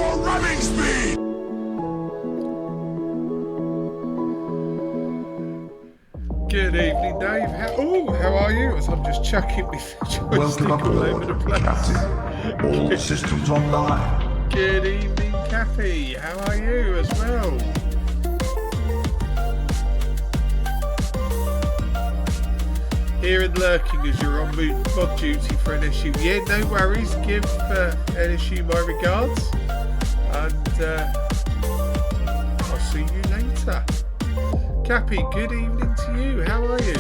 for running speed! Good evening, Dave. How are you? As I'm just chucking my joystick all over the place. Captain. All systems online. Good evening, Kathy. How are you as well? Here and lurking as you're on mod duty for NSU. Yeah, no worries. Give NSU my regards. And I'll see you later. Cappy, good evening to you. How are you?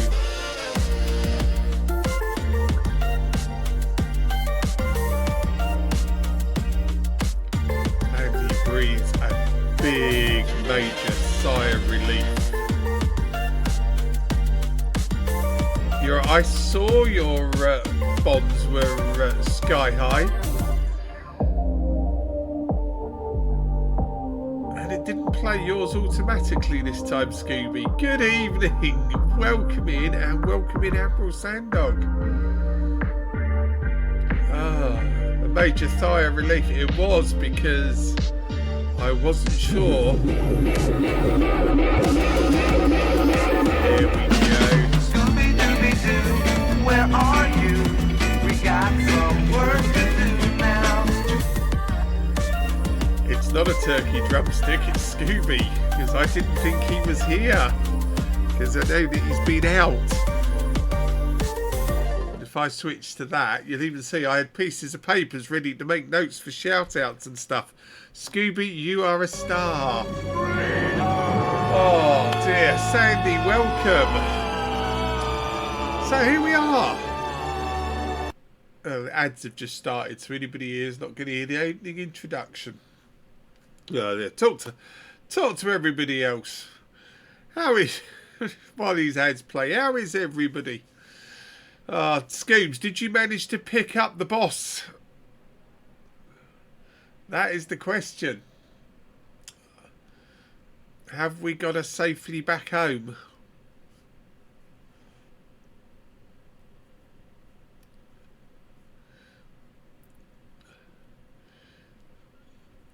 And he breathes a big, major sigh of relief. I saw your bonds were sky high. And it didn't play yours automatically this time, Scooby. Good evening. Welcome in and welcome in Admiral Sandog. A major sigh of relief it was because I wasn't sure. Here we go. Where are you? We got some work to do now. It's not a turkey drumstick, it's Scooby, because I didn't think he was here, because I know that he's been out. And if I switch to that, you'll even see I had pieces of papers ready to make notes for shout-outs and stuff. Scooby, you are a star. Oh dear, Sandy, welcome. So here we are. The ads have just started, so anybody here is not going to hear the opening introduction. Talk to everybody else. How is, while these ads play, how is everybody? Scoobs, did you manage to pick up the boss? That is the question. Have we got us safely back home?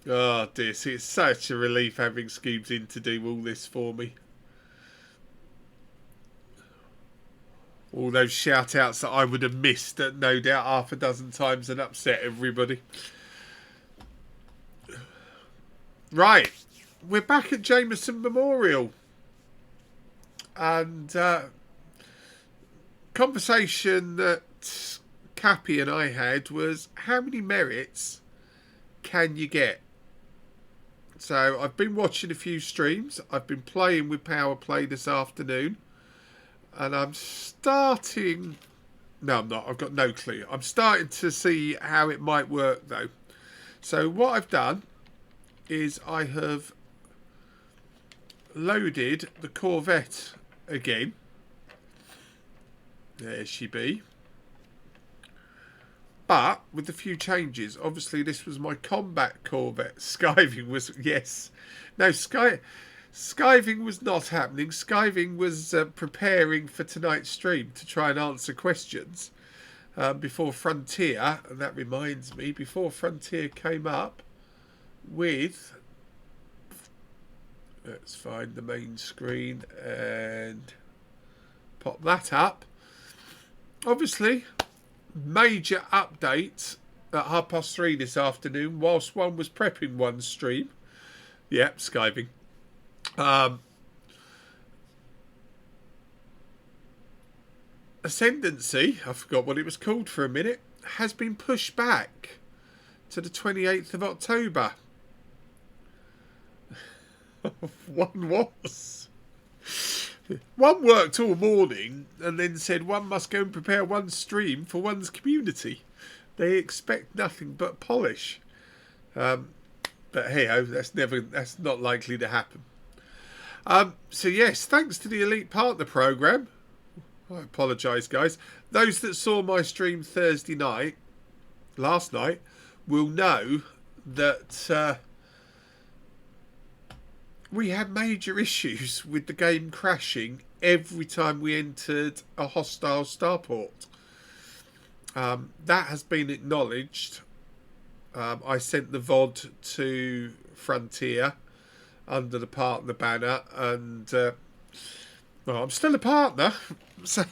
Oh dear, see, it's such a relief having Scoobs in to do all this for me. All those shout outs that I would have missed no doubt half a dozen times and upset everybody. Right, we're back at Jameson Memorial. And conversation that Cappy and I had was, how many merits can you get? So I've been watching a few streams. I've been playing with Power Play this afternoon. And I'm starting... No, I'm not. I've got no clue. I'm starting to see how it might work, though. So what I've done is I have loaded the Corvette again. There she be. But with a few changes. Obviously, this was my combat Corvette. Skiving was... Yes. No, Skiving was not happening. Skiving was preparing for tonight's stream to try and answer questions before Frontier. And that reminds me, before Frontier came up with... Let's find the main screen and pop that up. Obviously... Major updates at 3:30 this afternoon whilst one was prepping one stream. Yep, Skiving. Ascendancy, I forgot what it was called for a minute, has been pushed back to the 28th of October. One was. One worked all morning and then said one must go and prepare one stream for one's community. They expect nothing but polish. But hey-ho, that's not likely to happen. So yes, thanks to the Elite Partner Programme. I apologise, guys. Those that saw my stream Thursday night, last night, will know that... we had major issues with the game crashing every time we entered a hostile starport. That has been acknowledged I sent the VOD to Frontier under the partner banner, and well, I'm still a partner, so,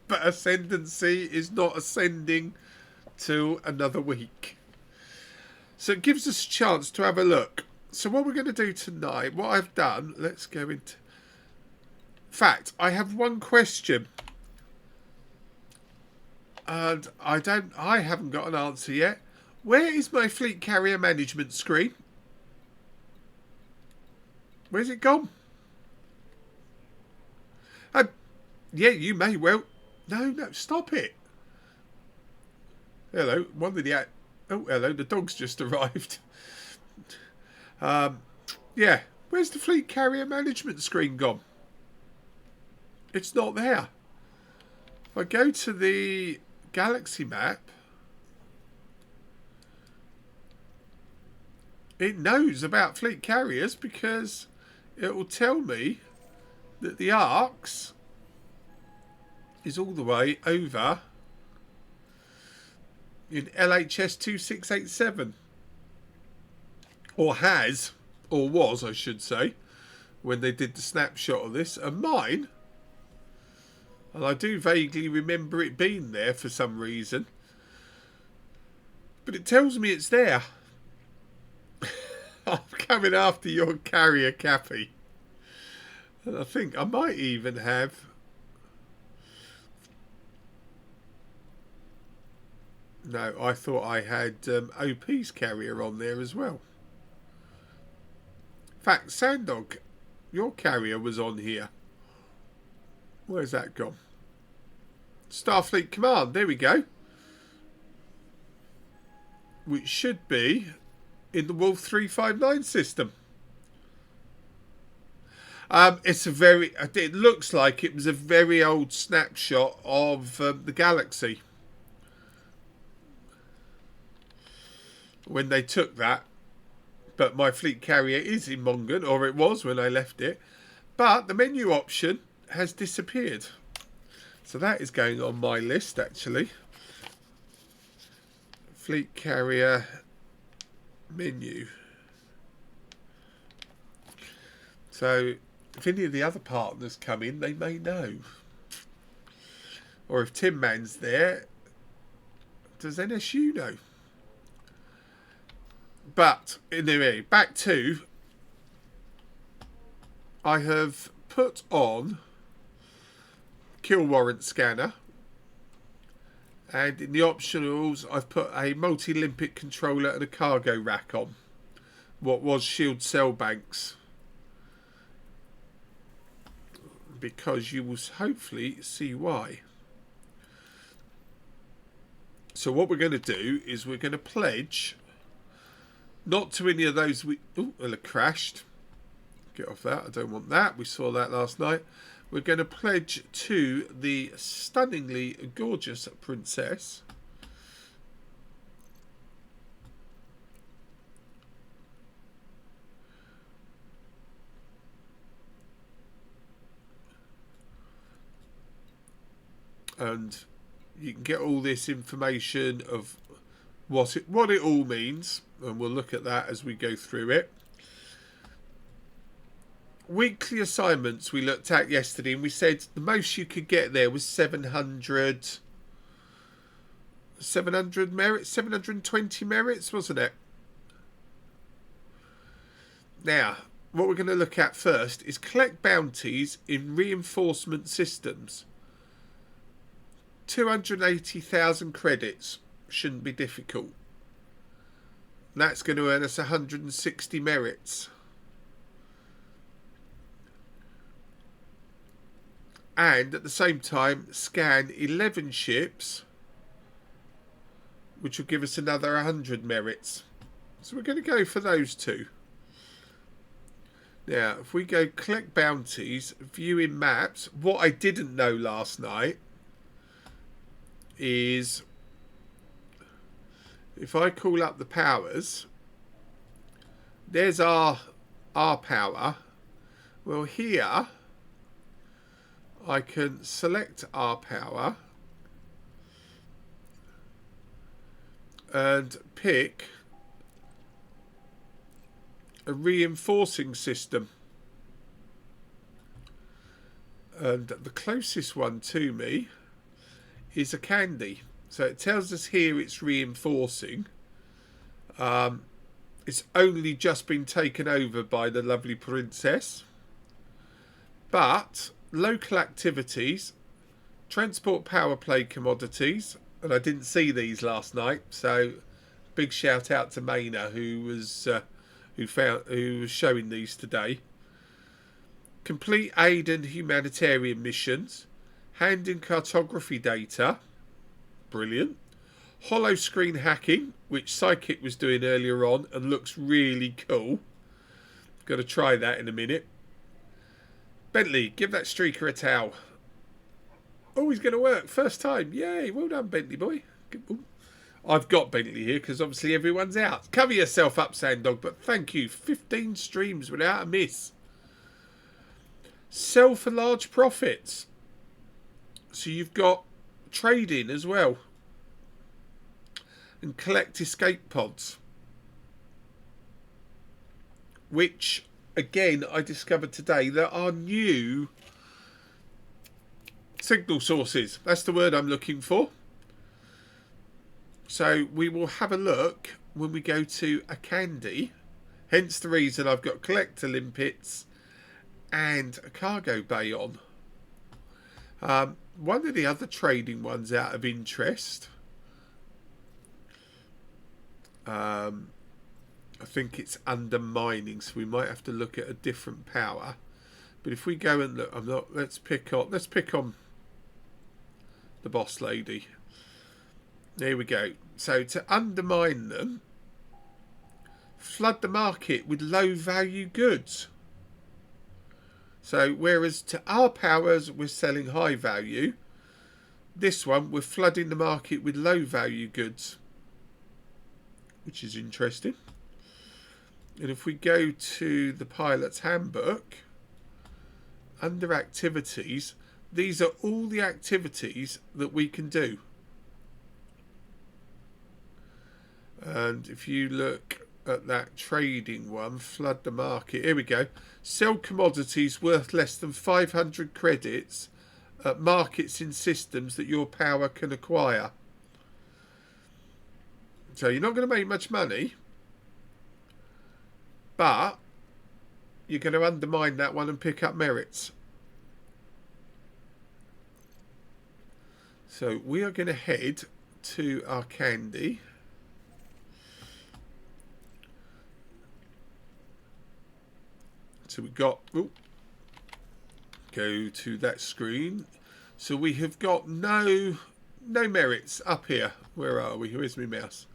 but Ascendancy is not ascending till another week. So it gives us a chance to have a look. So what we're going to do tonight, what I've done, let's go into... In fact, I have one question. And I haven't got an answer yet. Where is my fleet carrier management screen? Where's it gone? Yeah, you may well... No, stop it. Hello, one of the... Oh, hello, the dog's just arrived. Yeah, where's the fleet carrier management screen gone? It's not there. If I go to the galaxy map, it knows about fleet carriers because it will tell me that the ARX is all the way over in LHS 2687. Or has, or was, I should say, when they did the snapshot of this. And mine, and I do vaguely remember it being there for some reason, but it tells me it's there. I'm coming after your carrier, Cappy. And I think I might even have... No, I thought I had OP's carrier on there as well. In fact, Sandog, your carrier was on here. Where's that gone? Starfleet Command, there we go. Which should be in the Wolf 359 system. It's a very... It looks like it was a very old snapshot of the galaxy. When they took that. But my fleet carrier is in Mongan, or it was when I left it. But the menu option has disappeared. So that is going on my list, actually. Fleet carrier menu. So if any of the other partners come in, they may know. Or if Tin Man's there, does NSU know? But anyway, back to, I have put on kill warrant scanner, and in the optionals I've put a multi-Olympic controller and a cargo rack on what was shield cell banks, because you will hopefully see why. So what we're going to do is we're going to pledge not to any of those oh, it crashed. Get off that, I don't want that. We saw that last night. We're going to pledge to the stunningly gorgeous princess. And you can get all this information of what it all means, and we'll look at that as we go through it. Weekly assignments we looked at yesterday, and we said the most you could get there was 700 merits, 720 merits, wasn't it? Now, what we're going to look at first is collect bounties in reinforcement systems. 280,000 credits. Shouldn't be difficult. That's going to earn us 160 merits. And at the same time, scan 11 ships, which will give us another 100 merits. So we're going to go for those two. Now, if we go collect bounties, viewing maps, what I didn't know last night is if I call up the powers, there's our power. Well, here I can select our power and pick a reinforcing system. And the closest one to me is a candy. So it tells us here it's reinforcing. It's only just been taken over by the lovely princess. But local activities, transport power play commodities, and I didn't see these last night, so big shout out to Maina who was showing these today. Complete aid and humanitarian missions, hand and cartography data, brilliant. Hollow screen hacking, which Psychic was doing earlier on and looks really cool. Got to try that in a minute. Bentley, give that streaker a towel. Oh, he's going to work. First time. Yay. Well done, Bentley boy. I've got Bentley here because obviously everyone's out. Cover yourself up, Sanddog, but thank you. 15 streams without a miss. Sell for large profits. So you've got trading as well. And collect escape pods. Which, again, I discovered today, there are new signal sources. That's the word I'm looking for. So we will have a look when we go to a candy. Hence the reason I've got collector limpets and a cargo bay on. One of the other trading ones out of interest, I think it's under mining, so we might have to look at a different power. But if we go and look, let's pick on the boss lady. There we go. So to undermine them, flood the market with low value goods. So whereas to our powers we're selling high value, this one we're flooding the market with low value goods, which is interesting. And if we go to the pilot's handbook, under activities, these are all the activities that we can do. And if you look at that trading one, flood the market, here we go. Sell commodities worth less than 500 credits at markets in systems that your power can acquire. So you're not going to make much money, but you're going to undermine that one and pick up merits. So we are going to head to our candy. So we got, go to that screen. So we have got no merits up here. Where are we? Where's my mouse?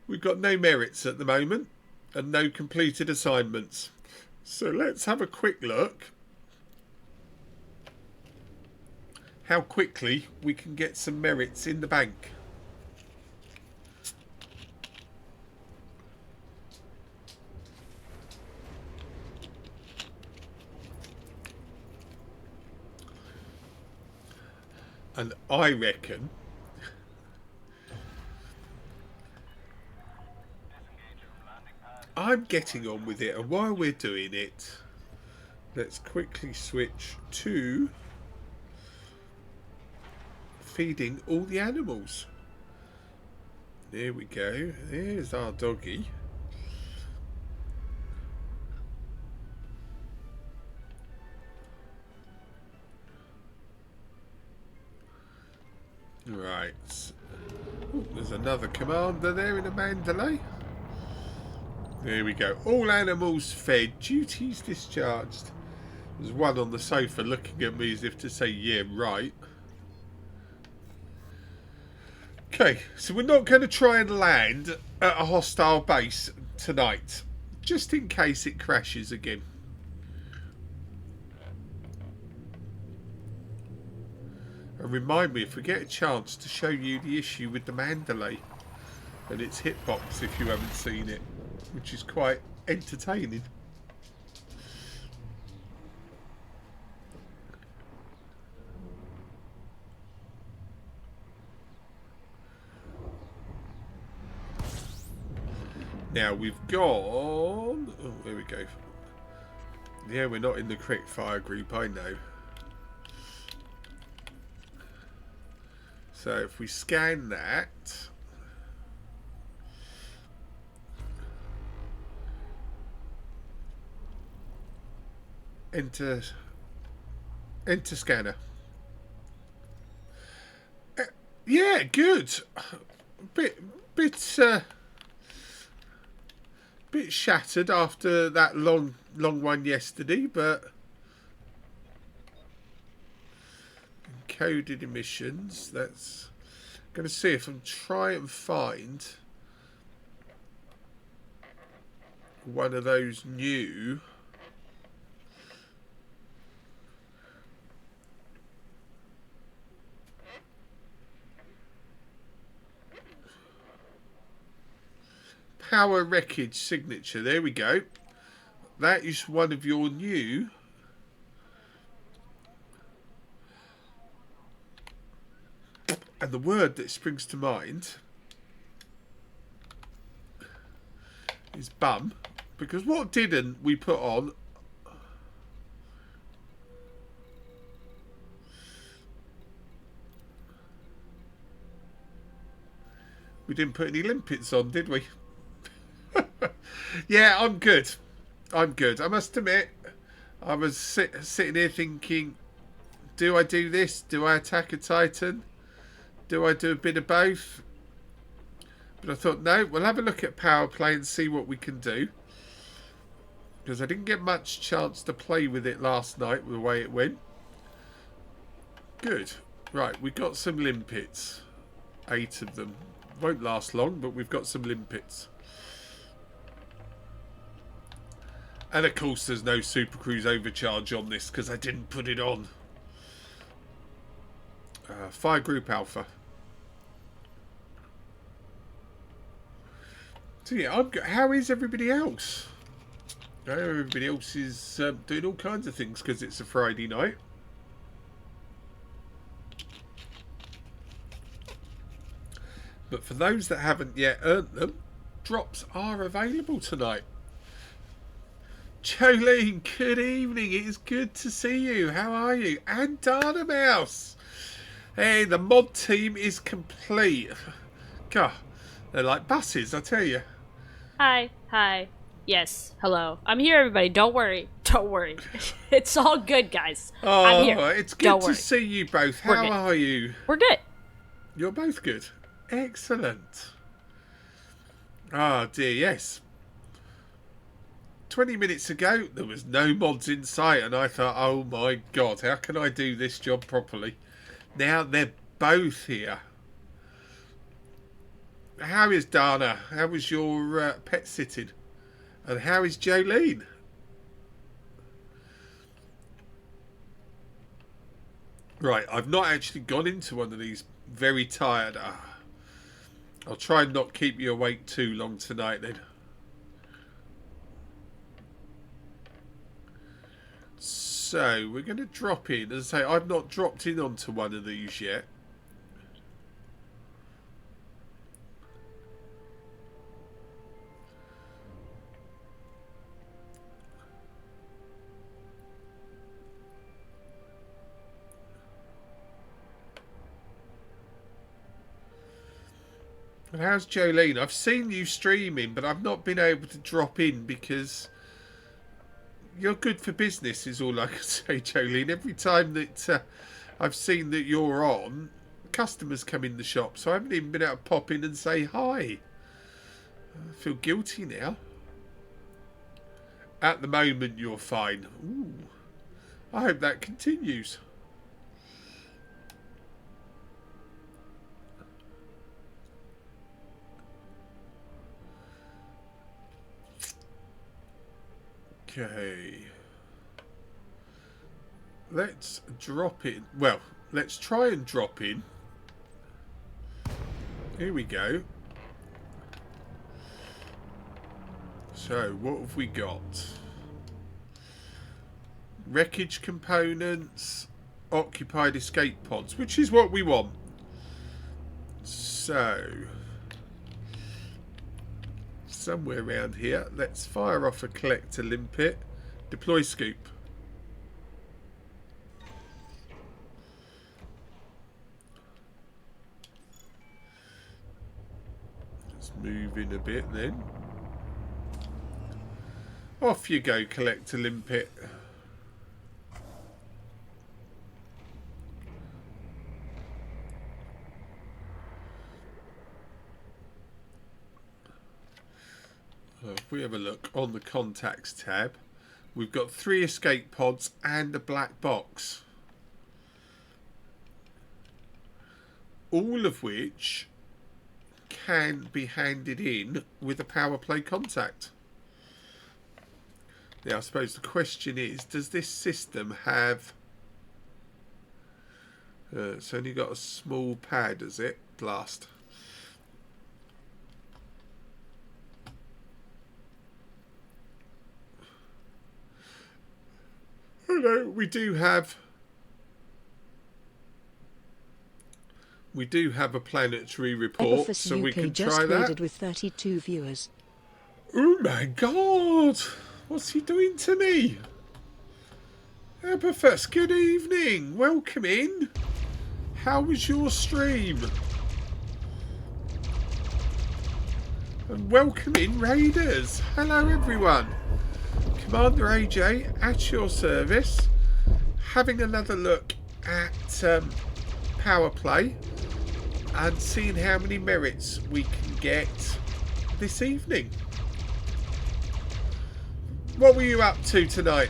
We've got no merits at the moment and no completed assignments. So let's have a quick look how quickly we can get some merits in the bank. And I reckon I'm getting on with it, and while we're doing it, let's quickly switch to feeding all the animals. There we go. There's our doggy. Right. Ooh, there's another commander there in a Mandalay. There we go. All animals fed. Duties discharged. There's one on the sofa looking at me as if to say, yeah, right. Okay, so we're not going to try and land at a hostile base tonight, just in case it crashes again. And remind me if we get a chance to show you the issue with the Mandalay and its hitbox if you haven't seen it, which is quite entertaining. Now we've gone... Oh, there we go. Yeah, we're not in the correct fire group, I know. So if we scan that... Enter scanner. Yeah, good. Bit shattered after that long one yesterday, but encoded emissions. That's going to see if I can try and find one of those new. Power Wreckage signature. There we go. That is one of your new. And the word that springs to mind is bum. Because what didn't we put on? We didn't put any limpets on, did we? Yeah, I'm good. I'm good. I must admit, I was sitting here thinking, do I do this? Do I attack a Titan? Do I do a bit of both? But I thought, no, we'll have a look at power play and see what we can do. Because I didn't get much chance to play with it last night, with the way it went. Good. Right, we've got some limpets. 8 of them. Won't last long, but we've got some limpets. And of course there's no Super Cruise overcharge on this because I didn't put it on. Fire Group Alpha. So yeah, I'm good. How is everybody else? Everybody else is doing all kinds of things because it's a Friday night. But for those that haven't yet earned them, drops are available tonight. Jolene, good evening. It is good to see you. How are you? And Dana Mouse. Hey, the mod team is complete. God, they're like buses, I tell you. Hi. Yes, hello. I'm here, everybody. Don't worry. It's all good, guys. Oh, I'm here. It's good to see you both. How are you? We're good. You're both good. Excellent. Oh, dear, yes. 20 minutes ago, there was no mods in sight, and I thought, oh my God, how can I do this job properly? Now they're both here. How is Dana? How was your pet sitting? And how is Jolene? Right, I've not actually gone into one of these. Very tired. I'll try and not keep you awake too long tonight then. So, we're going to drop in. As I say, I've not dropped in onto one of these yet. And how's Jolene? I've seen you streaming, but I've not been able to drop in because you're good for business is all I can say, Jolene. Every time that I've seen that you're on, customers come in the shop, so I haven't even been able to pop in and say hi. I feel guilty now. At the moment, you're fine. Ooh, I hope that continues. Okay. Let's drop in. Well, let's try and drop in. Here we go. So, what have we got? Wreckage components, occupied escape pods, which is what we want. So, somewhere around here. Let's fire off a collector limpet. Deploy scoop. Let's move in a bit then. Off you go, collector limpet. If we have a look on the contacts tab, we've got 3 escape pods and a black box, all of which can be handed in with a power play contact. Now I suppose the question is, does this system have it's only got a small pad, is it? Blast. Oh no, we do have a planetary report, so we can try that. With 32 viewers. Oh my god! What's he doing to me? Epiphus, good evening. Welcome in. How was your stream? And welcome in, Raiders. Hello everyone. Commander AJ at your service, having another look at power play and seeing how many merits we can get this evening. What were you up to tonight?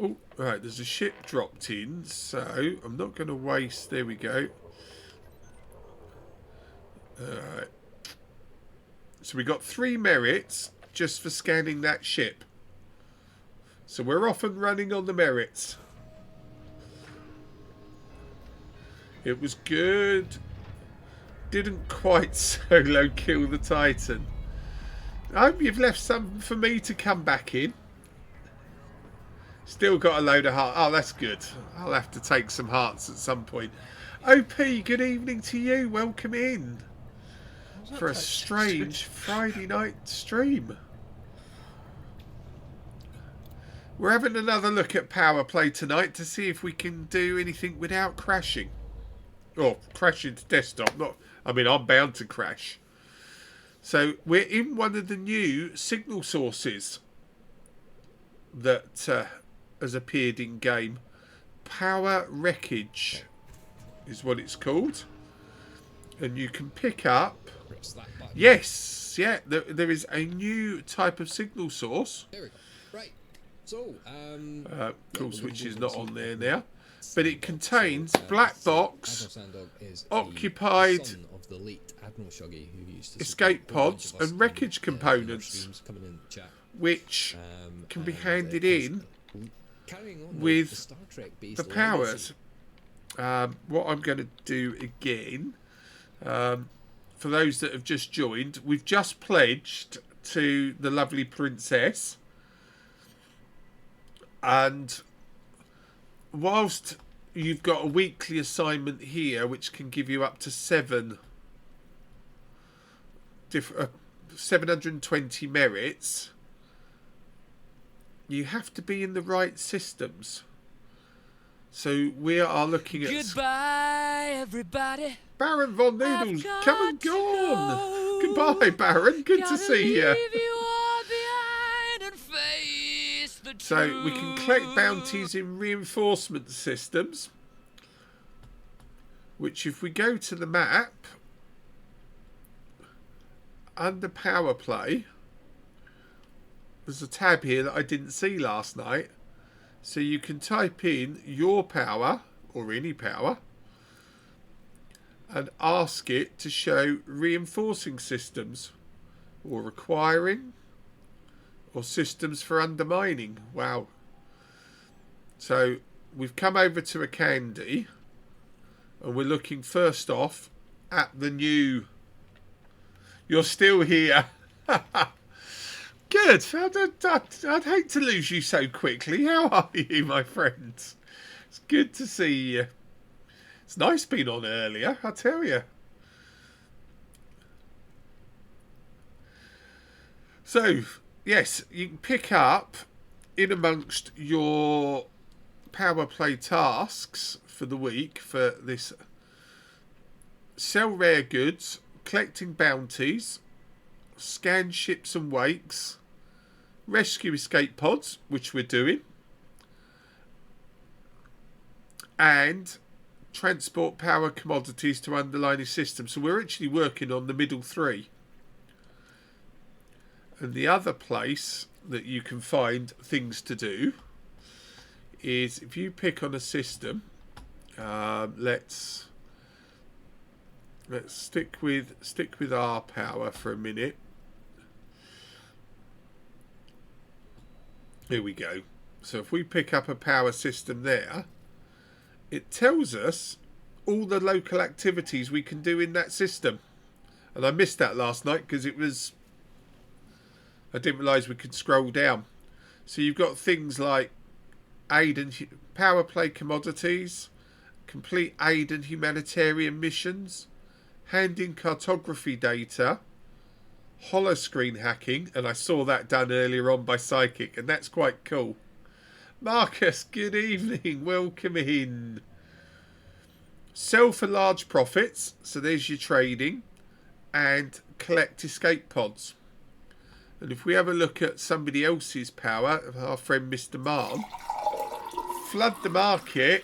Oh, right, there's a ship dropped in, so I'm not going to waste. There we go. Alright. So we got 3 merits just for scanning that ship. So we're off and running on the merits. It was good. Didn't quite solo kill the Titan. I hope you've left some for me to come back in. Still got a load of hearts. Oh, that's good. I'll have to take some hearts at some point. OP, good evening to you. Welcome in. For a strange Friday night stream. We're having another look at power play tonight to see if we can do anything without crashing. Or crashing to desktop. Not, I mean, I'm bound to crash. So we're in one of the new signal sources that has appeared in game. Power Wreckage is what it's called. And you can pick up... Yes, yeah, there is a new type of signal source. There we go. Right. So, of course, which is not on there now. But it contains black box, occupied of the late Admiral Shuggy, who used to escape pods and wreckage components, which can be handed in with the powers. What I'm going to do again, for those that have just joined, we've just pledged to the lovely princess, and whilst you've got a weekly assignment here which can give you up to 720 merits, you have to be in the right systems. So we are looking at... Goodbye, everybody. Baron Von Noodles, come and gone. Goodbye, Baron. Good to see you. So we can collect bounties in reinforcement systems, which if we go to the map, under power play, there's a tab here that I didn't see last night. So you can type in your power, or any power, and ask it to show reinforcing systems, or requiring, or systems for undermining. Wow. So we've come over to a candy, and we're looking first off at the new... You're still here. Good. I'd hate to lose you so quickly. How are you, my friend? It's good to see you. It's nice being on earlier, I tell you. So, yes, you can pick up in amongst your power play tasks for the week for this: sell rare goods, collecting bounties, scan ships and wakes, rescue escape pods, which we're doing, and transport power commodities to underlying systems. So we're actually working on the middle three. And the other place that you can find things to do is if you pick on a system. Let's stick with our power for a minute. Here we go. So if we pick up a power system there, it tells us all the local activities we can do in that system. And I missed that last night because I didn't realise we could scroll down. So you've got things like aid and power play commodities, complete aid and humanitarian missions, handing cartography data, holoscreen hacking, and I saw that done earlier on by Psychic, and that's quite cool. Marcus, good evening, welcome in. Sell for large profits, so there's your trading, and collect escape pods. And if we have a look at somebody else's power, our friend Mr. Marn, flood the market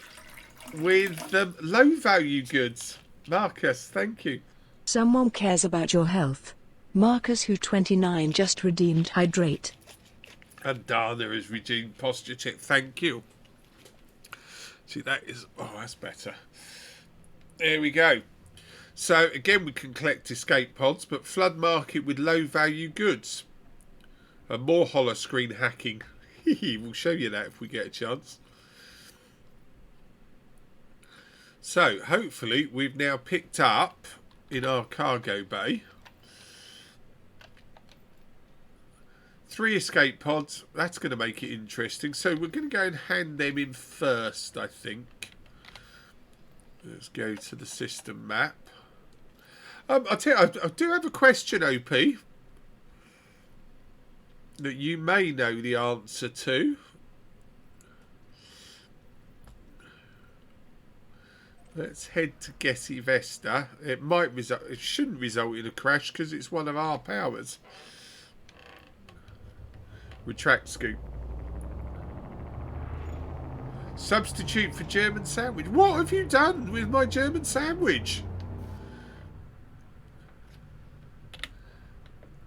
with low value goods. Marcus, thank you. Someone cares about your health. Marcus, who 29 just redeemed hydrate. And Dana has redeemed posture check. Thank you. See, that is... Oh, that's better. There we go. So, again, we can collect escape pods, but flood market with low value goods. And more holoscreen hacking. We'll show you that if we get a chance. So, hopefully, we've now picked up in our cargo bay 3 escape pods. That's going to make it interesting. So, we're going to go and hand them in first, I think. Let's go to the system map. I'll tell you, I do have a question, OP, that you may know the answer to. Let's head to Gessi Vesta. It shouldn't result in a crash because it's one of our powers. Retract scoop. Substitute for German sandwich. What have you done with my German sandwich?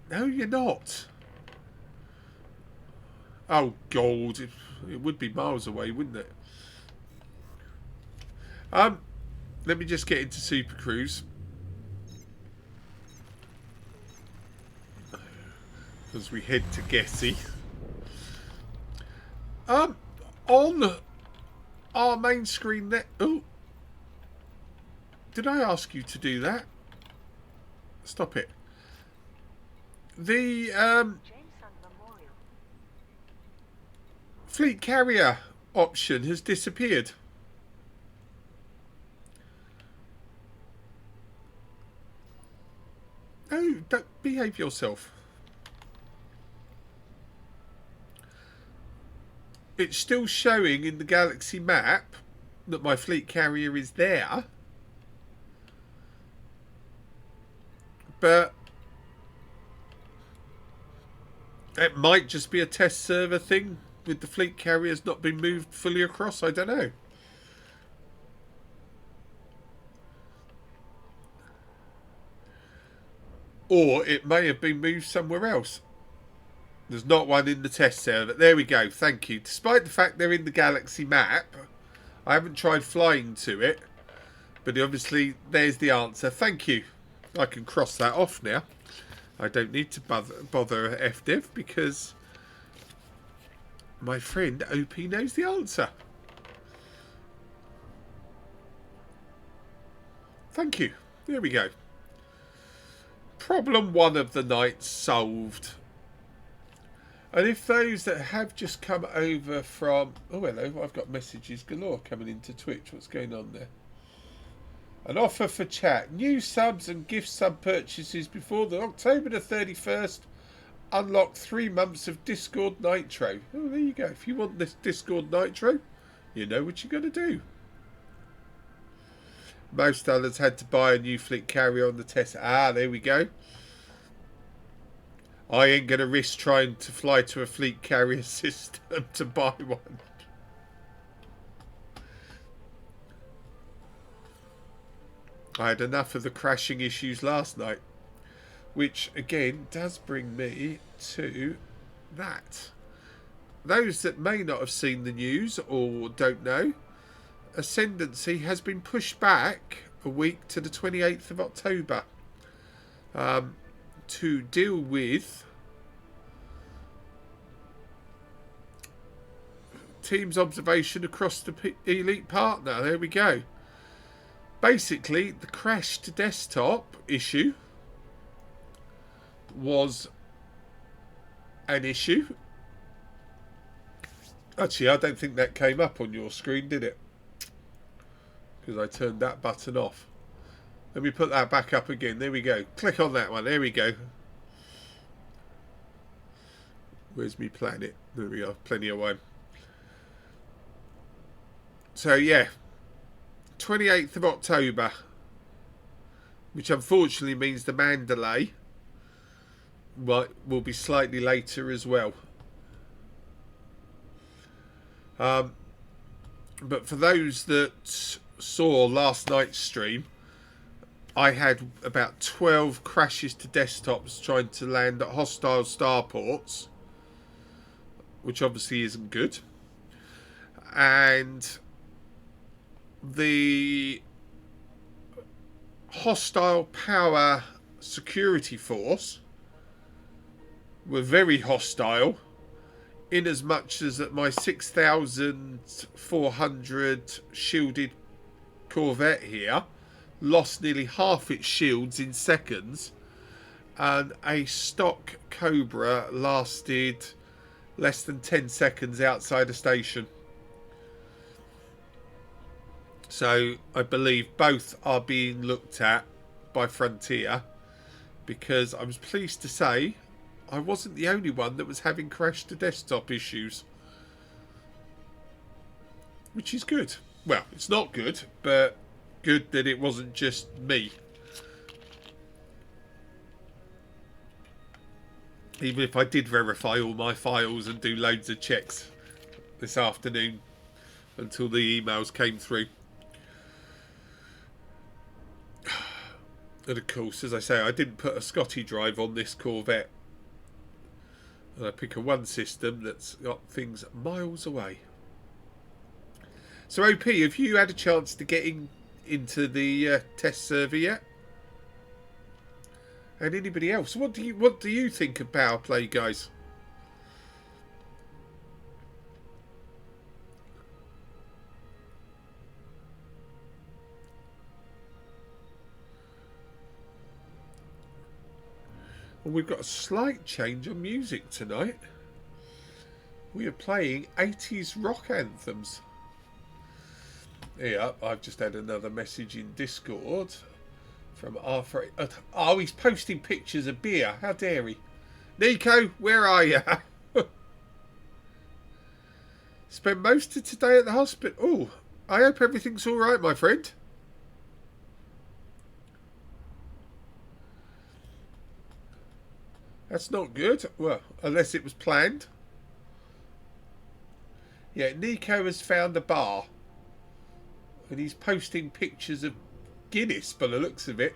No, you're not. Oh, God. It would be miles away, wouldn't it? Let me just get into Super Cruise. As we head to Gessi. On our main screen there... Oh. Did I ask you to do that? Stop it. The fleet carrier option has disappeared. No, don't behave yourself. It's still showing in the galaxy map that my fleet carrier is there. But it might just be a test server thing with the fleet carriers not being moved fully across. I don't know. Or it may have been moved somewhere else. There's not one in the test server. There we go. Thank you. Despite the fact they're in the galaxy map, I haven't tried flying to it. But obviously, there's the answer. Thank you. I can cross that off now. I don't need to bother FDev because my friend OP knows the answer. Thank you. There we go. Problem 1 of the night solved. And if those that have just come over from... Oh, hello. I've got messages galore coming into Twitch. What's going on there? An offer for chat. New subs and gift sub purchases before the October the 31st Unlock 3 months of Discord Nitro. Oh, there you go. If you want this Discord Nitro, you know what you got to do. Most others had to buy a new fleet carrier on the test. Ah, there we go. I ain't going to risk trying to fly to a fleet carrier system to buy one. I had enough of the crashing issues last night. Which, again, does bring me to that. Those that may not have seen the news or don't know, Ascendancy has been pushed back a week to the 28th of October to deal with team's observation across the elite partner. There we go. Basically, the crashed desktop issue was an issue. Actually, I don't think that came up on your screen, did it? Because I turned that button off. Let me put that back up again. There we go. Click on that one. There we go. Where's me planet? There we go. Plenty of one. So, yeah. 28th of October. Which unfortunately means the Mandalay will be slightly later as well. But for those that saw last night's stream, I had about 12 crashes to desktops trying to land at hostile starports, which obviously isn't good. And the hostile power security force were very hostile, in as much as that my 6,400 shielded Corvette here lost nearly half its shields in seconds, and a stock Cobra lasted less than 10 seconds outside a station. So I believe both are being looked at by Frontier, because I was pleased to say I wasn't the only one that was having crash to desktop issues. Which is good. Well, it's not good, but good that it wasn't just me. Even if I did verify all my files and do loads of checks this afternoon until the emails came through. And of course, as I say, I didn't put a Scotty drive on this Corvette. And I pick a one system that's got things miles away. So OP, have you had a chance to get into the test server yet? And anybody else? What do you think of power play, guys? Well, we've got a slight change on music tonight. We are playing 80s rock anthems. Yeah, I've just had another message in Discord from Arthur. Oh, he's posting pictures of beer. How dare he? Nico, where are you? Spent most of today at the hospital. Oh, I hope everything's all right, my friend. That's not good. Well, unless it was planned. Yeah, Nico has found a bar. And he's posting pictures of Guinness by the looks of it.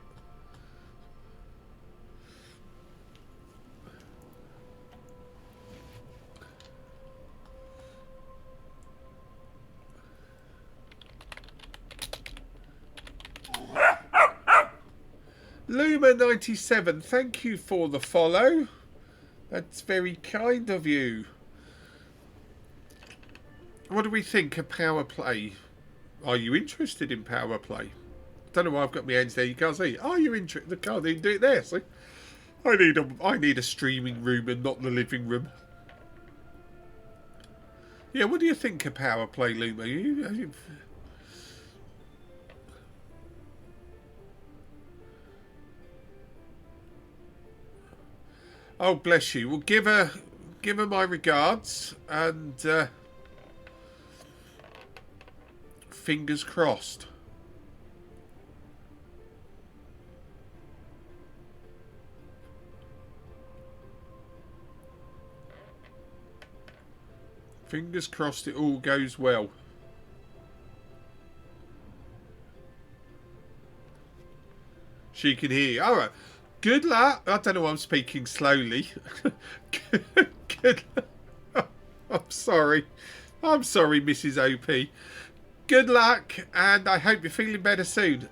Luma 97, thank you for the follow. That's very kind of you. What do we think of power play? Are you interested in power play? Don't know why I've got my hands there. You can't see. Are you interested? I can't even do it there. See, I need a streaming room and not the living room. Yeah, what do you think of power play, Luma? Oh, bless you. Well, give her my regards, and fingers crossed. Fingers crossed it all goes well. She can hear you. All right. Good luck. I don't know why I'm speaking slowly. Good. I'm sorry. I'm sorry, Mrs. OP. Good luck, and I hope you're feeling better soon.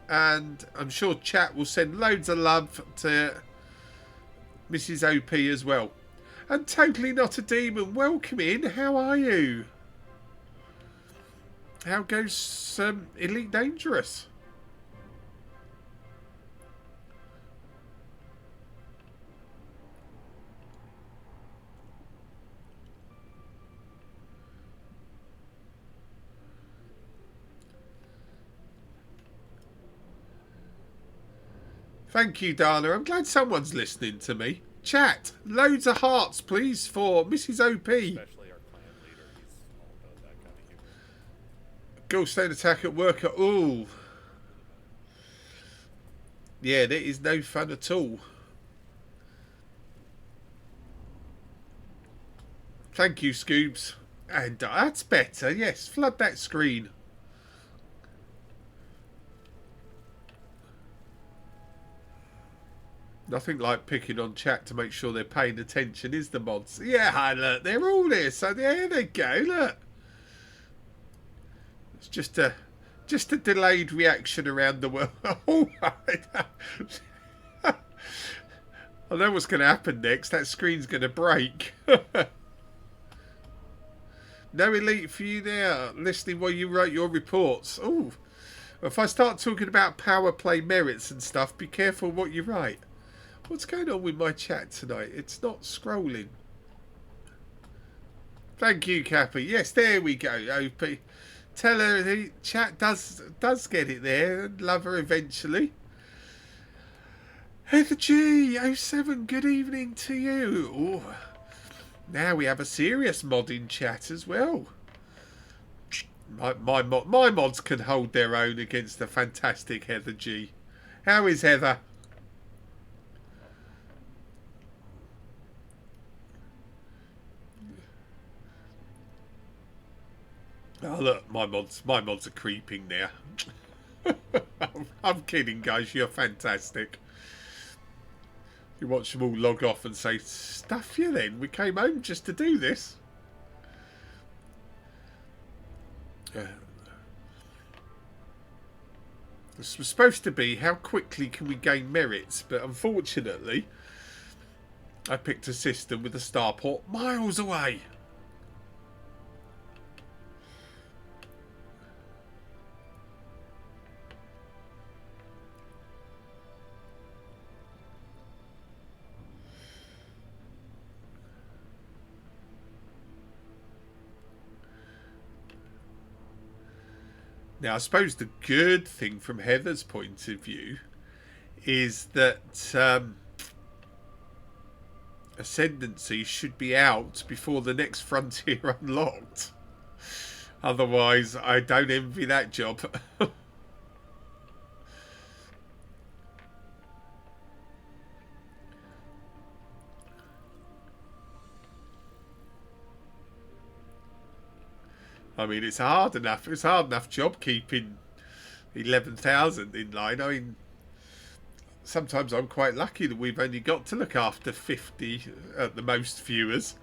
And I'm sure chat will send loads of love to Mrs. OP as well. And Totally Not a Demon, welcome in. How are you? How goes Elite Dangerous? Thank you, Dana. I'm glad someone's listening to me. Chat, loads of hearts, please, for Mrs. OP. Especially our clan leader. He's all about that kind of humor. Ghost attack at work. Ooh. Yeah, that is no fun at all. Thank you, Scoobs. And that's better. Yes, flood that screen. Nothing like picking on chat to make sure they're paying attention, is the mods? Yeah, look, they're all there. So there they go. Look, it's just a delayed reaction around the world. All right. I know what's going to happen next. That screen's going to break. No Elite for you there. Listening while you write your reports. Oh, if I start talking about power play merits and stuff, be careful what you write. What's going on with my chat tonight? It's not scrolling. Thank you, Kappa. Yes, there we go, OP. Tell her the chat does get it there, and love her eventually. Heather G07, good evening to you. Ooh. Now we have a serious mod in chat as well. My mods can hold their own against the fantastic Heather G. How is Heather? Oh look, my mods are creeping now. I'm kidding, guys. You're fantastic. You watch them all log off and say, "Stuff you then. We came home just to do this." This was supposed to be how quickly can we gain merits, but unfortunately, I picked a system with a starport miles away. Now, I suppose the good thing from Heather's point of view is that Ascendancy should be out before the next frontier unlocked. Otherwise, I don't envy that job. I mean, it's hard enough job keeping 11,000 in line. I mean, sometimes I'm quite lucky that we've only got to look after 50 at the most viewers.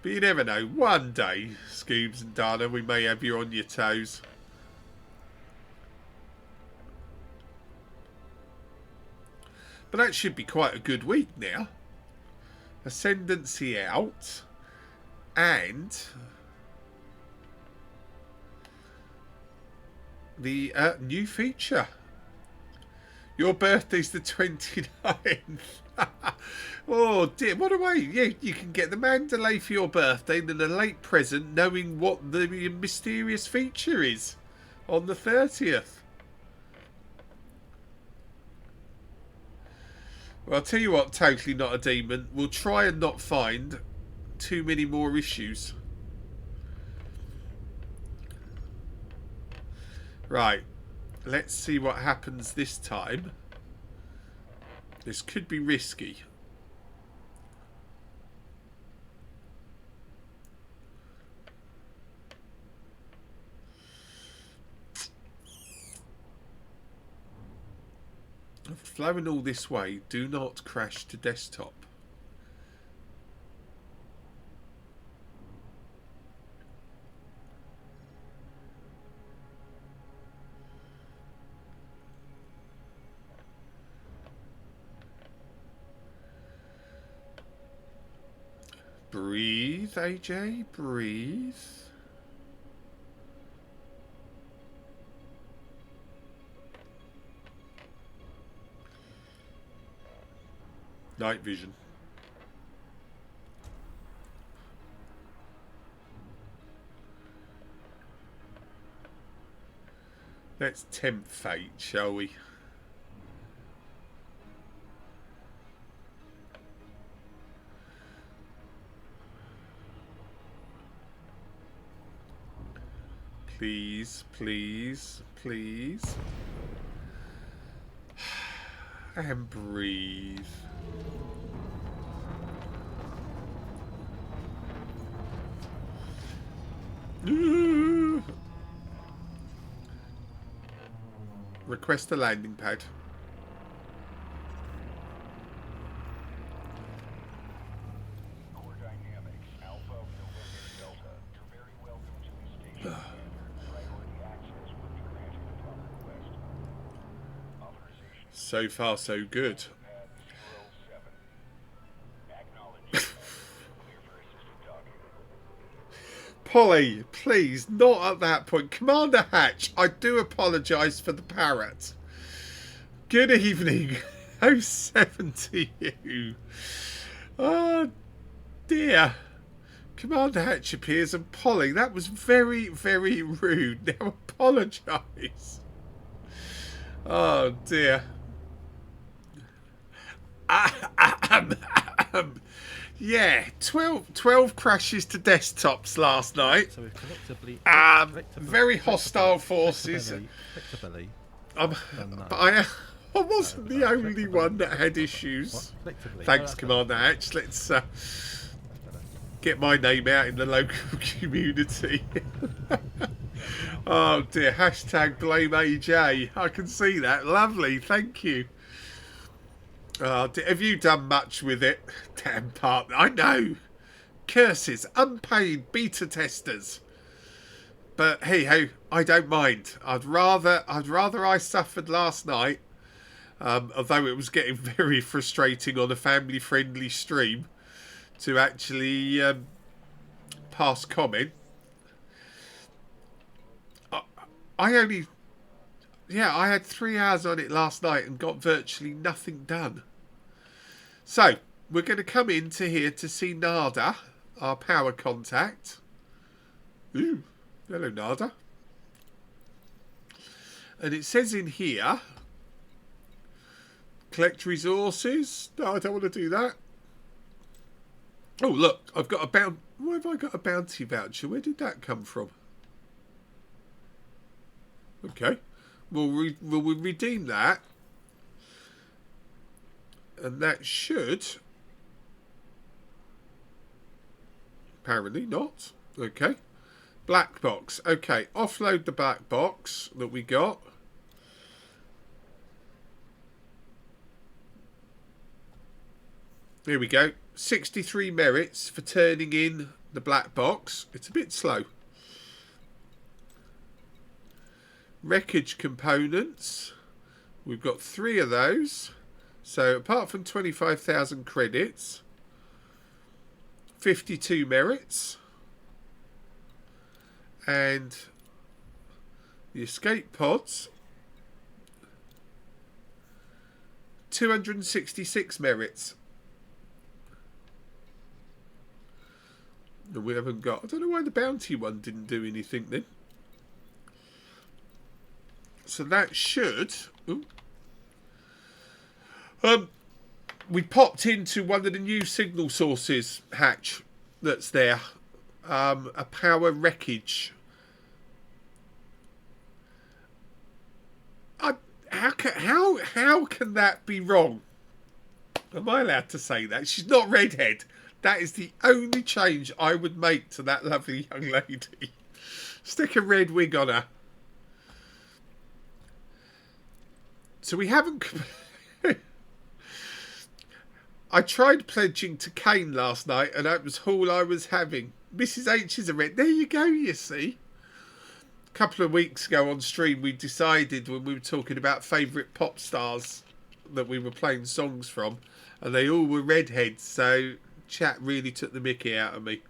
But you never know. One day, Scoobs and Dana, we may have you on your toes. But that should be quite a good week now. Ascendancy out, and the new feature. Your birthday's the 29th. Oh dear, what a way. Yeah, you can get the Mandalay for your birthday and then a late present knowing what the mysterious feature is on the 30th. Well, I'll tell you what, totally not a demon. We'll try and not find too many more issues. Right. Let's see what happens this time. This could be risky. Flowing all this way, do not crash to desktop. Breathe, AJ, breathe. Night vision. Let's tempt fate, shall we? Please, please, please. And breathe. Request a landing pad. Core dynamics, Alpha, November, Delta. You're very welcome to the station. Priority access will be granted upon request. Authorization. So far, so good. Pad 07. Acknowledged. Clear for assisted docking. Polly, please, not at that point. Commander Hatch, I do apologise for the parrot. Good evening. Oh, 70 you. Oh, dear. Commander Hatch appears, and Polly, that was very, very rude. Now apologise. Oh, dear. Yeah, 12 crashes to desktops last night. So we've collectively, Very hostile forces. Collectively, But I wasn't the only one that had issues. collectively. Thanks, Commander Hatch. Let's get my name out in the local community. Oh dear, hashtag blame AJ. I can see that. Lovely, thank you. Have you done much with it? Damn partner, I know. Curses, unpaid beta testers. But hey ho, I don't mind. I'd rather I suffered last night, although it was getting very frustrating on a family-friendly stream to actually pass comment. I had 3 hours on it last night and got virtually nothing done. So, we're going to come into here to see Nada, our power contact. Ooh, hello Nada. And it says in here, collect resources. No, I don't want to do that. Oh, look, I've got a bounty. Why have I got a bounty voucher? Where did that come from? Okay. We'll redeem that. And that should... Apparently not. Okay. Black box. Okay. Offload the black box that we got. Here we go. 63 merits for turning in the black box. It's a bit slow. Wreckage components. We've got 3 of those. So apart from 25,000 credits, 52 merits. And the escape pods, 266 merits. And we haven't got... I don't know why the bounty one didn't do anything then. So that should... Ooh. we popped into one of the new signal sources, Hatch, that's there. A power wreckage. How can that be wrong? Am I allowed to say that? She's not redhead. That is the only change I would make to that lovely young lady. Stick a red wig on her. So we haven't... I tried pledging to Kane last night, and that was all I was having. Mrs. H is a red. There you go, you see. A couple of weeks ago on stream, we decided when we were talking about favourite pop stars that we were playing songs from, and they all were redheads, so chat really took the mickey out of me.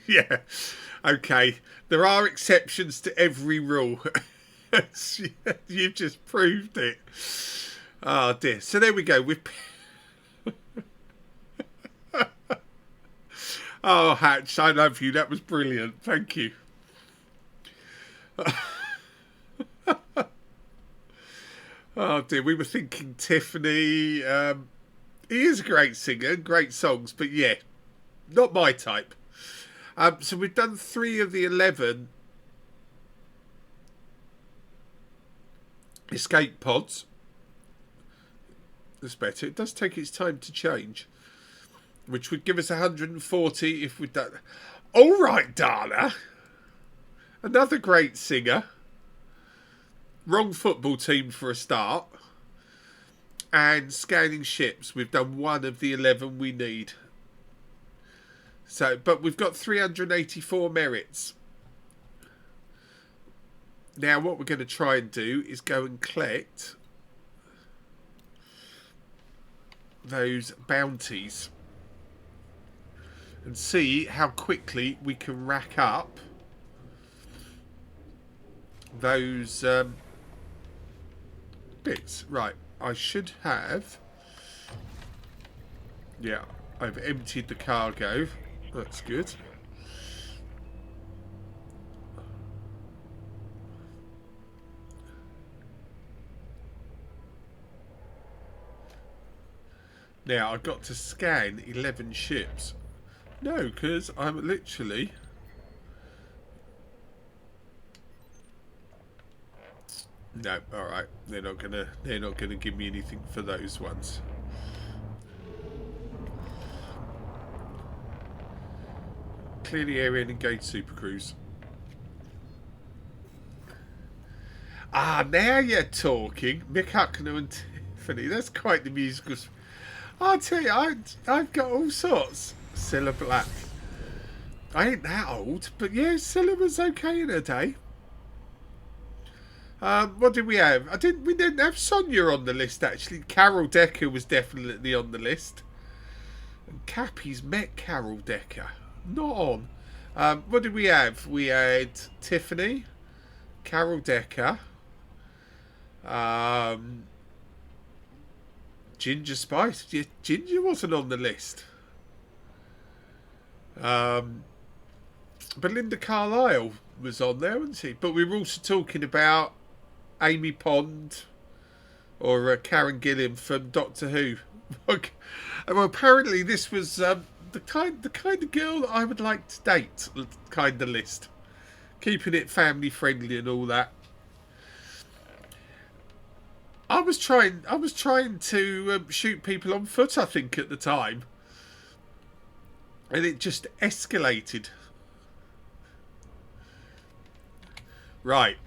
Yeah, okay. There are exceptions to every rule. You've just proved it. Oh dear. So there we go. Oh, Hatch, I love you. That was brilliant. Thank you. Oh dear. We were thinking Tiffany. He is a great singer, great songs, but yeah, not my type. So we've done 3 of the 11 escape pods. That's better. It does take its time to change, which would give us 140 if we'd done. All right, Dana. Another great singer. Wrong football team for a start. And scanning ships. We've done 1 of the 11 we need. So, but we've got 384 merits. Now what we're going to try and do is go and collect those bounties and see how quickly we can rack up those bits. Right, I should have... Yeah, I've emptied the cargo. That's good. Now, I've got to scan 11 ships. No, because I'm literally... No, alright. They're not gonna give me anything for those ones. Clear the area and engage Super Cruise. Ah, now you're talking. Mick Hucknall and Tiffany. That's quite the musical. I'll tell you, I've got all sorts. Cilla Black. I ain't that old, but yeah, Cilla was okay in her day. What did we have? We didn't have Sonia on the list actually. Carol Decker was definitely on the list. And Cappy's met Carol Decker. Not on. What did we have? We had Tiffany, Carol Decker, Ginger Spice. Yeah, Ginger wasn't on the list. Belinda Carlisle was on there, wasn't she? But we were also talking about Amy Pond or Karen Gillan from Doctor Who. Well, apparently this was the kind of girl that I would like to date, kind of list. Keeping it family friendly and all that. I was trying to shoot people on foot, I think, at the time. And it just escalated. Right.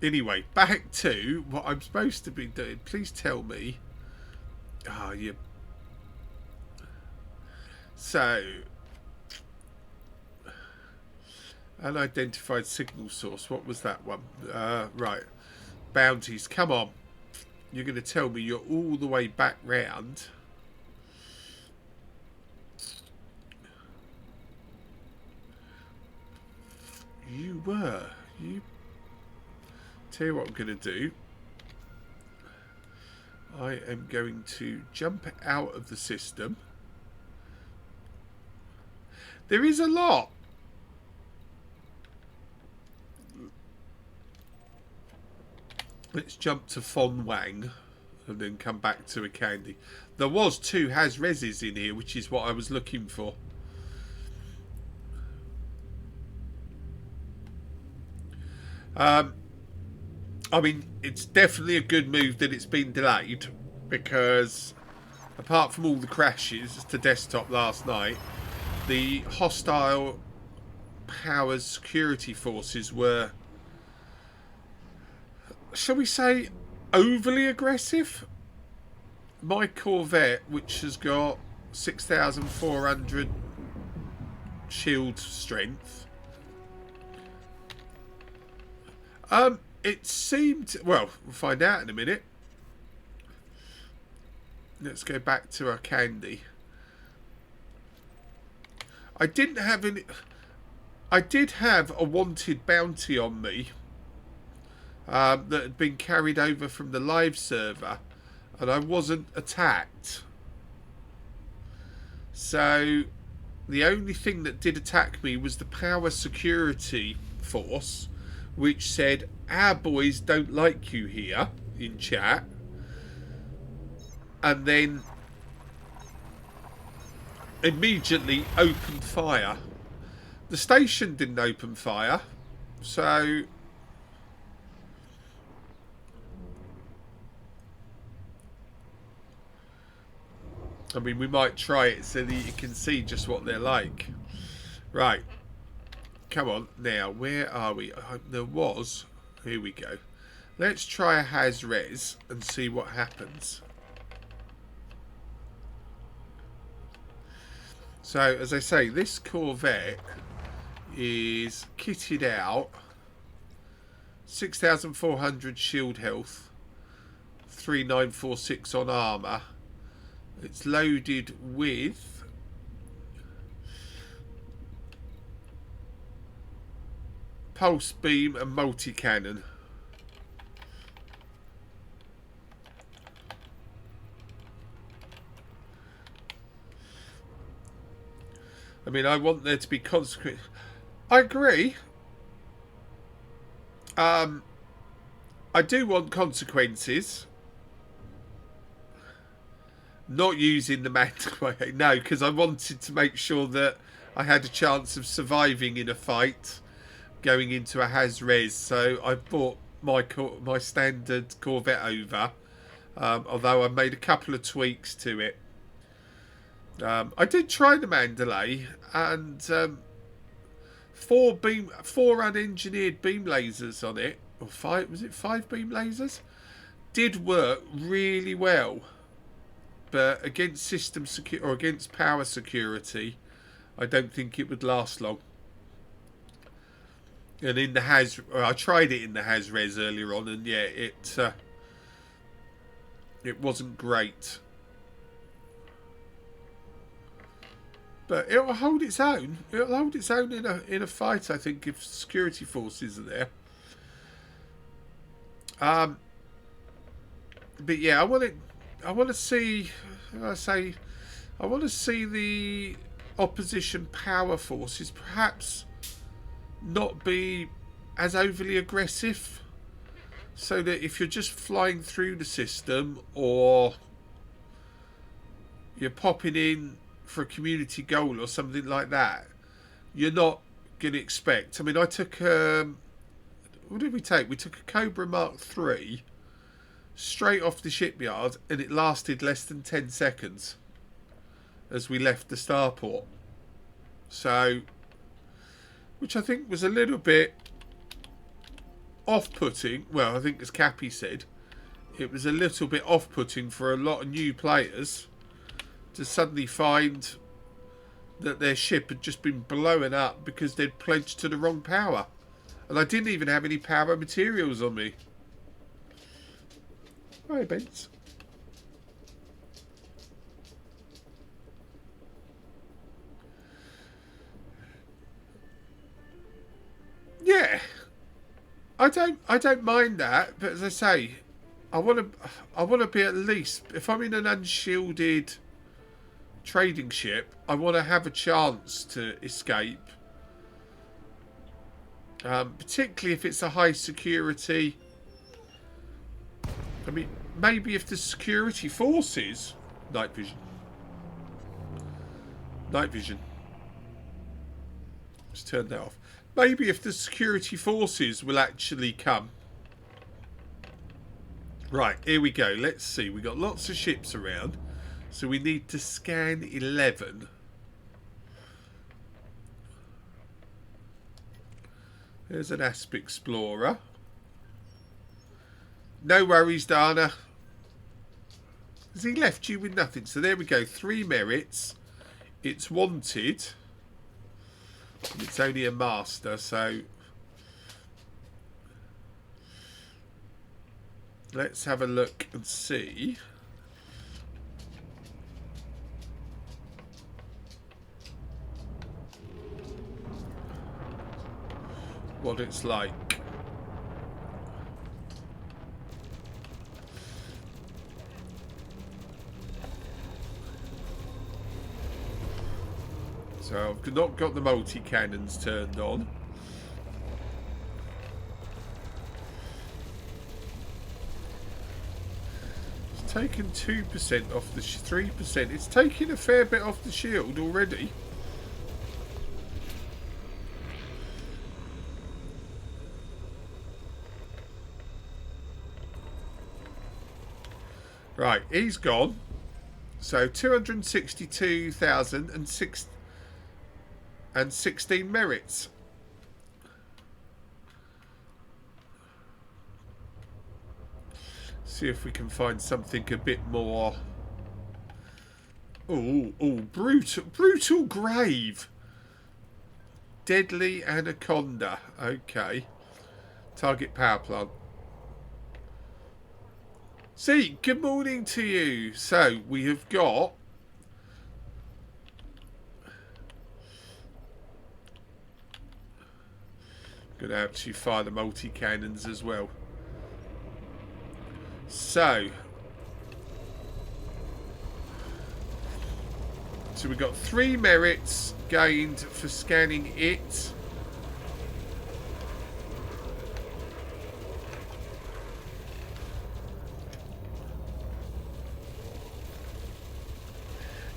Anyway, back to what I'm supposed to be doing. Please tell me. Ah, you. So, unidentified signal source. What was that one? Right. Bounties. Come on. You're going to tell me you're all the way back round. You were. You. Tell you what I'm going to do. I am going to jump out of the system. There is a lot. Let's jump to Fon Wang and then come back to a candy. There was 2 Has-Reses in here, which is what I was looking for. I mean, it's definitely a good move that it's been delayed, because apart from all the crashes to desktop last night, the hostile powers security forces were, shall we say, overly aggressive. My Corvette, which has got 6,400 shield strength, it seemed, well, we'll find out in a minute. Let's go back to our candy. I didn't have any. I did have a wanted bounty on me that had been carried over from the live server, and I wasn't attacked. So the only thing that did attack me was the power security force, which said, "Our boys don't like you here," in chat. And then immediately opened fire. The station didn't open fire, so I mean, we might try it so that you can see just what they're like. Right, come on now, where are we? There was, here we go. Let's try a Has-Res and see what happens. So, as I say, this Corvette is kitted out. 6,400 shield health. 3,946 on armour. It's loaded with pulse beam and multi-cannon. I mean, I want there to be consequence. I agree. I do want consequences. Not using the mandate, no, because I wanted to make sure that I had a chance of surviving in a fight going into a Has-Res. So I brought my standard Corvette over, although I made a couple of tweaks to it. I did try the Mandalay, and 4 unengineered beam lasers on it, or 5, was it 5 beam lasers? Did work really well, but against system security or against power security, I don't think it would last long. And in the I tried it in the Has-Res earlier on, and yeah, it wasn't great. But it'll hold its own. It'll hold its own in a fight, I think, if security forces are there. But yeah, I want to see. I want to see the opposition power forces perhaps not be as overly aggressive, so that if you're just flying through the system or you're popping in for a community goal or something like that, you're not going to expect. I mean, I took what did we take? We took a Cobra Mark III straight off the shipyard, and it lasted less than 10 seconds as we left the starport. So, which I think was a little bit off-putting. Well, I think as Cappy said, it was a little bit off-putting for a lot of new players to suddenly find that their ship had just been blown up because they'd pledged to the wrong power. And I didn't even have any power materials on me. Hi, Bence. Yeah. I don't mind that, but as I say, I want to be at least, if I'm in an unshielded trading ship, I want to have a chance to escape, particularly if it's a high security I mean, maybe if the security forces... Night vision. Night vision. Let's turn that off. Maybe if the security forces will actually come. Right, here we go. Let's see. We've got lots of ships around. So we need to scan 11. There's an Asp Explorer. No worries, Dana. Has he left you with nothing? So there we go. 3 merits. It's wanted. And it's only a master, so... Let's have a look and see. What it's like. So I've not got the multi-cannons turned on. It's taken 2% off the 3%. It's taking a fair bit off the shield already. Right, he's gone. So 262,016 merits. See if we can find something a bit more. Oh, brutal grave. Deadly anaconda. Okay. Target power plant. See, good morning to you. So we have got going to actually fire the multi-cannons as well. So we've got 3 merits gained for scanning it.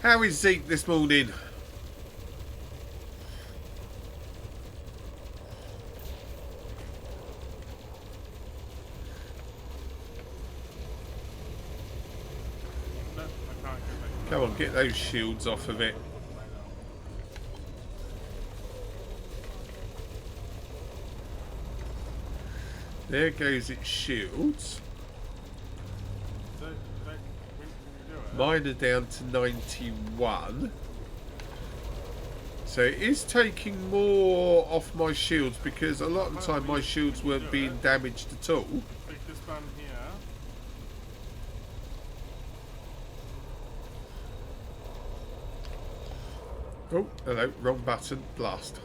How is Zeke this morning? Come on, get those shields off of it. There goes its shields. Mine are down to 91. So it is taking more off my shields because a lot of the time my shields weren't being damaged at all. Pick this button here. Oh, hello, wrong button, blast.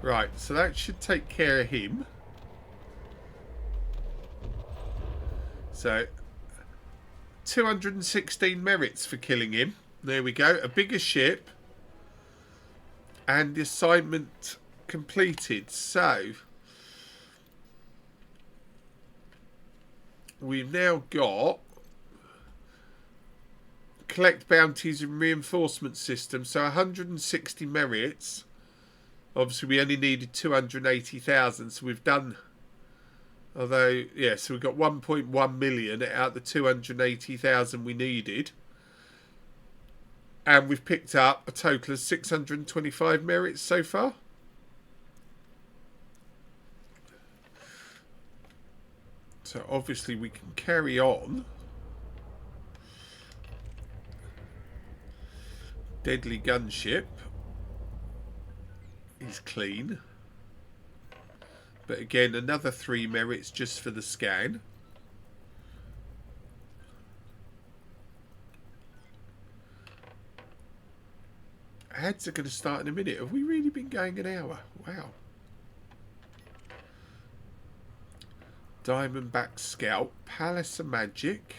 Right, so that should take care of him. So, 216 merits for killing him. There we go, a bigger ship. And the assignment completed. So, we've now got collect bounties and reinforcement system. So, 160 merits. Obviously, we only needed 280,000, so we've done. Although, yeah, so we've got 1.1 million out the 280,000 we needed, and we've picked up a total of 625 merits so far. So obviously, we can carry on. Deadly gunship. Is clean, but again another 3 merits just for the scan. Ads are going to start in a minute. Have we really been going an hour? Wow. Diamondback Scout. Palace of Magic.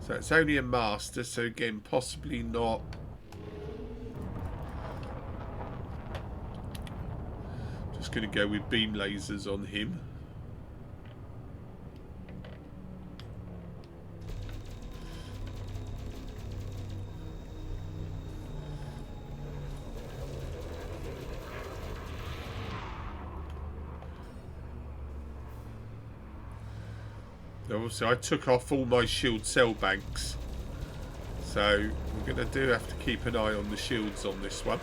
So it's only a master, so again, possibly not. Just going to go with beam lasers on him. Obviously, I took off all my shield cell banks, so we're going to have to keep an eye on the shields on this one.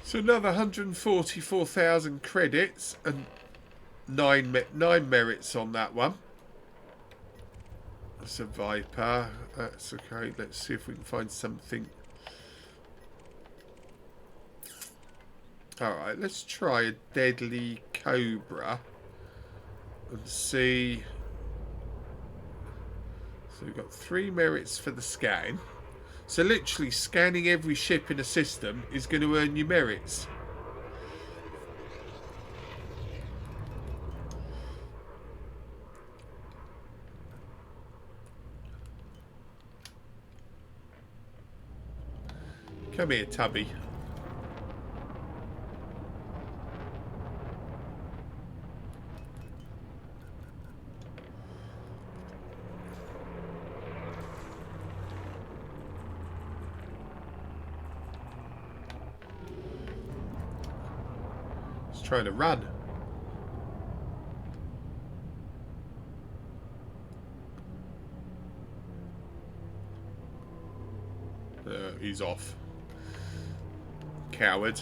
So another 144,000 credits and nine merits on that one. That's a Viper. That's okay. Let's see if we can find something. Alright, let's try a Deadly Cobra and see. So we've got 3 merits for the scan. So literally scanning every ship in a system is going to earn you merits. Come here, Tubby. Trying to run. He's off. Coward.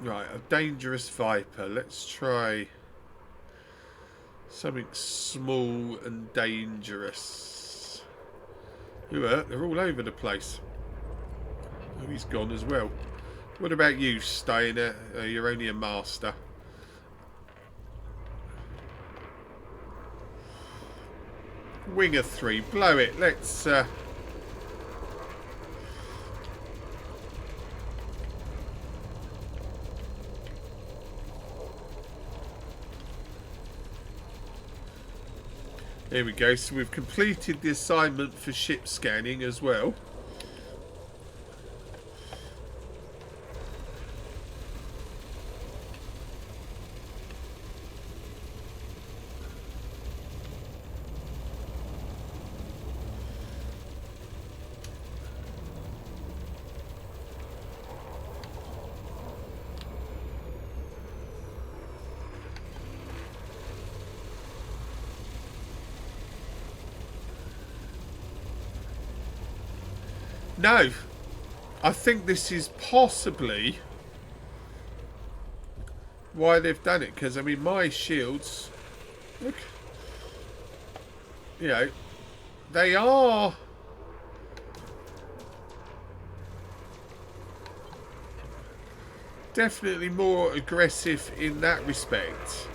Right, a dangerous Viper. Let's try something small and dangerous. They're all over the place. Oh, he's gone as well. What about you, Steiner? You're only a master. Winger 3, blow it. Let's. There we go. So we've completed the assignment for ship scanning as well. No, I think this is possibly why they've done it, because I mean my shields, look, you know, they are definitely more aggressive in that respect,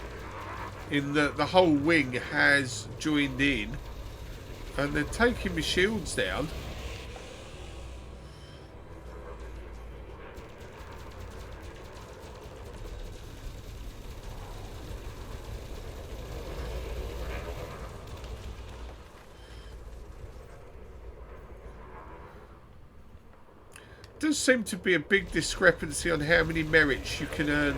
in that the whole wing has joined in and they're taking my shields down. Does seem to be a big discrepancy on how many merits you can earn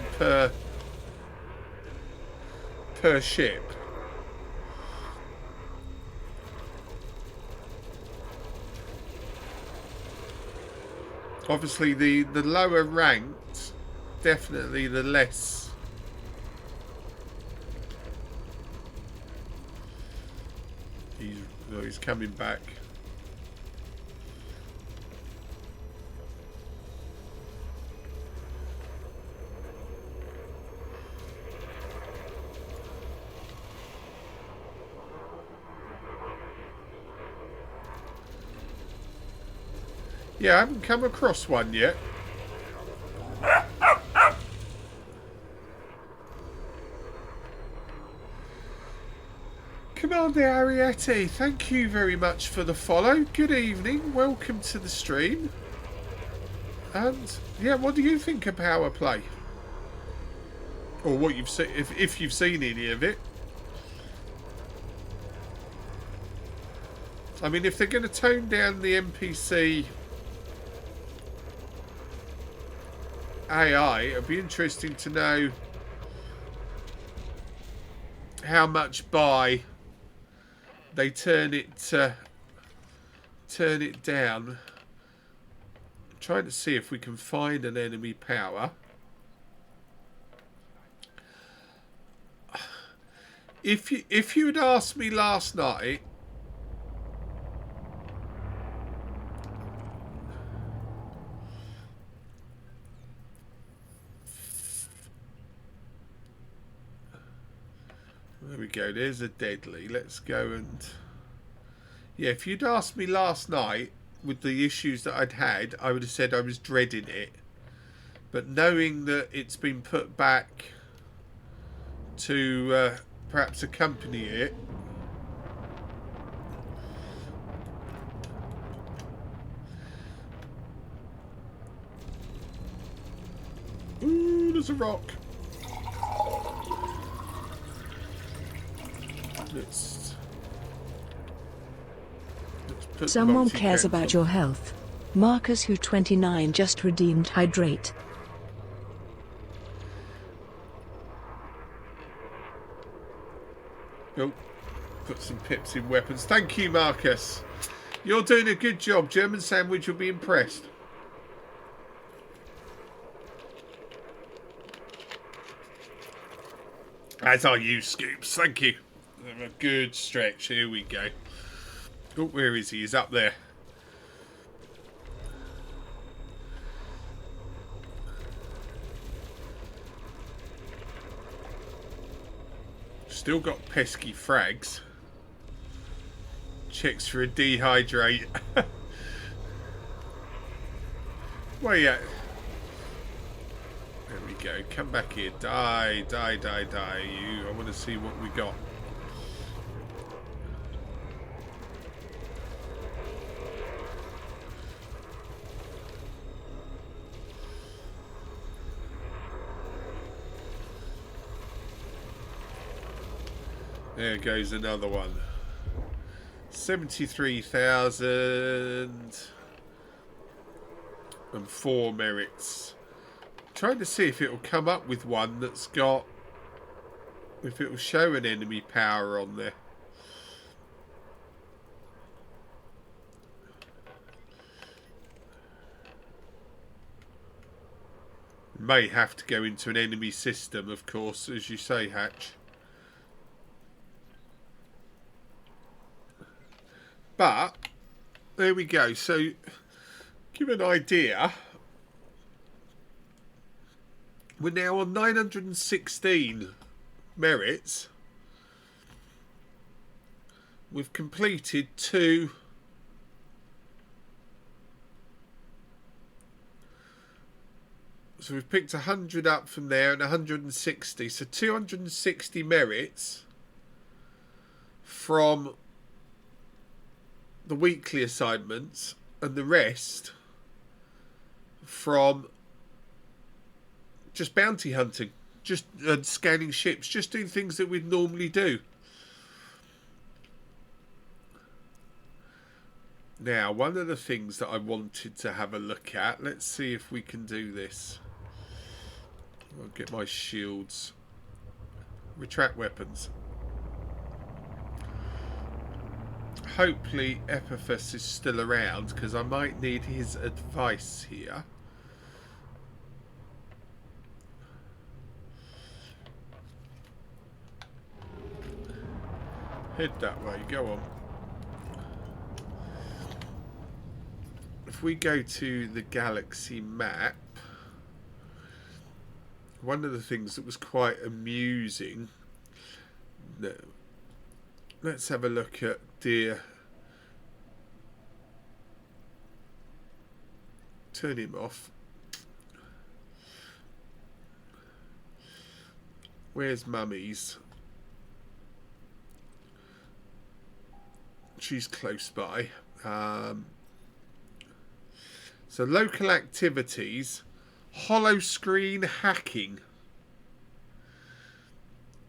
per ship. Obviously the lower ranked, definitely the less. He's coming back. Yeah, I haven't come across one yet. Commander Ariete, thank you very much for the follow. Good evening, welcome to the stream. And yeah, what do you think of Power Play? Or what you've seen, if you've seen any of it. I mean, if they're going to tone down the NPC AI, it'd be interesting to know how much by they turn it down. I'm trying to see if we can find an enemy power. If you had asked me last night, there we go, there's a deadly. Let's go and... Yeah, if you'd asked me last night with the issues that I'd had, I would have said I was dreading it. But knowing that it's been put back to perhaps accompany it... Ooh, there's a rock. Let's put Someone cares about your health. Marcus who 29 just redeemed hydrate. Oh, put some pips in weapons. Thank you, Marcus. You're doing a good job. German Sandwich will be impressed. As are you, Scoops. Thank you. A good stretch. Here we go. Oh, where is he? He's up there. Still got pesky frags. Checks for a dehydrate. Where you at? There we go. Come back here. Die, die, die, die. I want to see what we got. There goes another one. 73,004 merits. Trying to see if it will come up with one that's got... If it will show an enemy power on there. May have to go into an enemy system, of course, as you say, Hatch. But, there we go. So, give an idea. We're now on 916 merits. We've completed 2. So we've picked 100 up from there and 160. So 260 merits from the weekly assignments, and the rest from just bounty hunting, just scanning ships, just doing things that we'd normally do. Now, one of the things that I wanted to have a look at, let's see if we can do this. I'll get my shields. Retract weapons. Hopefully Epiphas is still around, because I might need his advice here. Head that way, go on. if we go to the galaxy map, one of the things that was quite amusing. No, let's have a look at dear. Turn him off. Where's Mummy's? She's close by. So local activities, hollow screen hacking.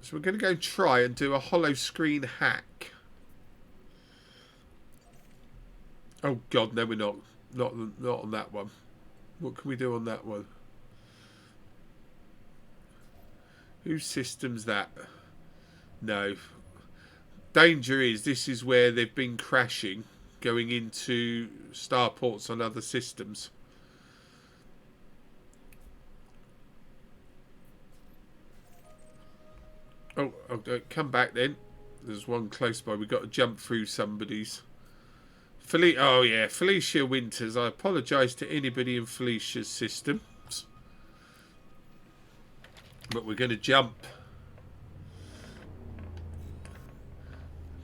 So we're going to go try and do a hollow screen hack. Oh God, no, we're not. Not on that one. What can we do on that one? Whose system's that? No. Danger is this is where they've been crashing, going into starports on other systems. Oh, come back then. There's one close by. We've got to jump through somebody's. Oh yeah, Felicia Winters. I apologise to anybody in Felicia's systems, but we're going to jump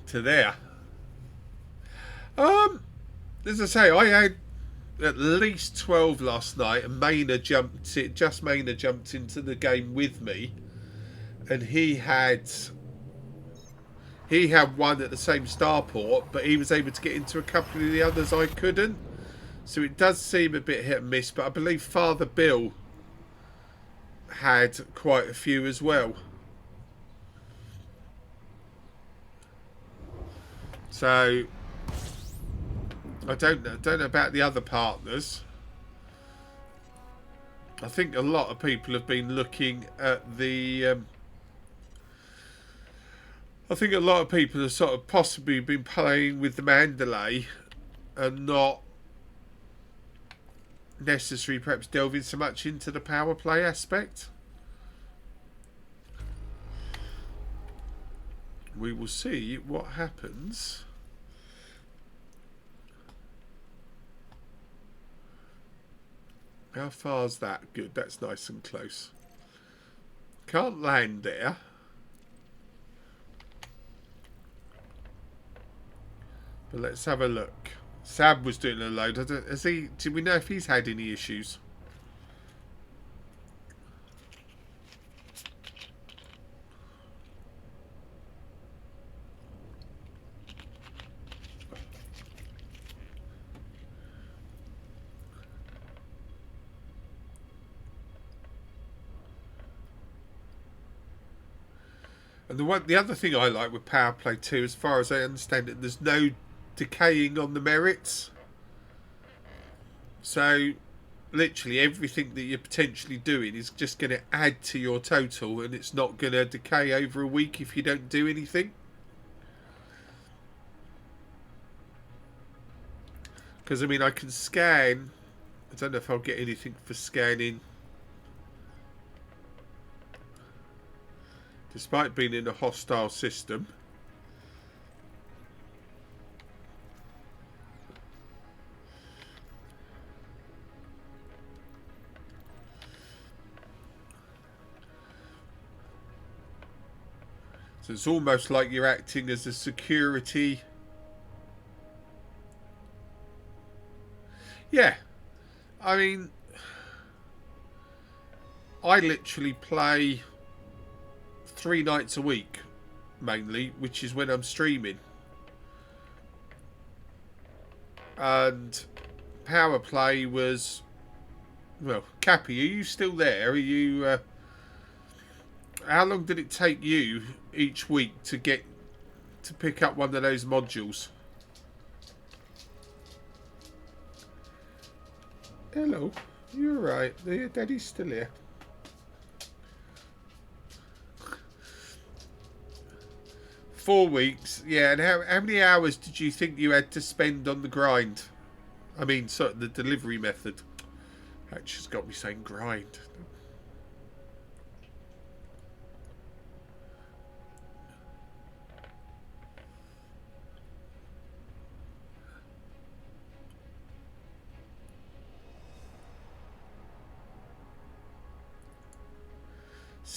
to there. As I say, I had at least 12 last night, and Maynard jumped into the game with me, and he had one at the same starport, but he was able to get into a couple of the others I couldn't. So it does seem a bit hit and miss, but I believe Father Bill had quite a few as well. So I don't know about the other partners. I think a lot of people have been looking at the I think a lot of people have sort of possibly been playing with the Mandalay and not necessarily perhaps delving so much into the power play aspect. We will see what happens. How far's that? Good, that's nice and close. Can't land there. But let's have a look. Sab was doing a load. Do we know if he's had any issues? And the other thing I like with Power Play 2, as far as I understand it, there's no decaying on the merits. So literally everything that you're potentially doing is just going to add to your total, and it's not going to decay over a week if you don't do anything. Because I mean, I can scan. I don't know if I'll get anything for scanning. Despite being in a hostile system. So it's almost like you're acting as a security. Yeah. I mean, I literally play 3 nights a week, mainly, which is when I'm streaming. And Power Play was... Well, Cappy, are you still there? Are you... how long did it take you each week to pick up one of those modules? Hello, you're right. Daddy's still here. Four weeks, yeah. And how many hours did you think you had to spend on the grind? I mean, sort of the delivery method. That just got me saying grind.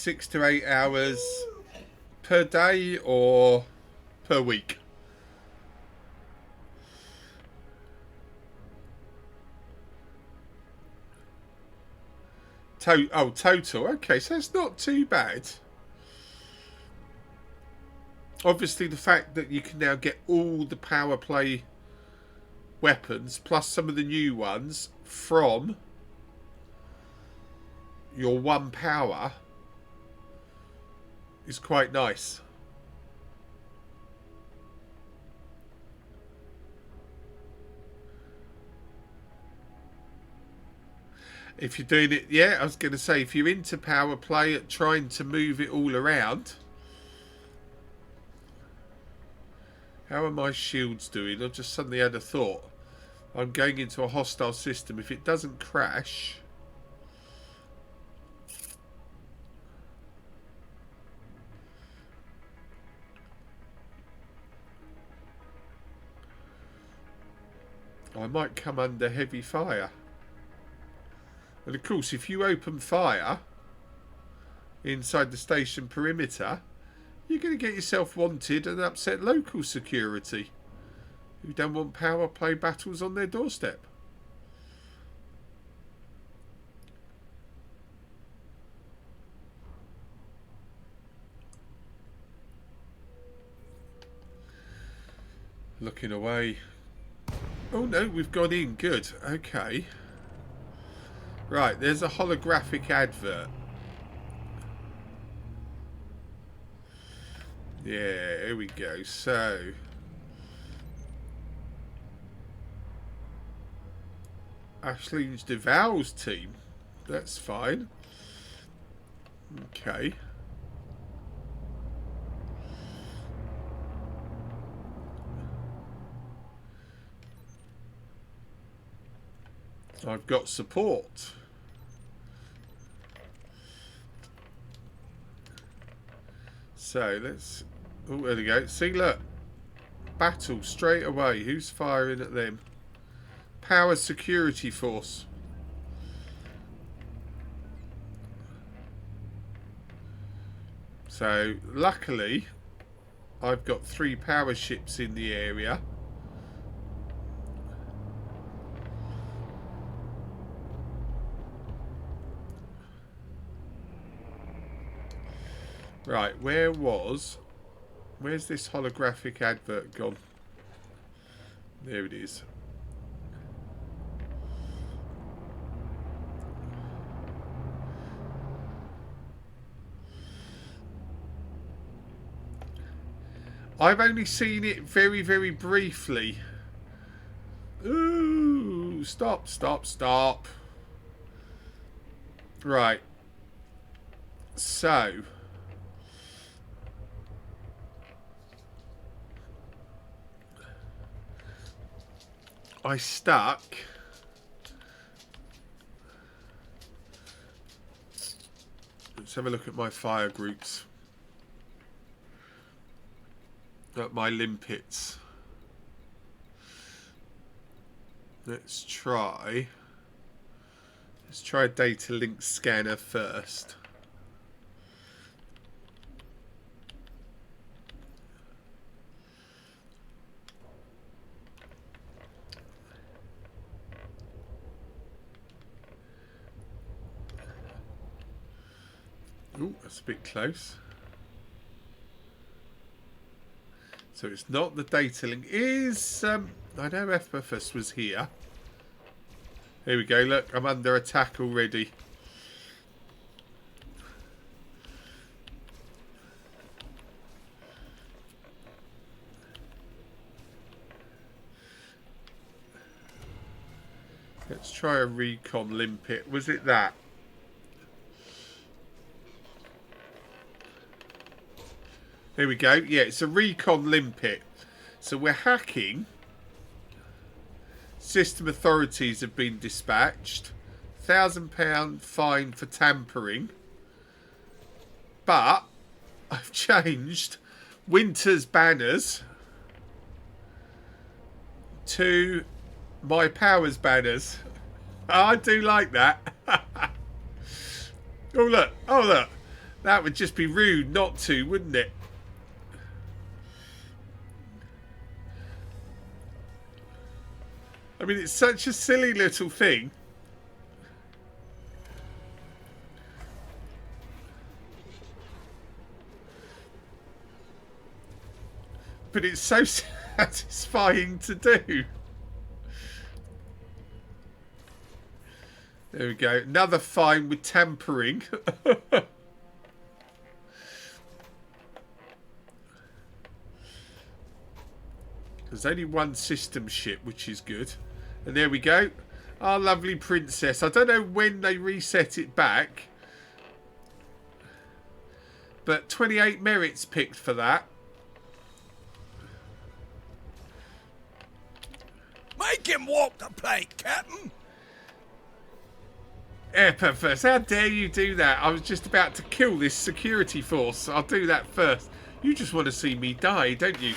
6 to 8 hours per day or per week? Total. Okay, so it's not too bad. Obviously, the fact that you can now get all the power play weapons, plus some of the new ones, from your one power is quite nice. If you're doing it, yeah, I was going to say, if you're into power play, trying to move it all around. How are my shields doing? I just suddenly had a thought. I'm going into a hostile system. If it doesn't crash... I might come under heavy fire. And of course, if you open fire inside the station perimeter, you're going to get yourself wanted and upset local security who don't want power play battles on their doorstep. Looking away. Oh no, we've gone in. Good. Okay. Right, there's a holographic advert. Yeah, here we go. So, Ashleen's Deval's team. That's fine. Okay. I've got support. So let's... Oh, there we go. See, look. Battle straight away. Who's firing at them? Power Security Force. So, luckily, I've got 3 power ships in the area. Right, where's this holographic advert gone? There it is. I've only seen it very, very briefly. Ooh, stop. Right. So... I stuck let's have a look at my fire groups, at my limpets. Let's try a data link scanner first. Ooh, that's a bit close. So it's not the data link. Is I know FFS was here. Here we go. Look, I'm under attack already. Let's try a recon limpet. Was it that? There we go. Yeah, it's a recon limpet. So we're hacking. System authorities have been dispatched. £1,000 fine for tampering. But I've changed Winter's banners to my Powers banners. I do like that. Oh look. That would just be rude not to, wouldn't it? I mean, it's such a silly little thing. But it's so satisfying to do. There we go. Another fine with tampering. There's only one system ship, which is good. And there we go. Our lovely princess. I don't know when they reset it back. But 28 merits picked for that. Make him walk the plank, Captain. Epiphus, how dare you do that? I was just about to kill this security force. I'll do that first. You just want to see me die, don't you?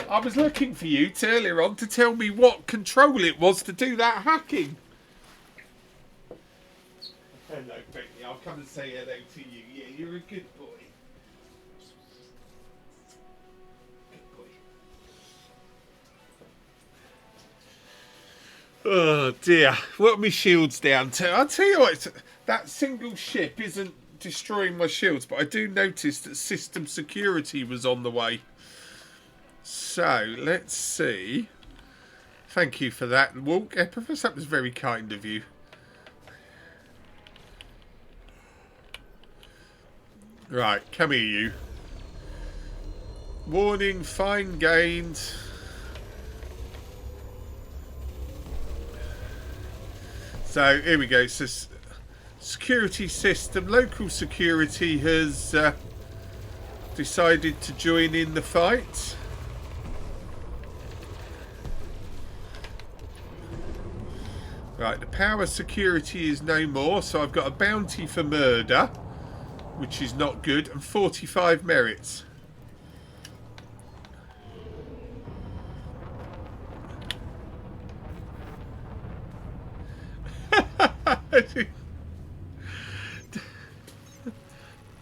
I was looking for you earlier on to tell me what control it was to do that hacking. Hello, Becky. I'll come and say hello to you. Yeah, you're a good boy. Good boy. Oh dear. What are my shields down to? I'll tell you what, that single ship isn't destroying my shields, but I do notice that system security was on the way. So, let's see. Thank you for that, Walk Epiphus. That was very kind of you. Right, come here, you. Warning, fine gained. So, here we go. So, security system, local security has decided to join in the fight. Right, the power security is no more, so I've got a bounty for murder, which is not good, and 45 merits.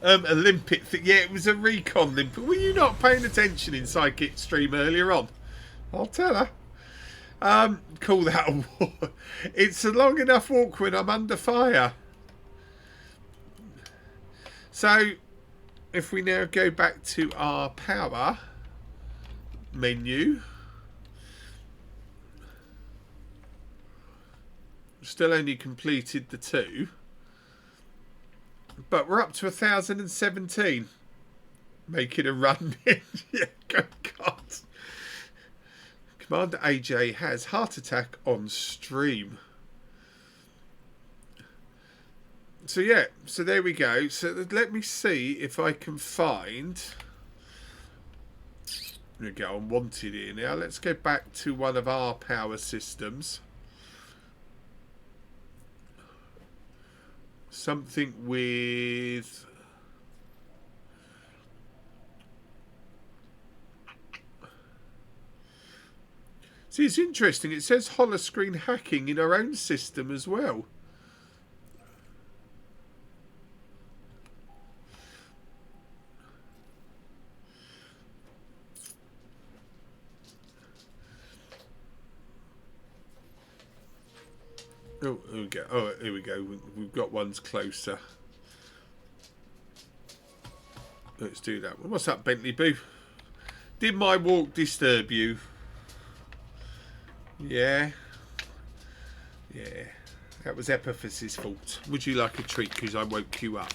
Olympic thing. Yeah, it was a recon Olympic. Were you not paying attention in Psychic stream earlier on? I'll tell her. Call that a war. It's a long enough walk when I'm under fire. So, if we now go back to our power menu, still only completed the 2, but we're up to 1,017. Making a run in. Yeah, God. Commander AJ has heart attack on stream. So yeah, so there we go. So let me see if I can find. There we go. I'm wanted here now. Let's go back to one of our power systems. Something with. See, it's interesting. It says holoscreen hacking in our own system as well. Oh, here we go. Oh, here we go. We've got ones closer. Let's do that one. What's up, Bentley Boo? Did my walk disturb you? Yeah. Yeah. That was Epiphus's fault. Would you like a treat? Because I woke you up.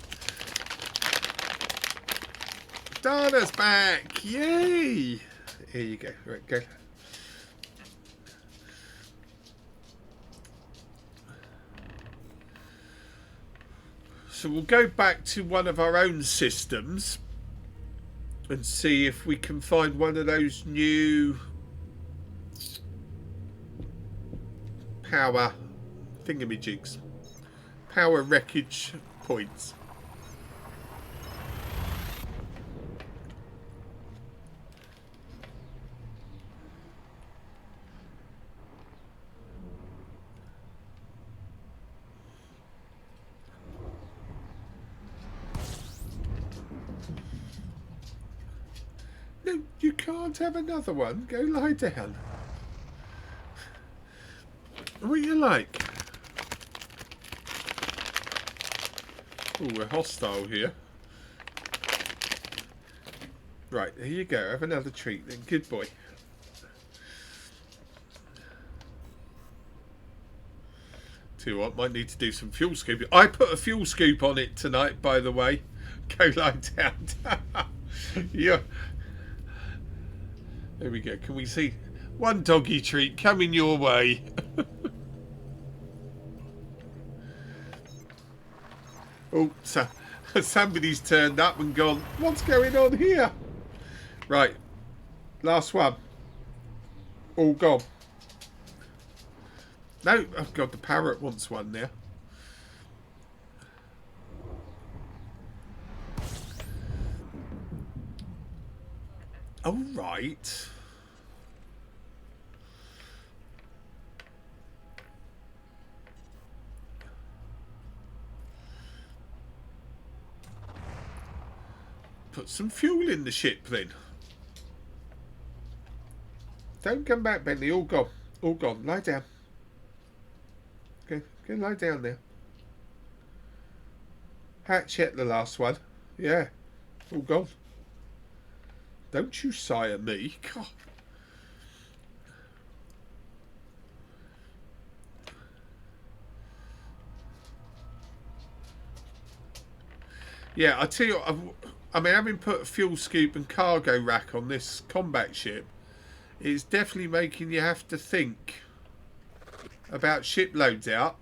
Dana's back! Yay! Here you go. Right, go. So we'll go back to one of our own systems and see if we can find one of those new power thingamajigs. Power wreckage points. No, you can't have another one. Go lie down. What you like? Oh, we're hostile here. Right, here you go. Have another treat then. Good boy. Tell you what, might need to do some fuel scooping. I put a fuel scoop on it tonight, by the way. Go lie down. Yeah. There we go. Can we see one doggy treat coming your way? Oh, so somebody's turned up and gone, what's going on here? Right. Last one. All gone. No, oh God, the parrot wants one now. All right. Put some fuel in the ship then. Don't come back, Bentley. All gone. All gone. Lie down. Go lie down there. Hatchet, the last one. Yeah. All gone. Don't you sigh at me. God. Yeah, I tell you what, I mean, having put a fuel scoop and cargo rack on this combat ship, it's definitely making you have to think about ship loads out.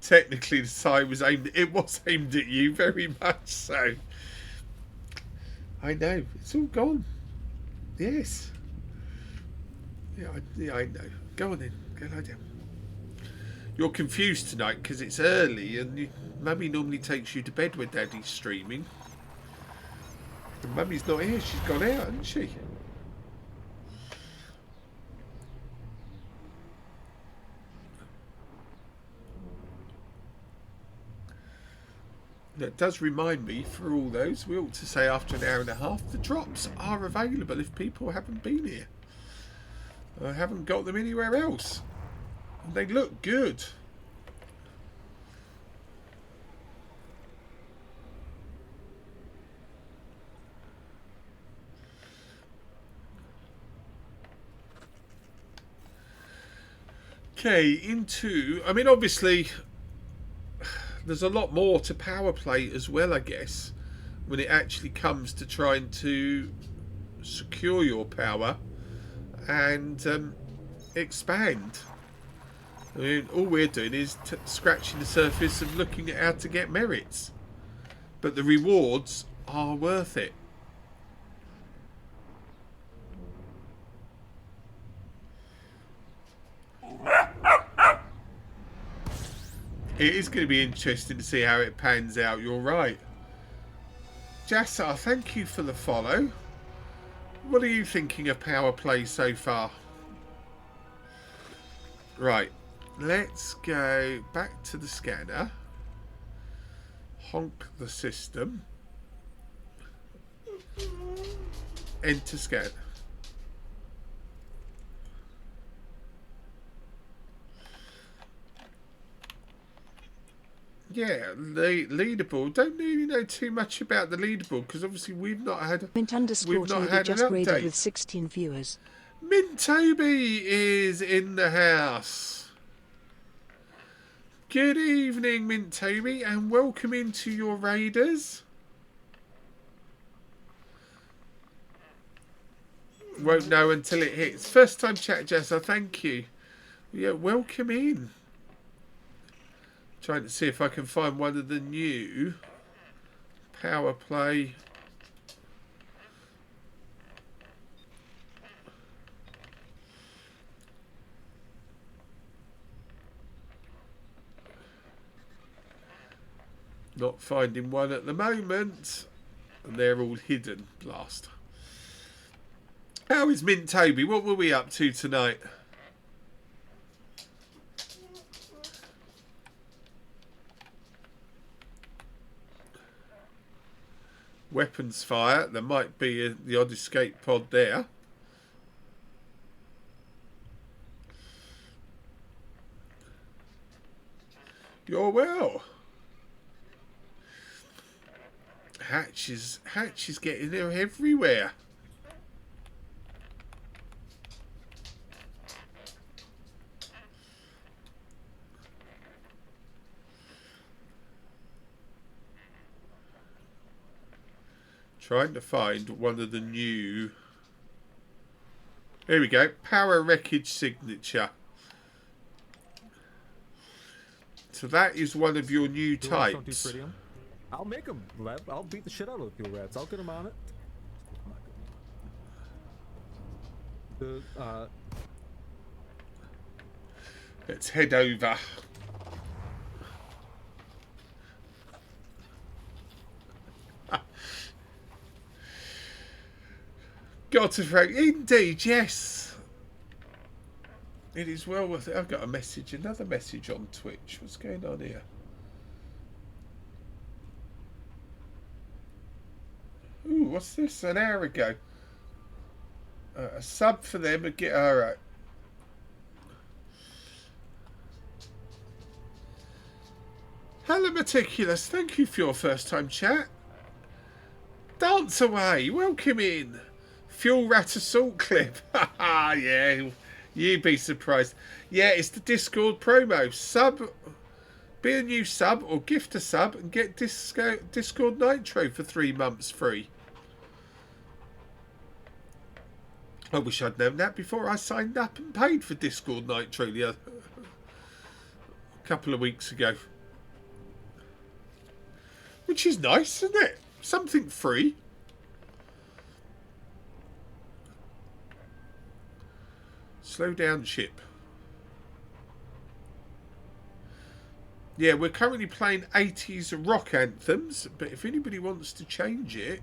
Technically, the sigh was aimed. It was aimed at you, very much so. I know it's all gone. Yes. Yeah, I know. Go on then. Go lie down. You're confused tonight because it's early and Mummy normally takes you to bed when Daddy's streaming. And Mummy's not here. She's gone out, hasn't she? That does remind me, for all those, we ought to say after an hour and a half, the drops are available if people haven't been here. I haven't got them anywhere else. And they look good. Okay, into... I mean, obviously... There's a lot more to power play as well, I guess, when it actually comes to trying to secure your power and expand. I mean, all we're doing is scratching the surface of looking at how to get merits. But the rewards are worth it. It is going to be interesting to see how it pans out, you're right. Jassar, thank you for the follow. What are you thinking of power play so far? Right, let's go back to the scanner. Honk the system. Enter scan. Yeah, the leaderboard. Don't really know too much about the leaderboard because obviously we've not had. Mint_Toby just raided with 16 viewers. Mintoby is in the house. Good evening, Mintoby, and welcome into your raiders. Won't know until it hits. First time chat, Jessa. Thank you. Yeah, welcome in. Trying to see if I can find one of the new power play. Not finding one at the moment. And they're all hidden. Blast. How is Mintoby? What were we up to tonight? weapons fire. There might be the odd escape pod there. You're well. Hatch is getting there everywhere. Trying to find one of the new... Here we go. Power Wreckage signature. So that is one of your new types. I'll make them, Lev. I'll beat the shit out of the rats. I'll get them on it. Let's head over. Got to Frank. Indeed, yes. It is well worth it. I've got a message, another message on Twitch. What's going on here? Ooh, what's this? An hour ago. A sub for them. Alright. Hello, Meticulous. Thank you for your first time chat. Dance away. Welcome in. Fuel Rat Assault clip. Haha, yeah. You'd be surprised. Yeah, it's the Discord promo. Sub. Be a new sub or gift a sub and get Discord Nitro for 3 months free. I wish I'd known that before I signed up and paid for Discord Nitro a couple of weeks ago. Which is nice, isn't it? Something free. Slow down, ship. Yeah, we're currently playing 80s rock anthems, but if anybody wants to change it,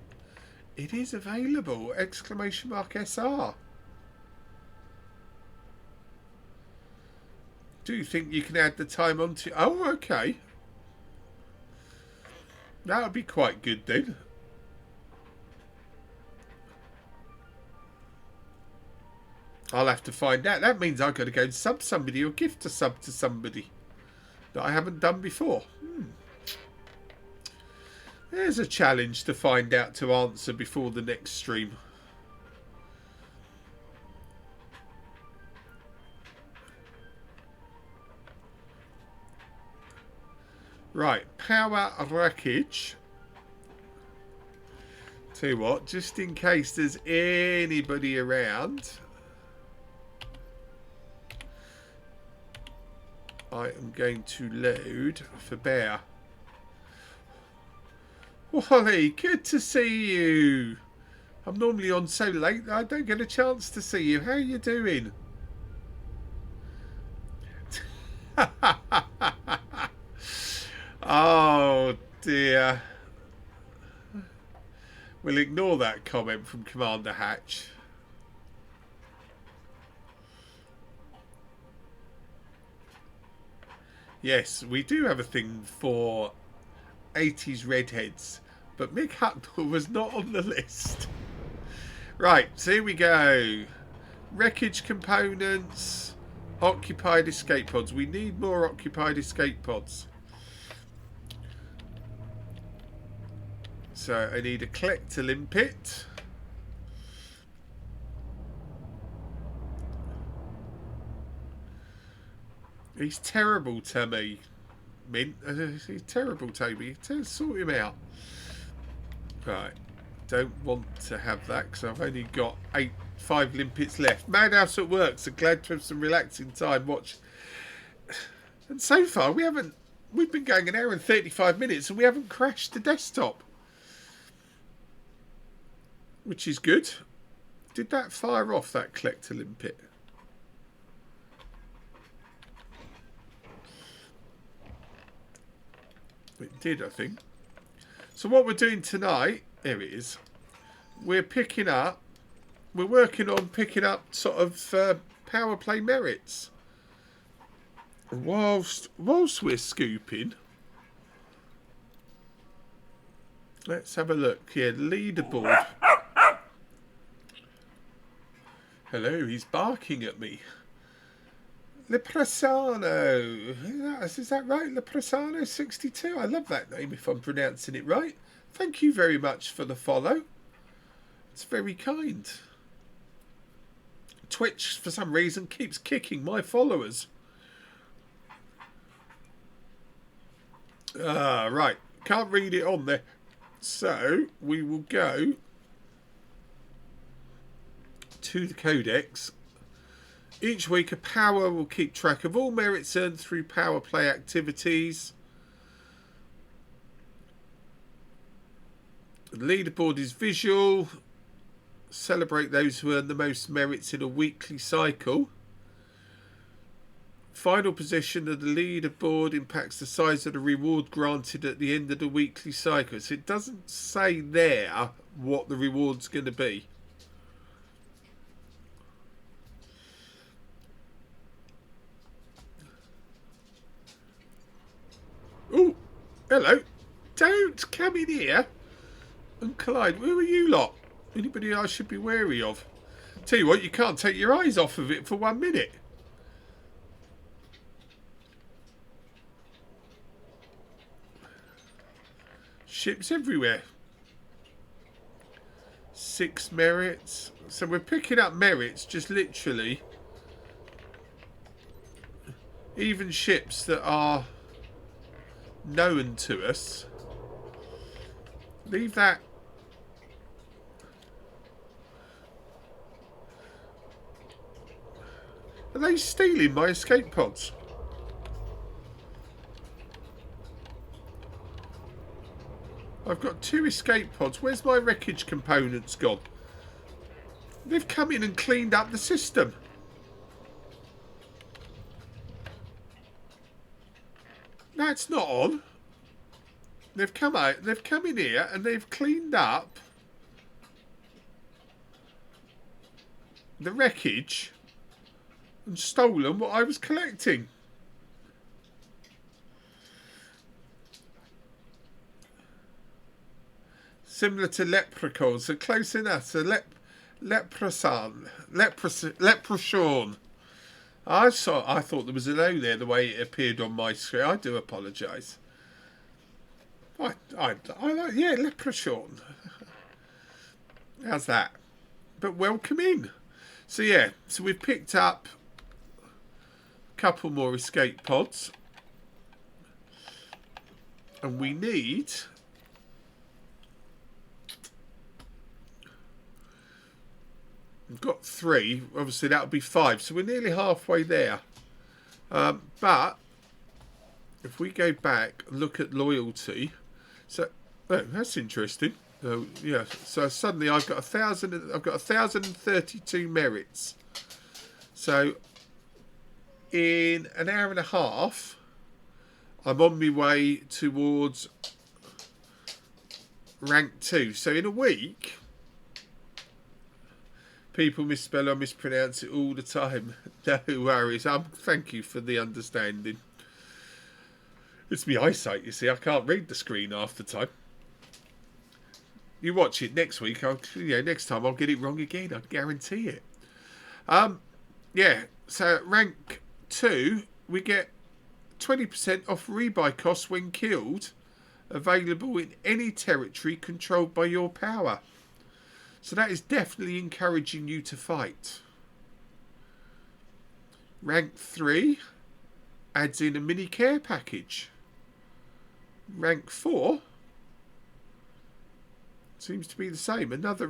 it is available! Exclamation mark SR. Do you think you can add the time onto... Oh, okay. That would be quite good then. I'll have to find out. That means I've got to go and sub somebody or gift a sub to somebody that I haven't done before. There's a challenge to find out to answer before the next stream. Right, power wreckage. Tell you what, just in case there's anybody around, I am going to load for Bear. Wally, good to see you. I'm normally on so late that I don't get a chance to see you. How are you doing? Oh dear. We'll ignore that comment from Commander Hatch. Yes, we do have a thing for 80s redheads, but Mick Hucknall was not on the list. Right, so here we go. Wreckage components, occupied escape pods. We need more occupied escape pods. So I need a collector limpet. He's terrible to me, Mint. He's terrible, Toby. Sort him out. Right. Don't want to have that because I've only got 5 limpets left. Madhouse at work, so glad to have some relaxing time. Watch. And so far, we've been going an hour and 35 minutes and we haven't crashed the desktop. Which is good. Did that fire off, that collector limpet? It did, I think. So what we're doing tonight, there it is. We're working on picking up sort of power play merits. Whilst we're scooping, Let's have a look here. Leaderboard. Hello, he's barking at me. Lepresano. Is that right? Lepresano 62. I love that name if I'm pronouncing it right. Thank you very much for the follow. It's very kind. Twitch, for some reason, keeps kicking my followers. Right. Can't read it on there. So, we will go to the codex. Each week, a power will keep track of all merits earned through power play activities. The leaderboard is visual. Celebrate those who earn the most merits in a weekly cycle. Final position of the leaderboard impacts the size of the reward granted at the end of the weekly cycle. So it doesn't say there what the reward's going to be. Oh, hello. Don't come in here and collide. Who are you lot? Anybody I should be wary of? Tell you what, you can't take your eyes off of it for 1 minute. Ships everywhere. 6 merits. So we're picking up merits just literally. Even ships that are known to us. Leave that. Are they stealing my escape pods? I've got 2 escape pods. Where's my wreckage components gone? They've come in and cleaned up the system. That's not on. They've come out, they've come in here and they've cleaned up the wreckage and stolen what I was collecting. Similar to leprechauns, so close enough. So leprechaun. I thought there was an O there the way it appeared on my screen. I do apologise. I like, yeah, leprechaun. How's that? But welcome in. So yeah, so we've picked up a couple more escape pods. And we need we've got 3. Obviously that would be 5. So we're nearly halfway there. But if we go back and look at loyalty, so oh, that's interesting. Yeah, so suddenly I've got 1,000. I've got 1,032 merits. So in an hour and a half, I'm on my way towards rank 2. So in a week, people misspell or mispronounce it all the time. No worries. Thank you for the understanding. It's my eyesight, you see. I can't read the screen half the time. You watch it next week. Next time I'll get it wrong again. I guarantee it. Yeah. So rank 2, we get 20% off rebuy costs when killed. Available in any territory controlled by your power. So that is definitely encouraging you to fight. Rank 3 adds in a mini care package. Rank 4 seems to be the same. Another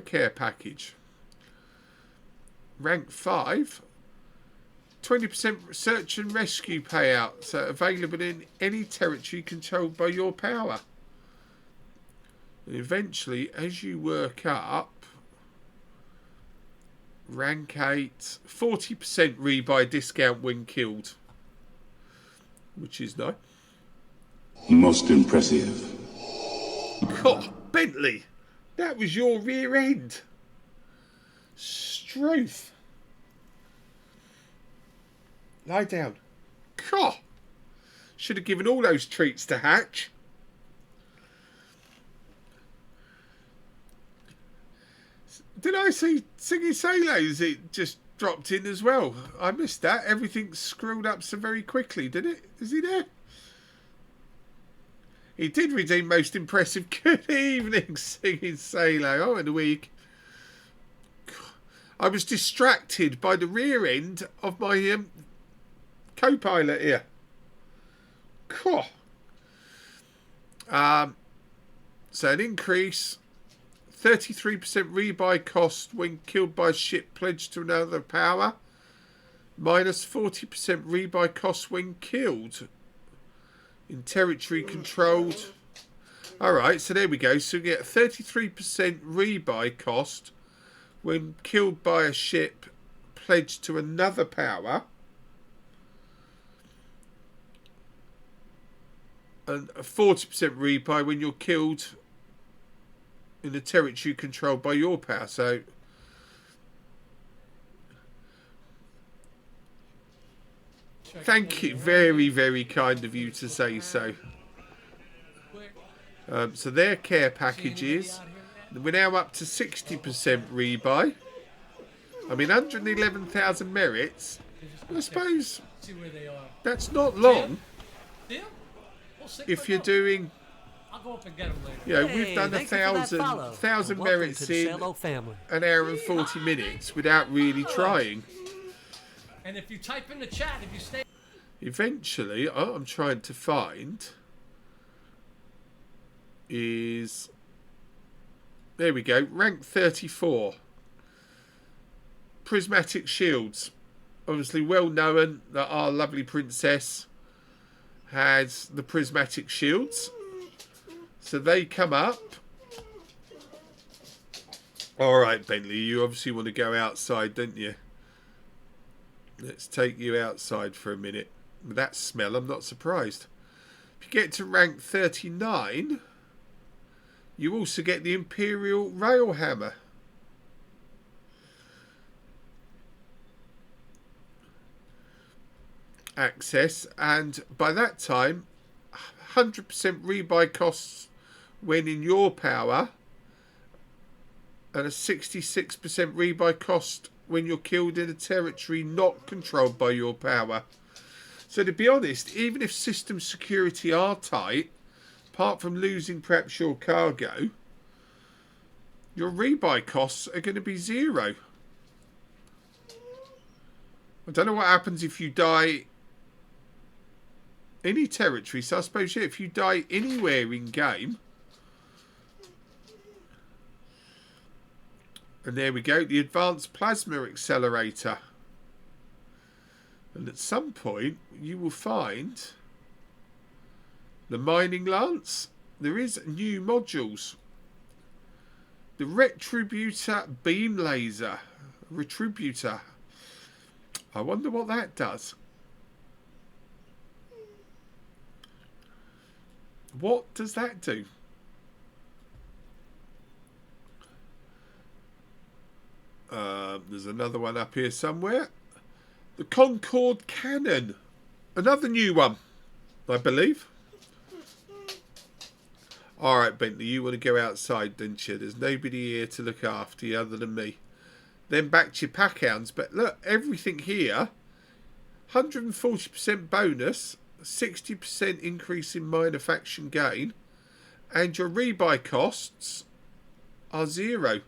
care package. Rank 5, 20% search and rescue payout. So available in any territory controlled by your power. And eventually, as you work up, rank 8, 40% rebuy discount when killed. Which is nice. Most impressive. God, Bentley, that was your rear end. Struth. Lie down. God, should have given all those treats to Hatch. Did I see Siggy Salo's? It just dropped in as well. I missed that. Everything screwed up so very quickly, did it? Is he there? He did redeem most impressive. Good evening, Siggy Salo. Oh, in a week. I was distracted by the rear end of my co-pilot here. Cool. So an increase, 33% rebuy cost when killed by a ship pledged to another power, minus 40% rebuy cost when killed in territory controlled. Alright, so there we go. So we get 33% rebuy cost when killed by a ship pledged to another power, and a 40% rebuy when you're killed in a territory controlled by your power. So thank you, very, very kind of you to say so. So their care packages, we're now up to 60% rebuy. I mean, 111,000 merits. I suppose that's not long if you're doing. I'll go up and get him later. You know, we've done 1,000 merits in an hour and 40 minutes without really trying. And if you type in the chat, if you stay. Eventually, what I'm trying to find is. There we go, rank 34. Prismatic shields. Obviously well known that our lovely princess has the prismatic shields. So they come up. Alright, Bentley, you obviously want to go outside, don't you? Let's take you outside for a minute. With that smell, I'm not surprised. If you get to rank 39, you also get the Imperial Rail Hammer. Access, and by that time 100% rebuy costs when in your power, and a 66% rebuy cost when you're killed in a territory not controlled by your power. So to be honest, even if system security are tight, apart from losing perhaps your cargo, your rebuy costs are going to be zero. I don't know what happens if you die any territory, so I suppose, yeah, if you die anywhere in game. And there we go, the Advanced Plasma Accelerator. And at some point, you will find the Mining Lance. There is new modules. The Retributor Beam Laser. Retributor. I wonder what that does. What does that do? There's another one up here somewhere. The Concorde Cannon. Another new one, I believe. Alright, Bentley, you want to go outside, don't you? There's nobody here to look after you other than me. Then back to your pack hounds. But look, everything here, 140% bonus, 60% increase in minor faction gain, and your rebuy costs are zero.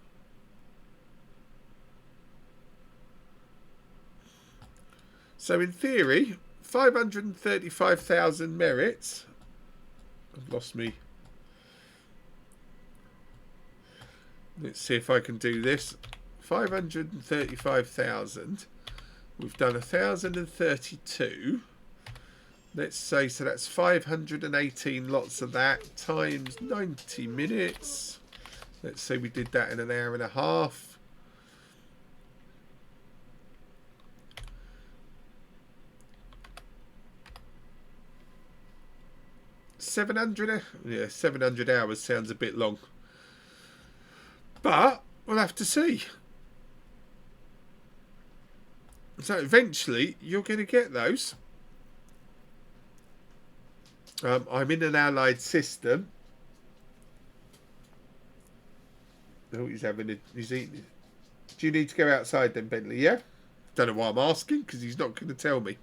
So in theory, 535,000 merits. I've lost me. Let's see if I can do this. 535,000. We've done 1,032. Let's say, so that's 518 lots of that times 90 minutes. Let's say we did that in an hour and a half. 700, yeah, 700 hours sounds a bit long. But we'll have to see. So eventually you're going to get those. I'm in an allied system. Oh, he's eating. Do you need to go outside then, Bentley? Yeah. Don't know why I'm asking because he's not going to tell me.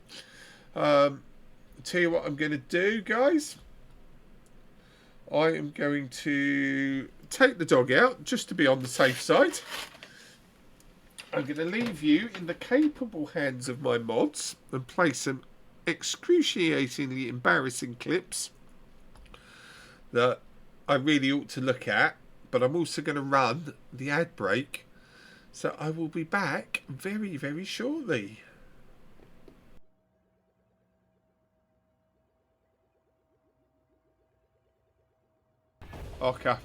Tell you what I'm going to do, guys. I am going to take the dog out just to be on the safe side. I'm going to leave you in the capable hands of my mods and play some excruciatingly embarrassing clips that I really ought to look at, but I'm also going to run the ad break, so I will be back very, very shortly. Okay.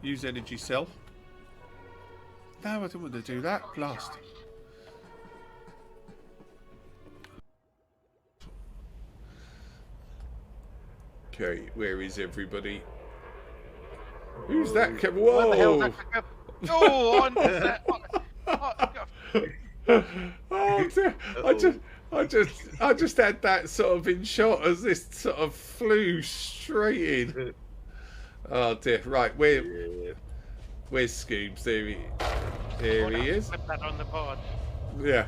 Use energy cell. No, I don't want to do that. Blast. Okay, where is everybody? Who's that? Whoa! What the hell is that? Oh, on that. Oh, dear. I just had that sort of in shot as this sort of flew straight in. Oh dear! Right, where's Scoobs? There he is. Flip that on the board. Yeah.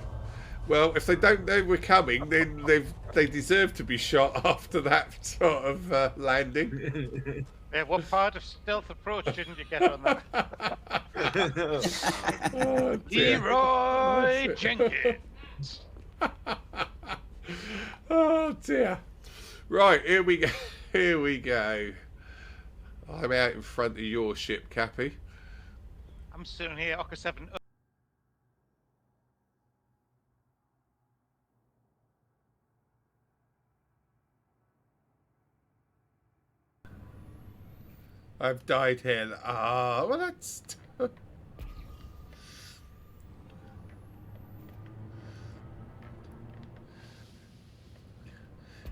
Well, if they don't know we're coming, then they deserve to be shot after that sort of landing. Yeah, what part of stealth approach didn't you get on that? Oh, dear. Leroy Jenkins. Oh dear. Right, here we go. Here we go. I'm out in front of your ship, Cappy. I'm sitting here, Ocker 7. I've died here. Ah, well that's...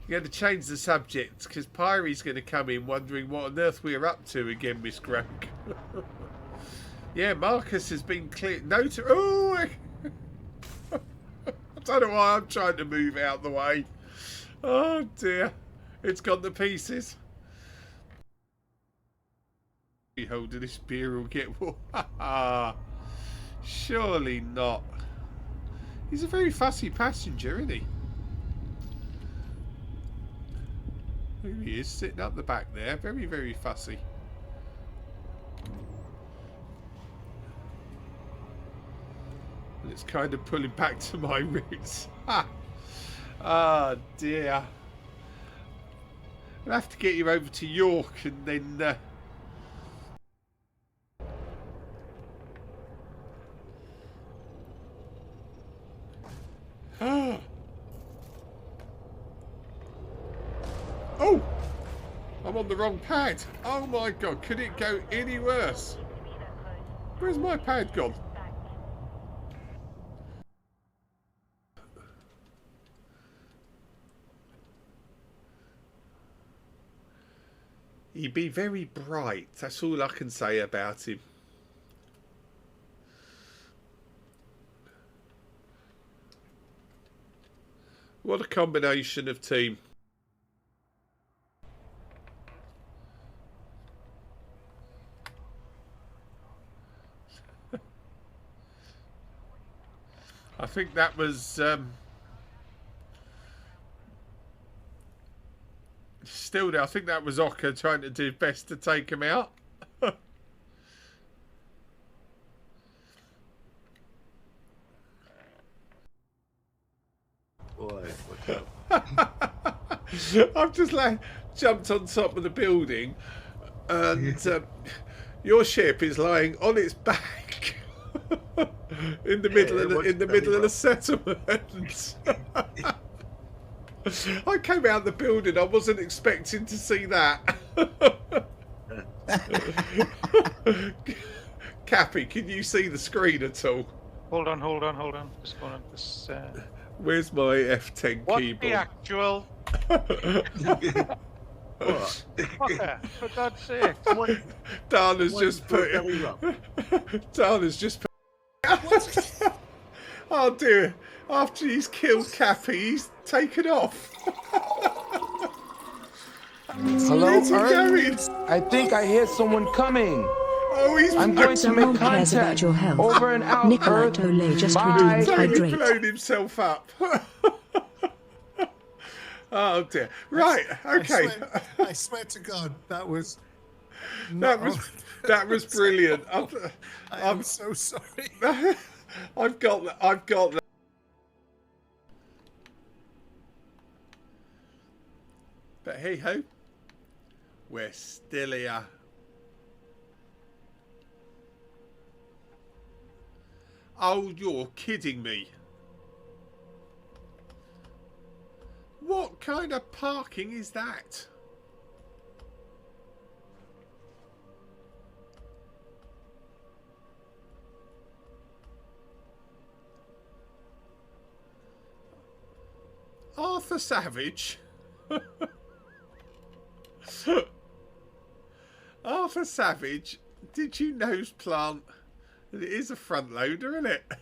You're going to change the subject because Pyre's going to come in wondering what on earth we're up to again, Miss Grank. Yeah, Marcus has been clear. No to... Oh! I don't know why I'm trying to move out the way. Oh dear. It's gone to pieces. Holding this beer will get warm. Surely not. He's a very fussy passenger, isn't he? Here he is, sitting up the back there. Very, very fussy. And it's kind of pulling back to my roots. Ah, dear. I'll have to get you over to York and then... Oh! I'm on the wrong pad. Oh my god, could it go any worse? Where's my pad gone? He'd be very bright. That's all I can say about him. What a combination of team. I think that was still there. I think that was Ocker trying to do his best to take him out. Boy, what's up? I've just jumped on top of the building, and your ship is lying on its back in the middle of the settlement. I came out the building. I wasn't expecting to see that. Cappy, can you see the screen at all? Hold on. Just going on this. Where's my F10 What's keyboard? the actual What? For God's sake. Dan has just put. belly rub. Dan has just put. Oh dear! After he's killed Cappy, he's taken off. Hello, Where's he going? Earth? I think I hear someone coming. Oh, he's I'm going to Someone make cares about contact. your health. Over and out, Nikolai Earth. Tole just Bye. redeemed totally hydrate. blown himself up. Oh dear! Right, okay. I swear to God, that was that was brilliant. I'm so sorry. I've got that. But hey ho, we're still here. Oh, you're kidding me. What kind of parking is that? Arthur Savage? Arthur Savage, did you nose plant? It is a front loader, isn't it?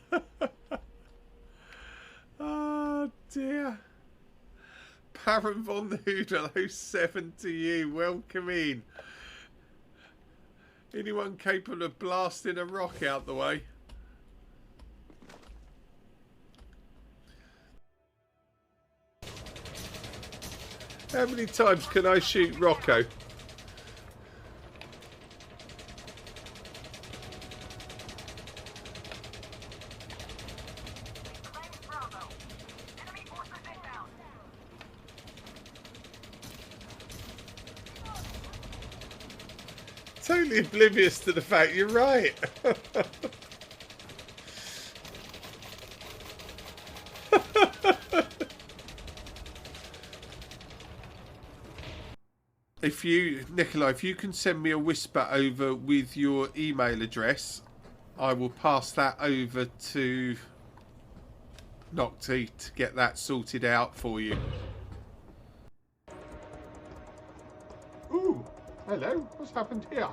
Oh dear. Baron von Hoodle 07 to you. Welcome in. Anyone capable of blasting a rock out the way? How many times can I shoot Rocco? Totally oblivious to the fact you're right. If you, Nikolai, if you can send me a whisper over with your email address, I will pass that over to Nocti to get that sorted out for you. Ooh, hello. What's happened here?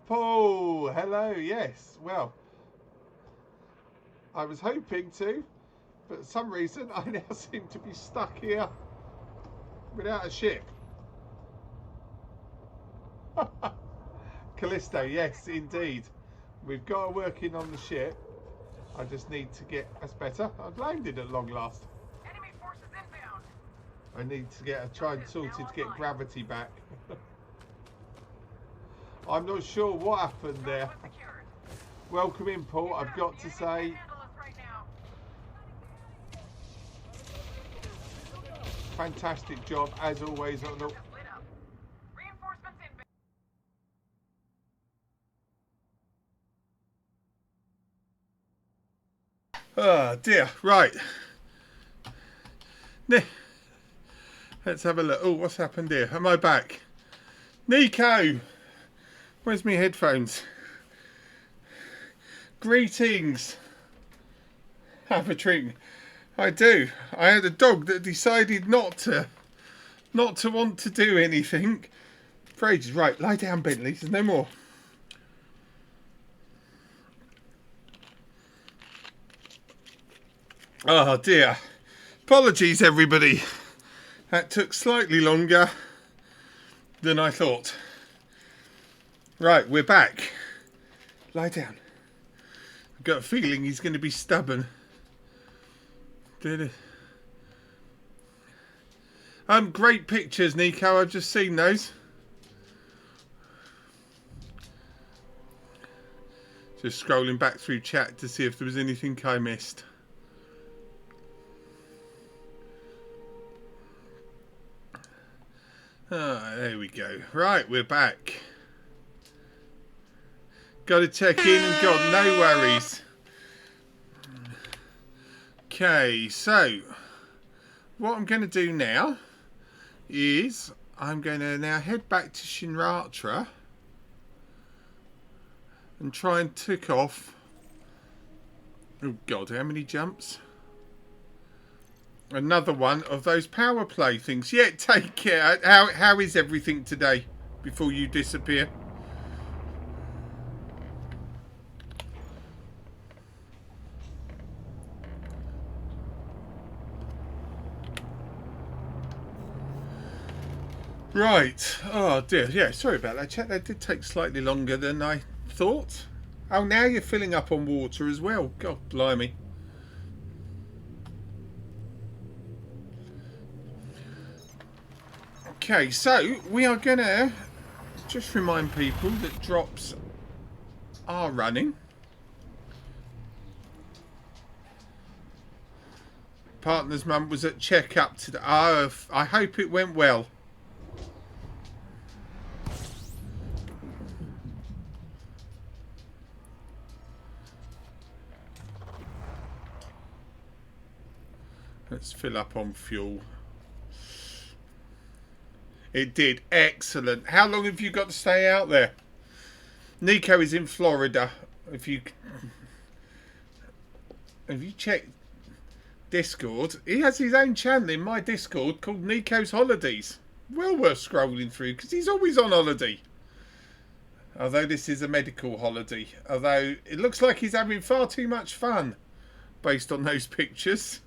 Paul, hello. Yes. Well, I was hoping to, but for some reason I now seem to be stuck here without a ship. Callisto, yes, indeed. We've got her working on the ship. I just need to get... That's better. I've landed at long last. Enemy forces inbound. I need to get a try and sorted to get gravity back. I'm not sure what happened there. Welcome in, Paul. I've got to say... Fantastic job, as always, on the... Oh dear, right. Let's have a look. Oh, what's happened here? Am I back? Nico! Where's my headphones? Greetings. Have a drink. I do. I had a dog that decided not to want to do anything for ages. Right, lie down, Bentley. There's no more. Oh dear. Apologies, everybody. That took slightly longer than I thought. Right, we're back. Lie down. I've got a feeling he's going to be stubborn. Great pictures, Nico. I've just seen those. Just scrolling back through chat to see if there was anything I missed. Ah, there we go. Right, we're back. Got to check in and God, no worries. Okay, so what I'm going to do now is I'm going to now head back to Shinratra and try and tick off Oh God, how many jumps? Another one of those power play things. Yeah, take care. How is everything today before you disappear? Right. Oh dear. Yeah, sorry about that, chat. That did take slightly longer than I thought. Oh, now you're filling up on water as well. God blimey. Okay, so we are gonna just remind people that drops are running. Partner's mum was at checkup today. Oh, I hope it went well. Let's fill up on fuel. It did. Excellent. How long have you got to stay out there? Nico is in Florida. If you check Discord, he has his own channel in my Discord called Nico's Holidays. Well worth scrolling through because he's always on holiday. Although this is a medical holiday. Although it looks like he's having far too much fun based on those pictures.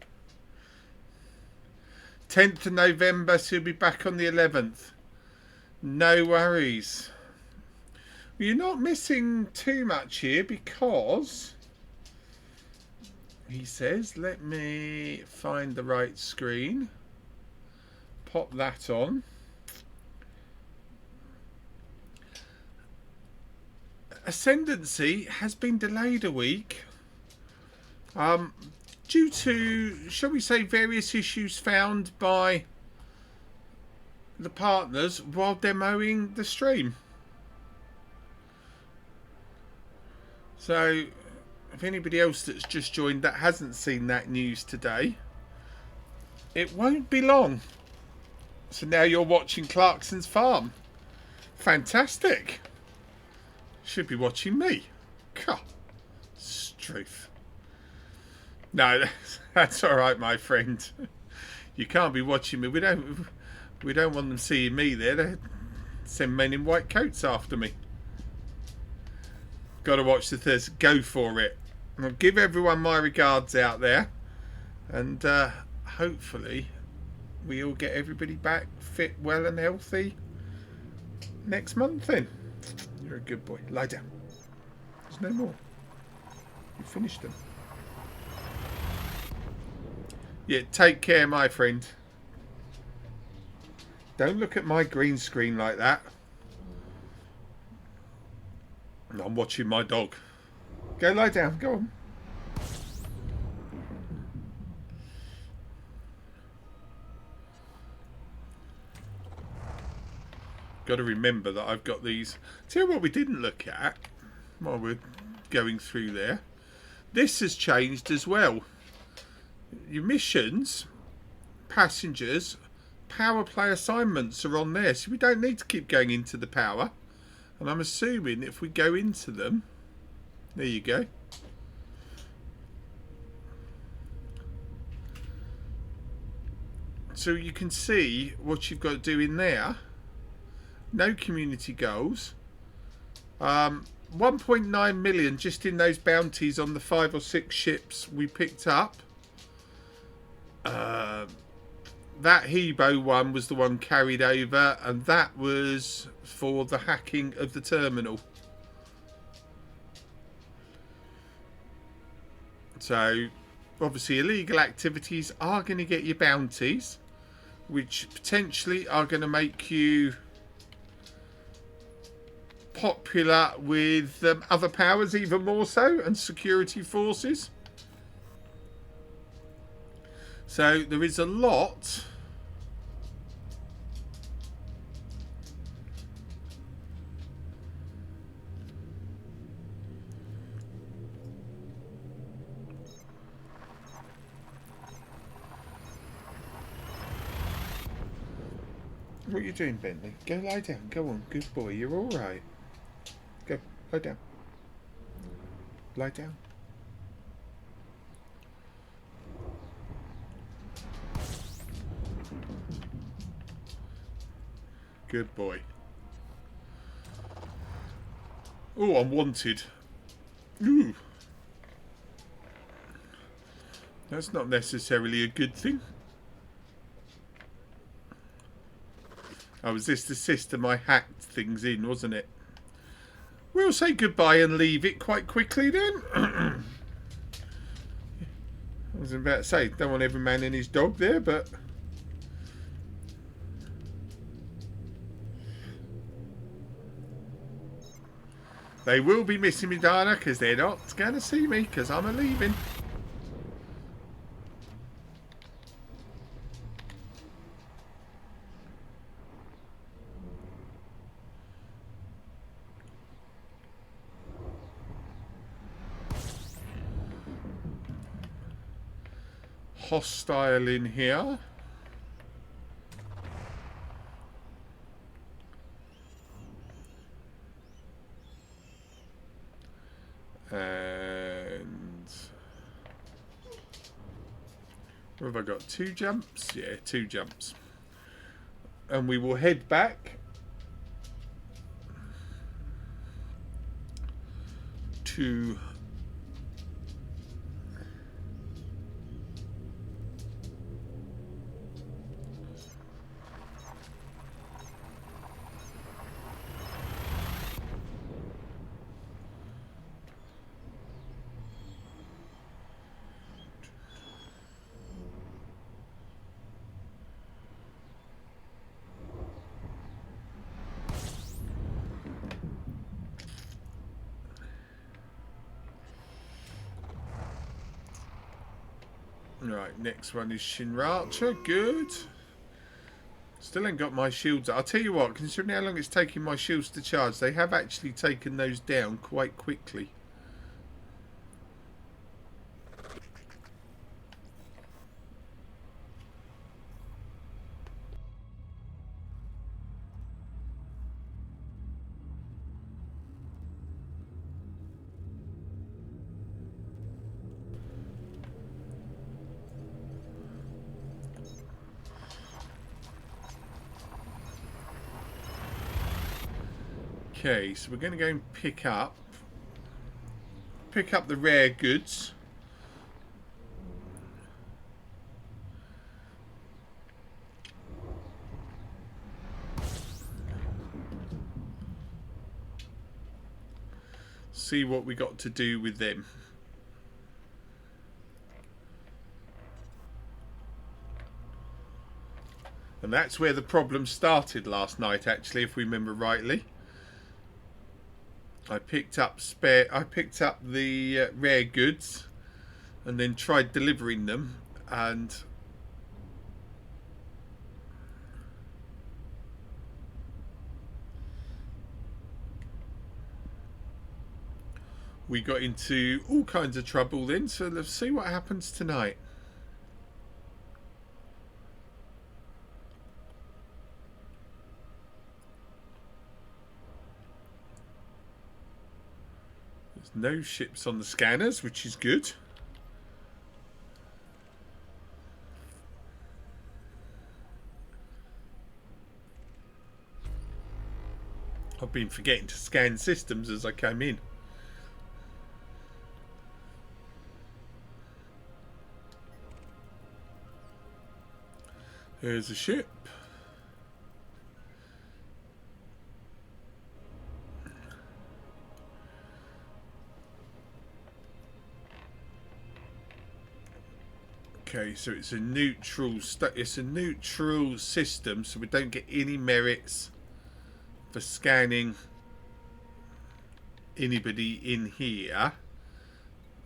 10th of November, so he'll be back on the 11th. No worries. You're not missing too much here because he says, let me find the right screen. Pop that on. Ascendancy has been delayed a week. Due to, shall we say, various issues found by the partners while demoing the stream. So, if anybody else that's just joined that hasn't seen that news today, it won't be long. So now you're watching Clarkson's Farm. Fantastic. Should be watching me. God, struth. No, that's all right, my friend. You can't be watching me. We don't want them seeing me there. They send men in white coats after me. Got to watch the Thursday. Go for it. I'll give everyone my regards out there, and hopefully we all get everybody back fit, well, and healthy next month. Then you're a good boy. Lie down. There's no more. You finished them. Yeah, take care, my friend. Don't look at my green screen like that. I'm watching my dog. Go lie down. Go on. Got to remember that I've got these. Tell you what we didn't look at while we're going through there. This has changed as well. Your missions, passengers, power play assignments are on there, so we don't need to keep going into the power. And I'm assuming if we go into them, there you go. So you can see what you've got to do in there. No community goals. 1.9 million just in those bounties on the 5 or 6 ships we picked up. That Hebo one was the one carried over, and that was for the hacking of the terminal. So obviously illegal activities are going to get you bounties, which potentially are going to make you popular with other powers even more so, and security forces. So there is a lot What are you doing, Bentley? Go lie down. Go on. Good boy. You're all right. Go. Lie down. Lie down. Good boy. Oh, I'm wanted. Ooh. That's not necessarily a good thing. Oh, was this the system I hacked things in, wasn't it? We'll say goodbye and leave it quite quickly then. I was about to say, don't want every man and his dog there, but... They will be missing me, Dana, because they're not going to see me, because I'm a-leaving. Hostile in here. And what have I got? 2 jumps? Yeah, 2 jumps. And we will head back to right, next one is Shinracha. Good. Still ain't got my shields. I'll tell you what, considering how long it's taking my shields to charge, they have actually taken those down quite quickly. Okay, so we're going to go and pick up the rare goods. See what we got to do with them. And that's where the problem started last night, actually, if we remember rightly. I picked up the rare goods and then tried delivering them, and we got into all kinds of trouble then. So let's see what happens tonight. No ships on the scanners, which is good. I've been forgetting to scan systems as I came in. There's a ship. Okay, so it's a neutral system, so we don't get any merits for scanning anybody in here,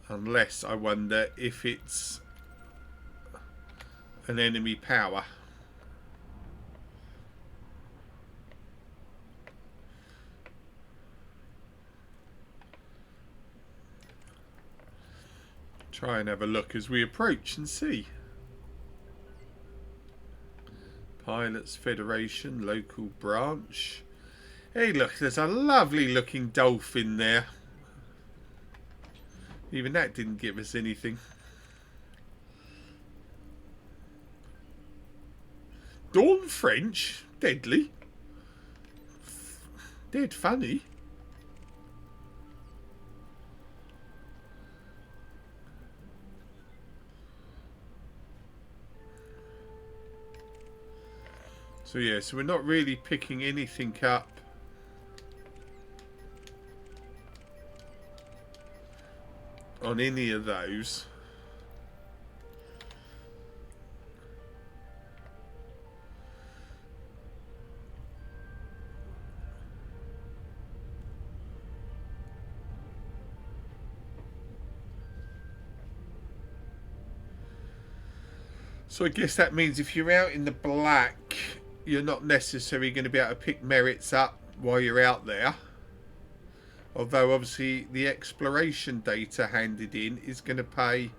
unless I wonder if it's an enemy power. Try and have a look as we approach and see. Pilots Federation, local branch. Hey look, there's a lovely looking dolphin there. Even that didn't give us anything. Dawn French? Deadly. Dead funny. So yeah, so we're not really picking anything up on any of those. So I guess that means if you're out in the black, you're not necessarily going to be able to pick merits up while you're out there. Although obviously the exploration data handed in is going to pay.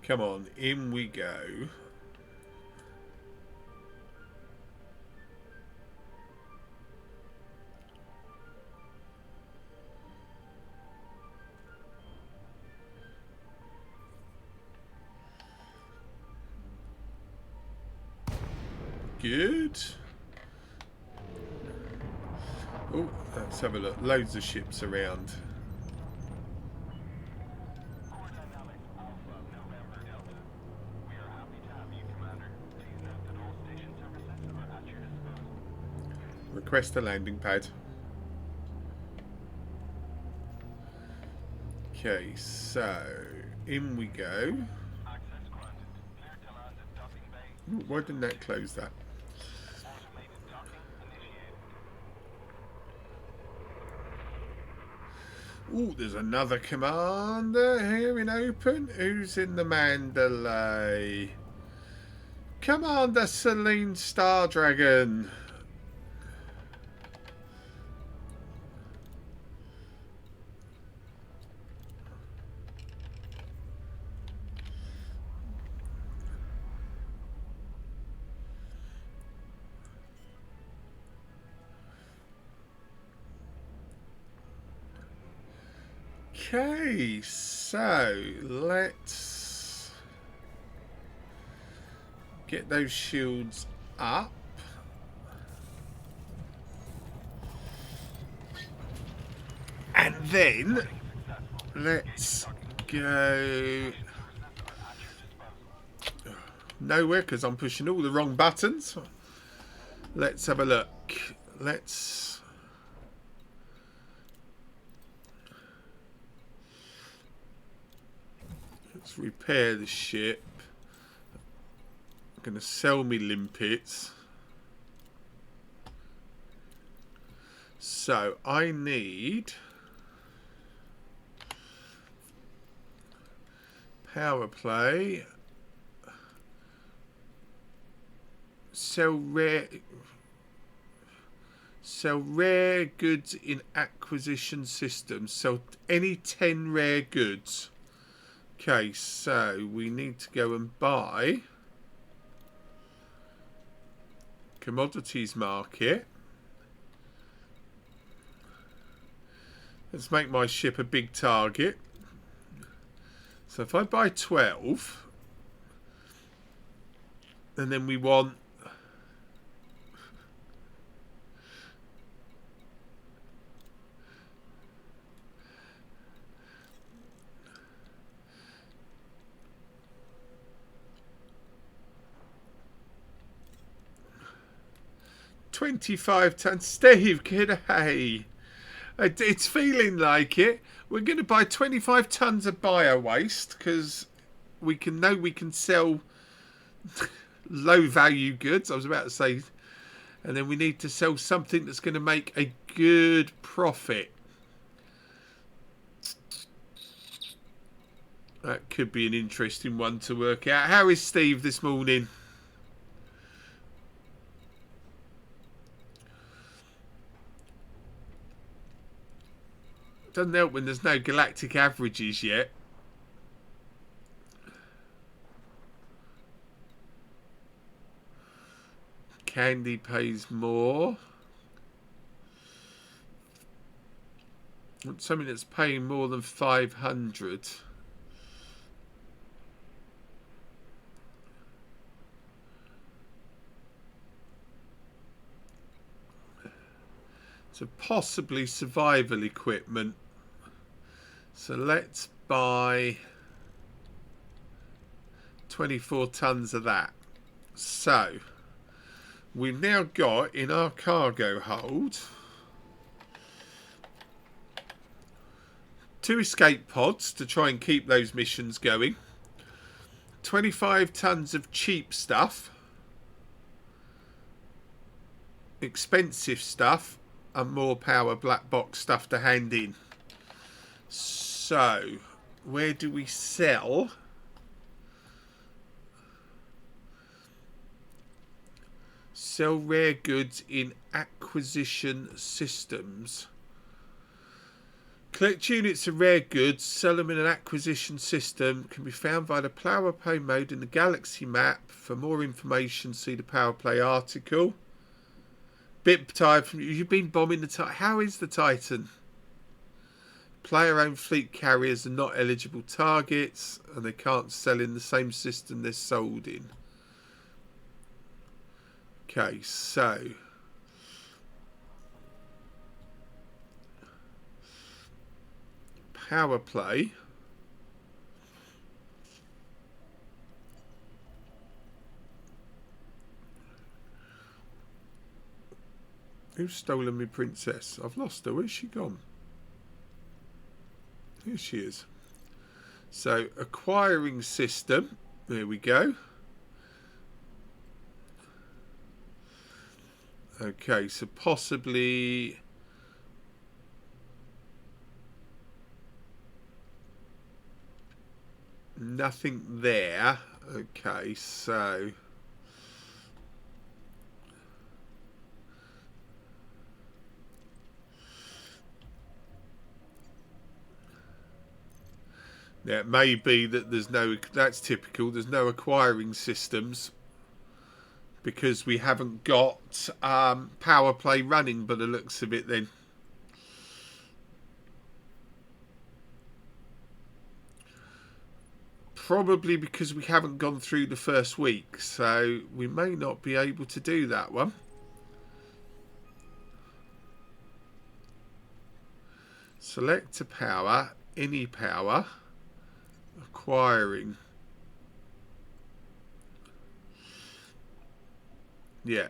Come on, in we go. Good. Oh, let's have a look. Loads of ships around. Request a landing pad. Okay, so in we go. Ooh, why didn't that close that? Ooh, there's another commander here in open. Who's in the Mandalay? Commander Celine Stardragon. Okay, so let's get those shields up. And then let's go nowhere because I'm pushing all the wrong buttons. Let's have a look. Let's repair the ship. I'm going to sell me limpets. So I need power play. Sell rare goods in acquisition systems. Sell any 10 rare goods. Okay, so we need to go and buy commodities market. Let's make my ship a big target. So if I buy 12, and then we want $25 tons. Steve, g'day. It's feeling like it. We're going to buy 25 tons of bio waste because we can sell low value goods. I was about to say, and then we need to sell something that's going to make a good profit. That could be an interesting one to work out. How is Steve this morning? Doesn't help when there's no galactic averages yet. Candy pays more. Want something that's paying more than 500. So possibly survival equipment. So let's buy 24 tons of that. So we've now got in our cargo hold 2 escape pods to try and keep those missions going. 25 tons of cheap stuff. Expensive stuff. And more power black box stuff to hand in. So, where do we sell? Sell rare goods in acquisition systems. Collect units of rare goods, sell them in an acquisition system. Can be found via the power play mode in the galaxy map. For more information, see the power play article. Bit tired from you've been bombing the Titan. How is the Titan? Player owned fleet carriers are not eligible targets and they can't sell in the same system they're sold in. Okay, so power play. Who's stolen me princess? I've lost her. Where's she gone? Here she is. So, acquiring system. There we go. Okay, so possibly nothing there. Okay, so yeah, it may be that there's no, that's typical, there's no acquiring systems because we haven't got power play running by the looks of it then. Probably because we haven't gone through the first week, so we may not be able to do that one. Select to power, any power. Acquiring. Yeah.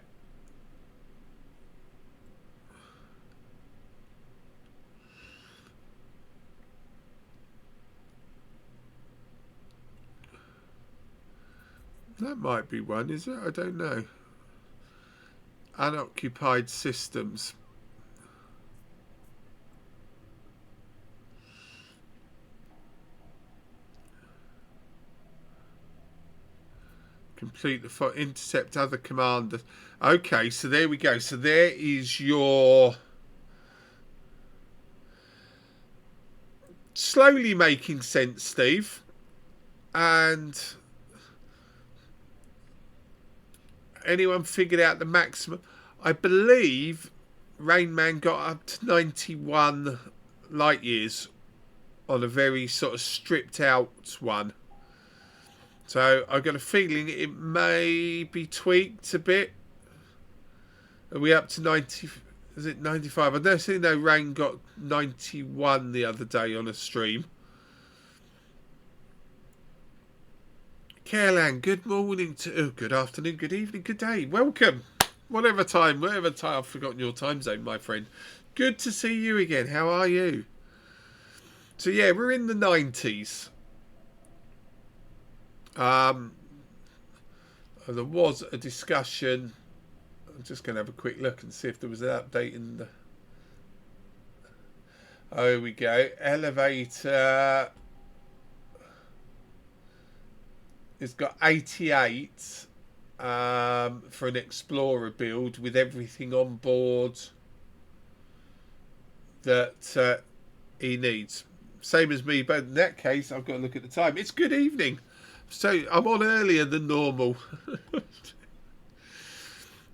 That might be one, is it? I don't know. Unoccupied systems. Complete the intercept other commanders. Okay, so there we go. So there is your slowly making sense, Steve. And anyone figured out the maximum? I believe Rain Man got up to 91 light years on a very sort of stripped out one. So I've got a feeling it may be tweaked a bit. Are we up to 90? Is it 95? I don't see no Rain got 91 the other day on a stream. Caroline, good morning to good afternoon, good evening, good day. Welcome. Whatever time, I've forgotten your time zone, my friend. Good to see you again. How are you? So yeah, we're in the 90s. There was a discussion. I'm just going to have a quick look and see if there was an update in the... Oh, here we go. Elevator... It's got 88 for an Explorer build with everything on board that he needs. Same as me, but in that case, I've got to look at the time. It's good evening. So I'm on earlier than normal.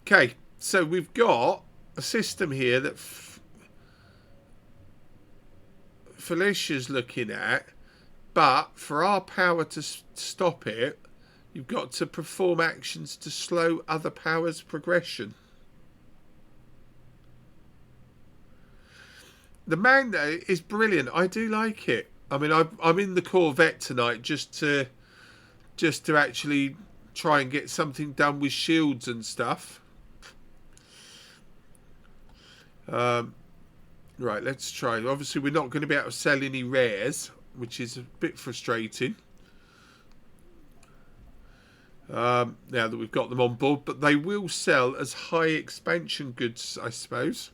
Okay, so we've got a system here that Felicia's looking at, but for our power to stop it, you've got to perform actions to slow other powers' progression. The Magno is brilliant. I do like it. I mean, I'm in the Corvette tonight just to actually try and get something done with shields and stuff. Right, let's try. Obviously, we're not going to be able to sell any rares, which is a bit frustrating. Now that we've got them on board, but they will sell as high expansion goods, I suppose.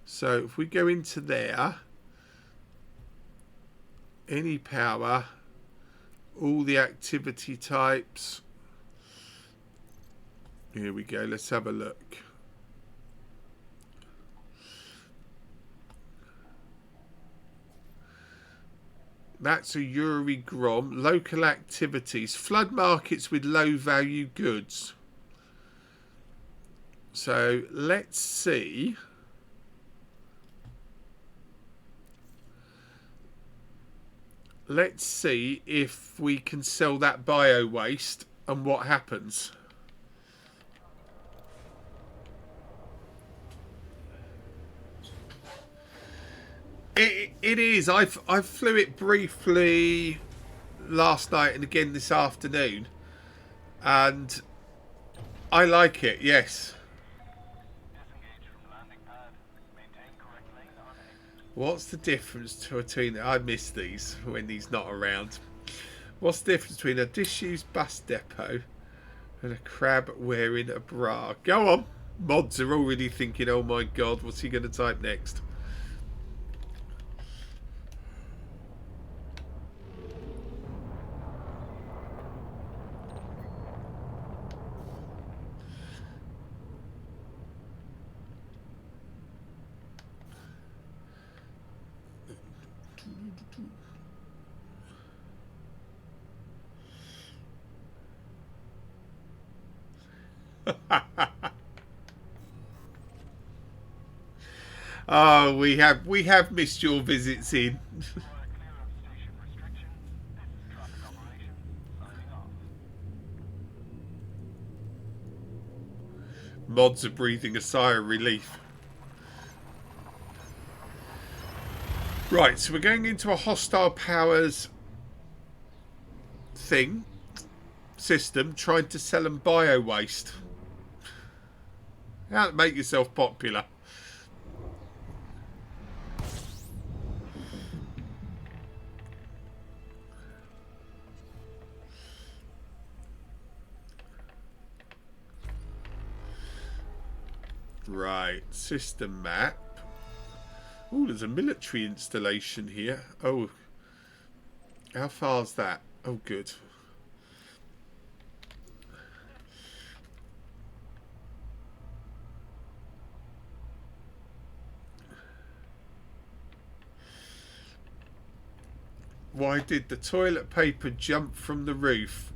So if we go into there, any power, all the activity types. Here we go. Let's have a look. That's a Yuri Grom. Local activities. Flood markets with low value goods. So let's see. Let's see if we can sell that bio waste and what happens. It is. I flew it briefly last night and again this afternoon, and I like it. Yes. What's the difference between... I miss these when he's not around. What's the difference between a disused bus depot and a crab wearing a bra? Go on. Mods are already thinking, oh my god, what's he going to type next? Oh, we have missed your visits in. Mods are breathing a sigh of relief. Right, so we're going into a hostile powers system, trying to sell them bio waste. How to make yourself popular. Right, system map. Oh, there's a military installation here. Oh, how far's that? Oh, good. Why did the toilet paper jump from the roof?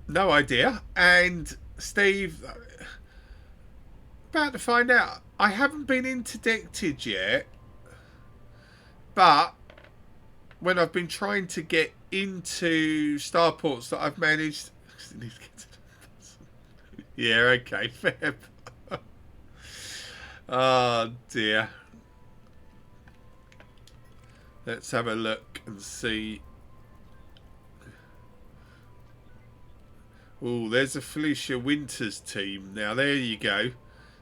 No idea. And Steve, about to find out. I haven't been interdicted yet, but when I've been trying to get into starports that I've managed... Yeah, okay, fair. Oh dear. Let's have a look and see. Oh, there's a Felicia Winters team. Now, there you go.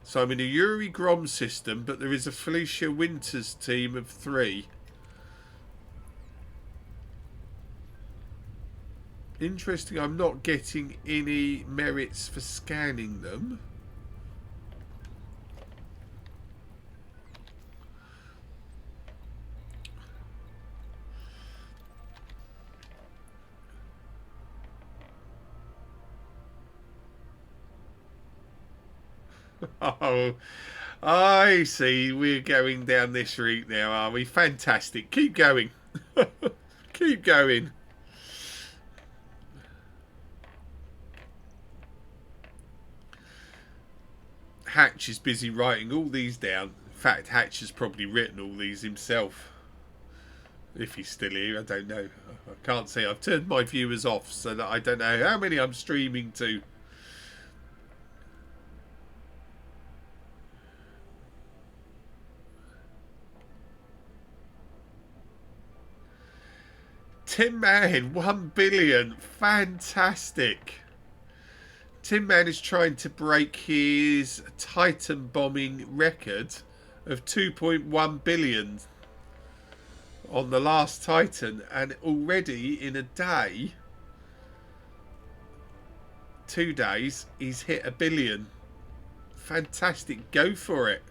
So I'm in a Yuri Grom system, but there is a Felicia Winters team of 3. Interesting, I'm not getting any merits for scanning them. Oh, I see. We're going down this route now, are we? Fantastic. Keep going. Keep going. Hatch is busy writing all these down. In fact, Hatch has probably written all these himself. If he's still here, I don't know. I can't see. I've turned my viewers off so that I don't know how many I'm streaming to. Tin Man, 1 billion. Fantastic. Tin Man is trying to break his Titan bombing record of 2.1 billion on the last Titan, and already in a day, 2 days, he's hit 1 billion. Fantastic. Go for it.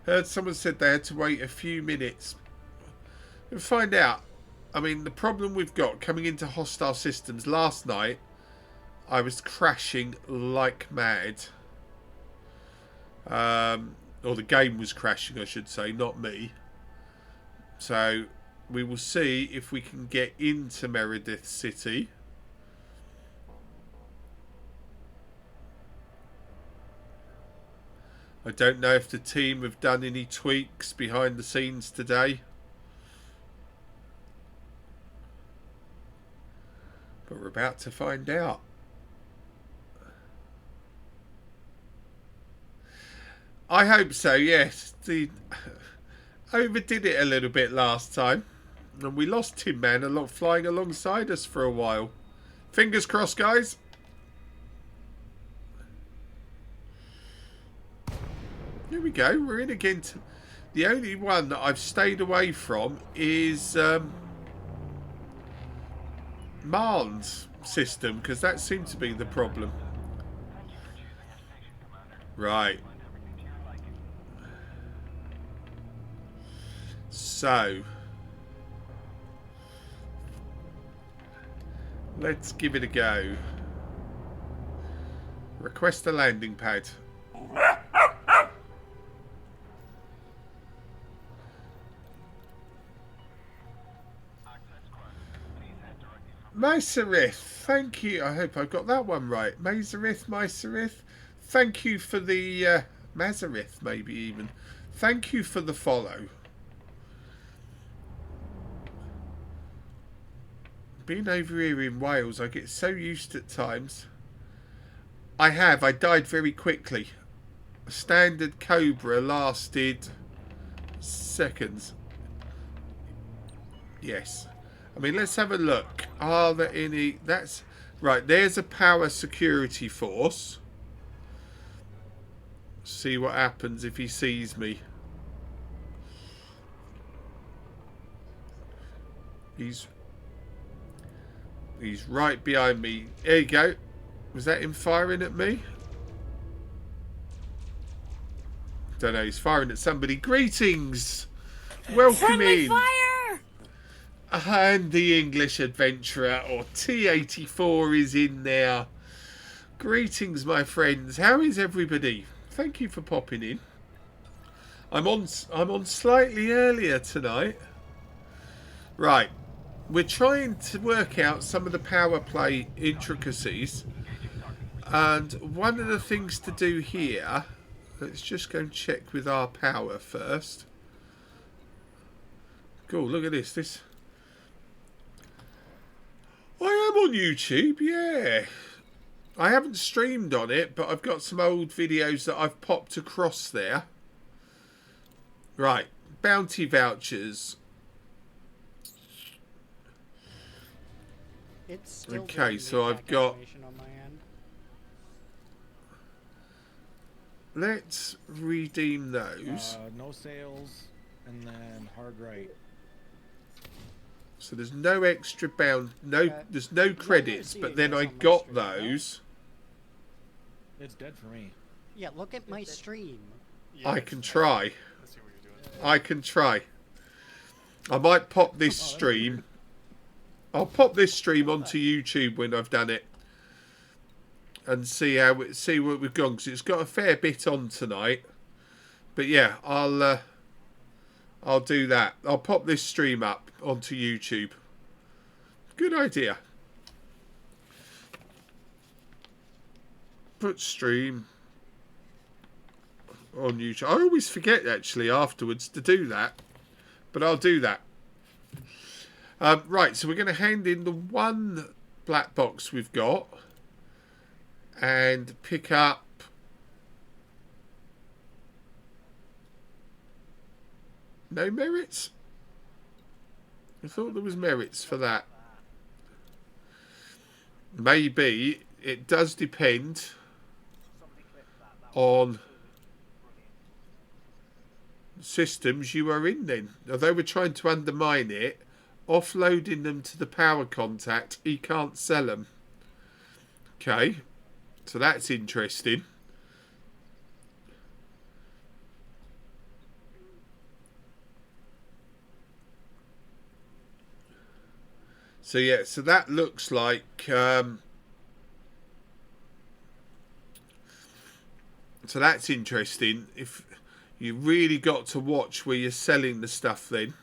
Heard someone said they had to wait a few minutes. We'll find out. I mean, the problem we've got coming into hostile systems, last night I was crashing like mad. Or the game was crashing, I should say, not me. So we will see if we can get into Meredith City. I don't know if the team have done any tweaks behind the scenes today. But we're about to find out. I hope so, yes. Overdid it a little bit last time. And we lost Tin Man flying alongside us for a while. Fingers crossed, guys. Here we go. We're in again. The only one that I've stayed away from is Marne's system, because that seemed to be the problem. Right. So let's give it a go. Request a landing pad. Myserith, thank you. I hope I've got that one right. Myserith. Thank you for the Mazarith, maybe even. Thank you for the follow. Being over here in Wales, I get so used at times. I died very quickly. Standard Cobra lasted seconds. Yes. I mean, let's have a look. Are there any... That's... Right, there's a power security force. See what happens if he sees me. He's right behind me. There you go. Was that him firing at me? Don't know. He's firing at somebody. Greetings. Welcome Friendly in. Fire! And the English Adventurer, or T84, is in there. Greetings, my friends. How is everybody? Thank you for popping in. I'm on slightly earlier tonight. Right. We're trying to work out some of the power play intricacies. And one of the things to do here... Let's just go and check with our power first. Cool, look at this. I am on YouTube, yeah. I haven't streamed on it, but I've got some old videos that I've popped across there. Right, bounty vouchers. Okay, so I've got... Let's redeem those. No sales, and then hard right. So there's no extra there's no credits, but then I got those. It's dead for me. Yeah, look at my stream. I can try. I can try. I might pop this stream. I'll pop this stream onto YouTube when I've done it. and see what we've gone, because it's got a fair bit on tonight. But yeah, I'll do that. I'll pop this stream up onto YouTube. Good idea. Put stream on YouTube. I always forget actually afterwards to do that, but I'll do that. Right, so we're going to hand in the one black box we've got and pick up no merits. I thought there was merits for that. Maybe it does depend on systems you are in then. Although we're trying to undermine it, offloading them to the power contact, he can't sell them. Okay, so that's interesting. So yeah, so that looks like so that's interesting. If you really got to watch where you're selling the stuff then.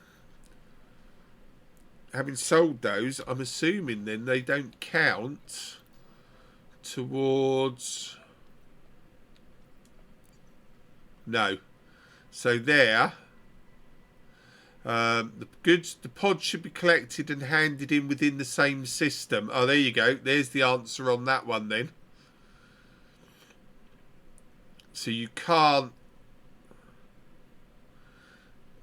Having sold those, I'm assuming then they don't count towards... No. So there, the goods, the pods should be collected and handed in within the same system. Oh, there you go. There's the answer on that one then. So you can't...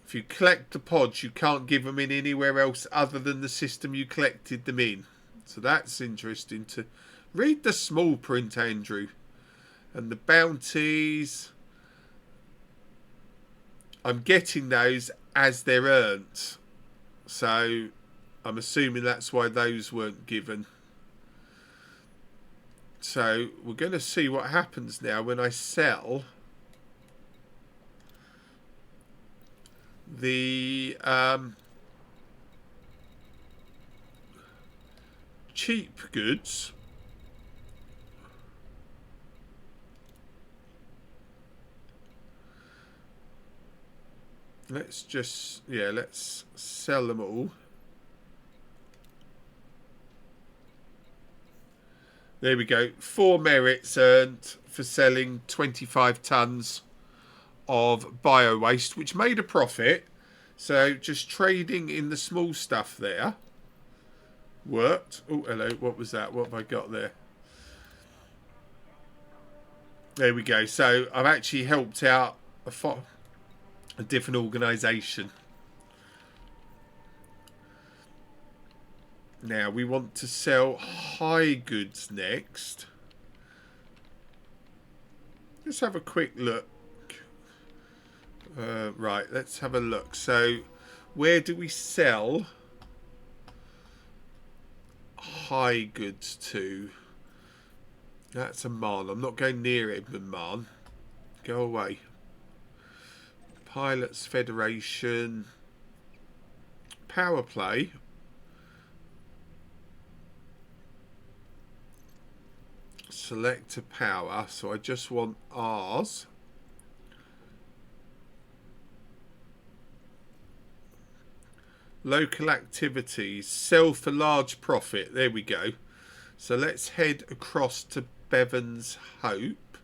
If you collect the pods, you can't give them in anywhere else other than the system you collected them in. So that's interesting to read the small print, Andrew. And the bounties, I'm getting those as they're earned. So I'm assuming that's why those weren't given. So we're going to see what happens now when I sell the cheap goods. Let's just, yeah, let's sell them all. There we go. 4 merits earned for selling 25 tons of bio waste, which made a profit. So just trading in the small stuff there worked. Oh, hello. What was that? What have I got there? There we go. So I've actually helped out a different organisation. Now we want to sell high goods next. Let's have a quick look. Right, let's have a look. So where do we sell high goods to? That's a Marn. I'm not going near Edmund Marn. Go away. Pilots Federation. Power play. Select a power. So I just want ours. Local activities. Sell for large profit. There we go. So let's head across to Bevan's Hope.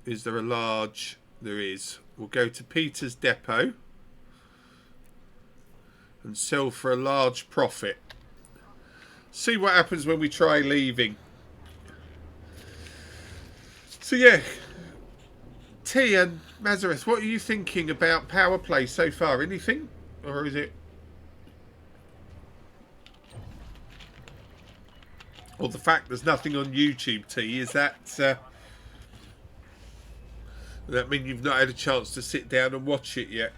Is there a large? There is. We'll go to Peter's Depot and sell for a large profit. See what happens when we try leaving. So yeah, T and Mazareth, what are you thinking about power play so far? Anything? Or is it... Or the fact there's nothing on YouTube, T, is that... that mean you've not had a chance to sit down and watch it yet?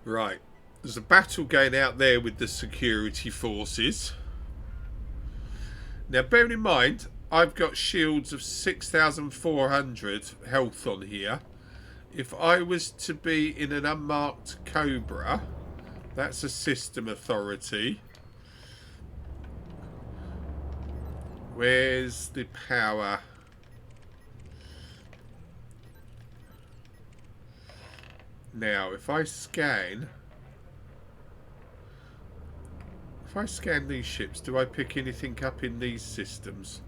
Right. There's a battle going out there with the security forces. Now, bearing in mind, I've got shields of 6,400 health on here. If I was to be in an unmarked Cobra, that's a system authority. Where's the power? Now, if I scan these ships, do I pick anything up in these systems?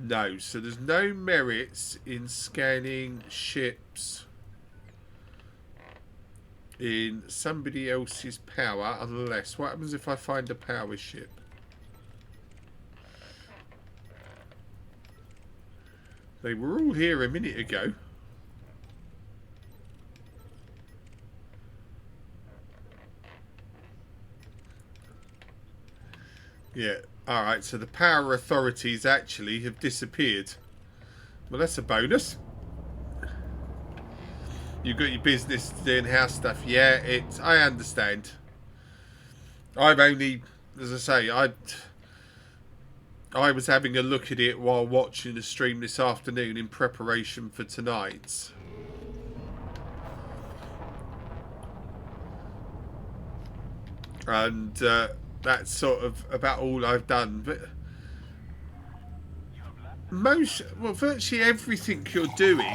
No, so there's no merits in scanning ships in somebody else's power, unless, what happens if I find a power ship? They were all here a minute ago. Yeah, alright, so the power authorities actually have disappeared. Well, that's a bonus. You've got your business doing house stuff. Yeah, I understand. I've only, as I say, I was having a look at it while watching the stream this afternoon in preparation for tonight's. And that's sort of about all I've done. But virtually everything you're doing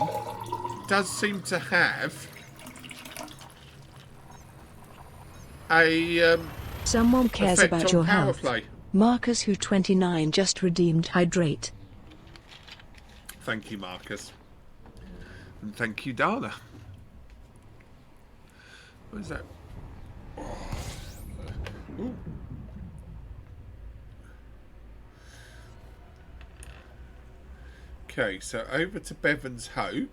does seem to have a someone cares about your health. Play. Marcus, who 29 just redeemed hydrate. Thank you, Marcus. And thank you, Dana. What is that? Ooh. Okay, so over to Bevan's Hope.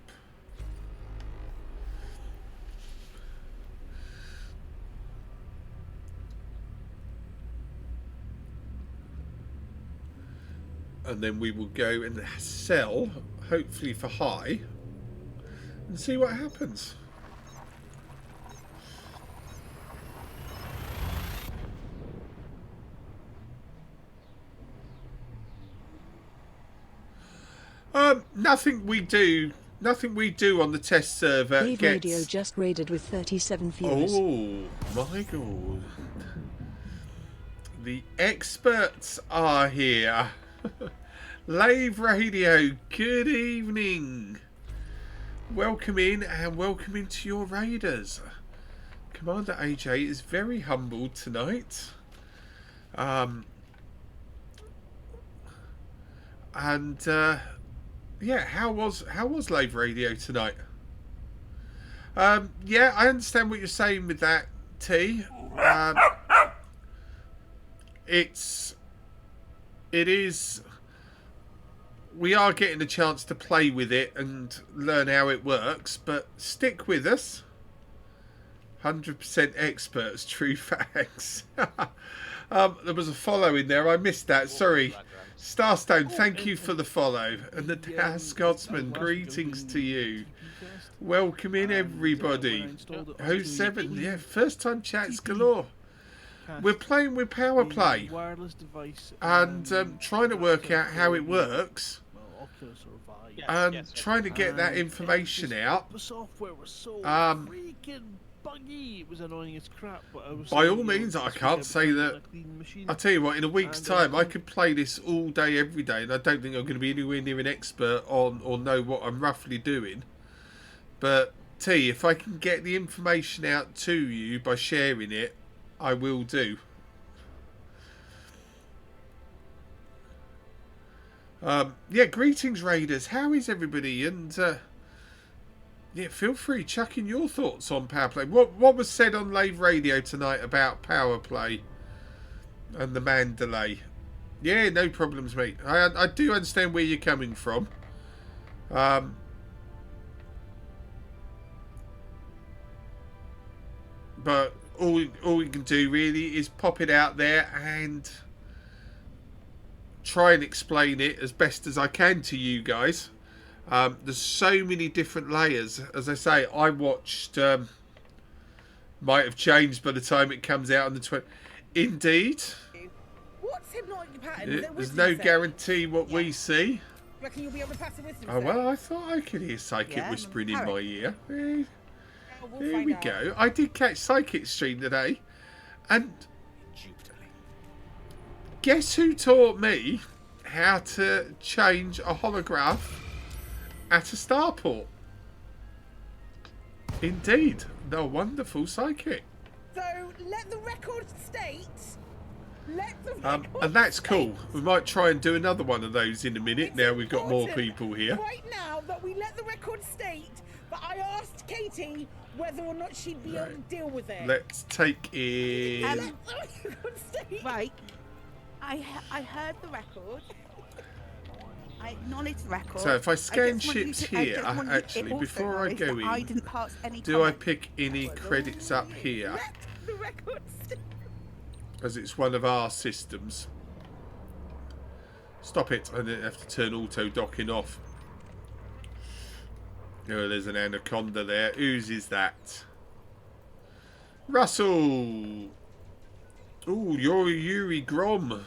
And then we will go and sell, hopefully for high, and see what happens. Nothing we do on the test server Wave gets... Radio just raided with 37 viewers. Oh my god. The experts are here. Lave Radio, good evening. Welcome in and welcome into your raiders. Commander AJ is very humbled tonight. Yeah, how was Lave Radio tonight? Yeah, I understand what you're saying with that, T. It is. We are getting a chance to play with it and learn how it works, but stick with us. 100% experts, true facts. There was a follow in there. I missed that. Sorry. Starstone, thank you for the follow. And the Dallas Scotsman, greetings to you. Welcome in, everybody. 07, yeah, first time chats galore. We're playing with Power Play and trying to work out how it works and trying to get that information out. The software was so freaking buggy. It was annoying as crap. But I was by all means, I can't say that. I'll tell you what, in a week's time, I could play this all day, every day, and I don't think I'm going to be anywhere near an expert on or know what I'm roughly doing. But T, if I can get the information out to you by sharing it, I will do. Yeah, greetings, Raiders. How is everybody? And yeah, feel free chuck in your thoughts on Power Play. What was said on Lave Radio tonight about Power Play and the Mandalay? Yeah, no problems, mate. I do understand where you're coming from. But all we can do really is pop it out there and try and explain it as best as I can to you guys. There's so many different layers. As I say, I watched might have changed by the time it comes out on the 20th. Indeed. What's hypnotic pattern? There's no guarantee what we see. Reckon you'll be able to pass the wisdom Oh well, I thought I could hear psychic whispering in my ear. we'll Here find we out. go. I did catch Psychic Stream today. And guess who taught me how to change a holograph at a starport? Indeed, the wonderful Psychic. So let the record state. Let the record And that's cool. We might try and do another one of those in a minute. Now we've got more people here. Right now that we let the record state that I asked Katie whether or not she'd be able to deal with it. Let's take in. Right. I heard the record. I acknowledge the record. So if I scan just want you ships to- I here, just want you to actually, also before I realise go that I in, didn't pass any do I comment. pick any credits up here? The record state. As it's one of our systems. Stop it. I didn't have to turn auto docking off. Oh, there's an anaconda there. Whose is that? Russell. Oh, you're Yuri Grom.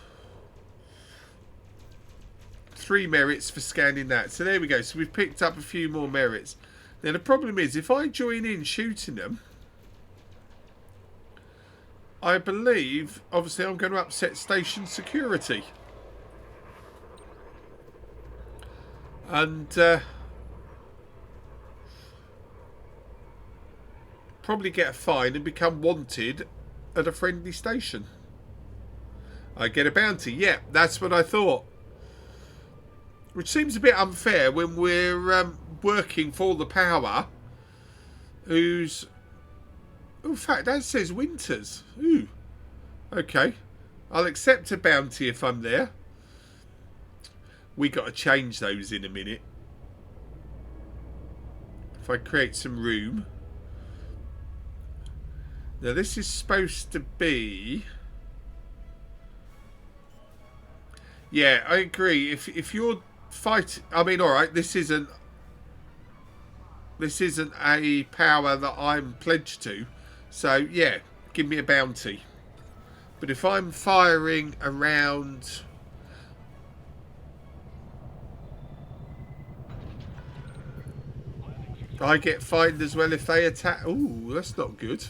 3 merits for scanning that. So there we go. So we've picked up a few more merits. Now the problem is, if I join in shooting them, I believe, obviously, I'm going to upset station security. And probably get a fine and become wanted at a friendly station. I get a bounty. Yeah, that's what I thought. Which seems a bit unfair when we're working for the power. Who's... Oh, in fact, that says Winters. Ooh. Okay. I'll accept a bounty if I'm there. We got to change those in a minute. If I create some room. Now, this is supposed to be... Yeah, I agree. If you're fighting... I mean, alright, this isn't a power that I'm pledged to. So, yeah, give me a bounty. But if I'm firing around... I get fined as well if they attack... Ooh, that's not good.